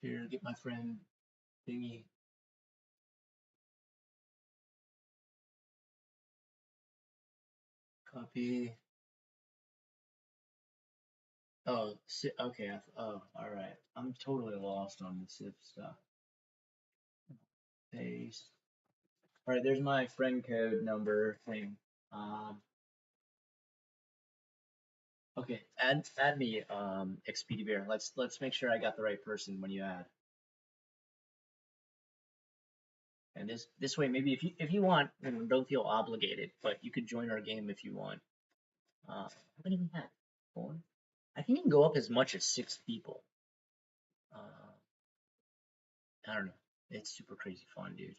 Here, get my friend thingy. Copy. Oh, okay. Oh, all right. I'm totally lost on the Civ stuff. Paste. All right. There's my friend code number thing. Um, Okay, add me, Expedia. Let's make sure I got the right person when you add. And this way, maybe if you want, don't feel obligated, but you could join our game if you want. How many we have? 4? I think you can go up as much as 6 people. I don't know. It's super crazy fun, dude.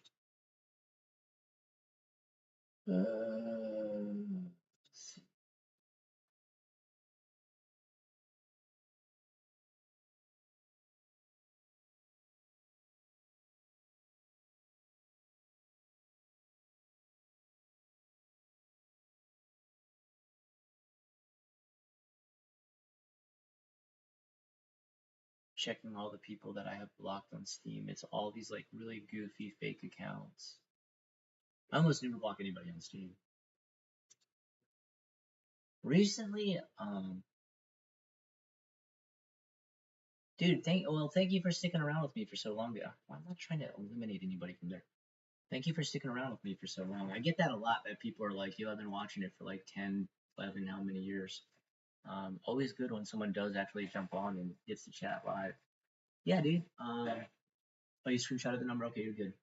Checking all the people that I have blocked on Steam. It's all these like really goofy fake accounts. I almost never block anybody on Steam. Recently, dude, thank you for sticking around with me for so long. I'm not trying to eliminate anybody from there. Thank you for sticking around with me for so long. I get that a lot, that people are like, yo, I've been watching it for like 10, 11, how many years. Always good when someone does actually jump on and gets to chat live. Yeah, dude. Oh, you screenshotted the number? Okay, you're good.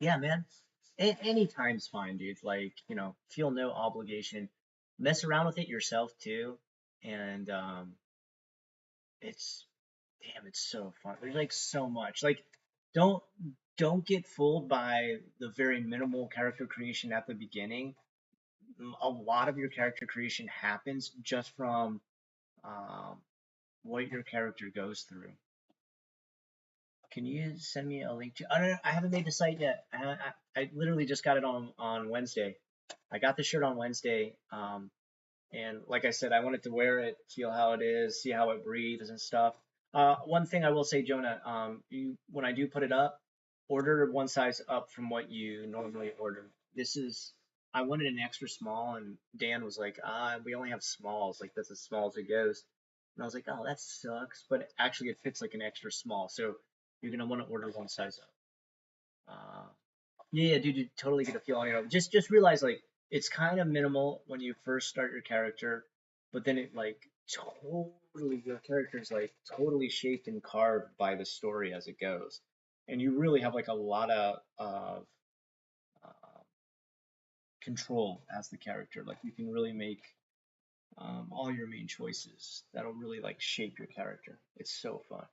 Yeah, man. Any time's fine, dude. Like, feel no obligation. Mess around with it yourself too. And it's damn, it's so fun. There's like so much. Like, don't don't get fooled by the very minimal character creation at the beginning. A lot of your character creation happens just from um, what your character goes through. Can you send me a link to? I don't know, I haven't made the site yet. I literally just got it on Wednesday. I got the shirt on Wednesday. And like I said, I wanted to wear it, feel how it is, see how it breathes and stuff. One thing I will say, Jonah, when I do put it up, order one size up from what you normally order. I wanted an extra small, and Dan was like, we only have smalls, like that's as small as it goes. And I was like, oh, that sucks. But actually, it fits like an extra small, so you're gonna want to order one size up. Uh, yeah, dude, you totally get a feel on it. Just realize like it's kind of minimal when you first start your character, but then it like totally your character is like totally shaped and carved by the story as it goes, and you really have like a lot of uh, control as the character. Like you can really make all your main choices. That'll really like shape your character. It's so fun.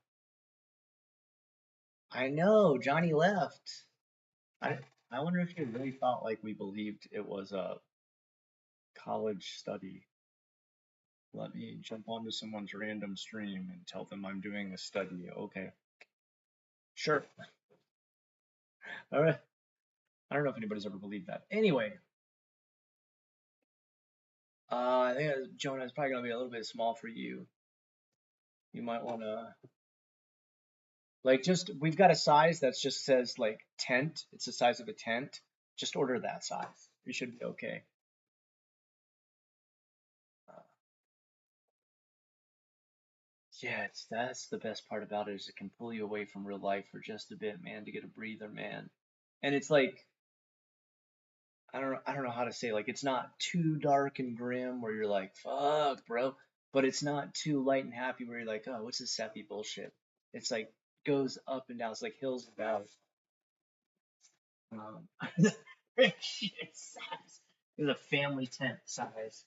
I know Johnny left. I I wonder if he really thought like we believed it was a college study. Let me jump onto someone's random stream and tell them I'm doing a study. Okay, sure. All right. I don't know if anybody's ever believed that. Anyway, I think Jonah is probably gonna be a little bit small for you. You might want to like just we've got a size that just says like tent. It's the size of a tent. Just order that size. You should be okay. Uh, yeah, that's the best part about it is it can pull you away from real life for just a bit, man, to get a breather, man. And it's like I don't know how to say, like it's not too dark and grim where you're like fuck bro, but it's not too light and happy where you're like, oh, what's this sappy bullshit. It's like goes up and down. It's like hills and valleys. um shit size. It's a family tent size.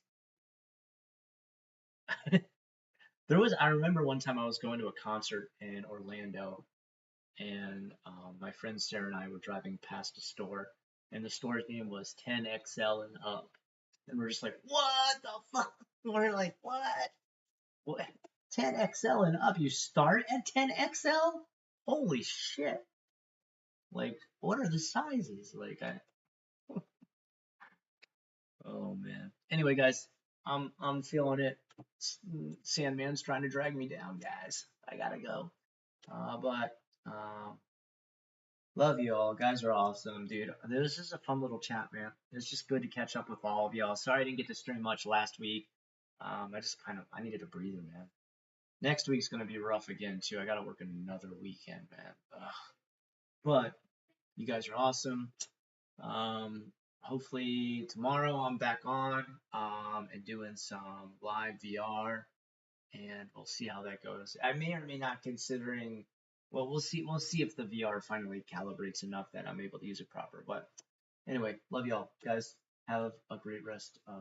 I remember one time I was going to a concert in Orlando, and my friend Sarah and I were driving past a store, and the store's name was 10XL and up. And we're just like, what the fuck? We're like, what? 10XL and up? You start at 10XL? Holy shit. Like, what are the sizes? Oh man. Anyway, guys, I'm feeling it. Sandman's trying to drag me down, guys. I gotta go. But love you all. Guys are awesome, dude. This is a fun little chat, man. It's just good to catch up with all of y'all. Sorry I didn't get to stream much last week. I needed a breather, man. Next week's gonna be rough again too. I gotta work another weekend, man. Ugh. But you guys are awesome. Hopefully tomorrow I'm back on and doing some live VR, and we'll see how that goes. I may or may not considering. Well, we'll see. We'll see if the VR finally calibrates enough that I'm able to use it proper. But anyway, love y'all, guys. Have a great rest of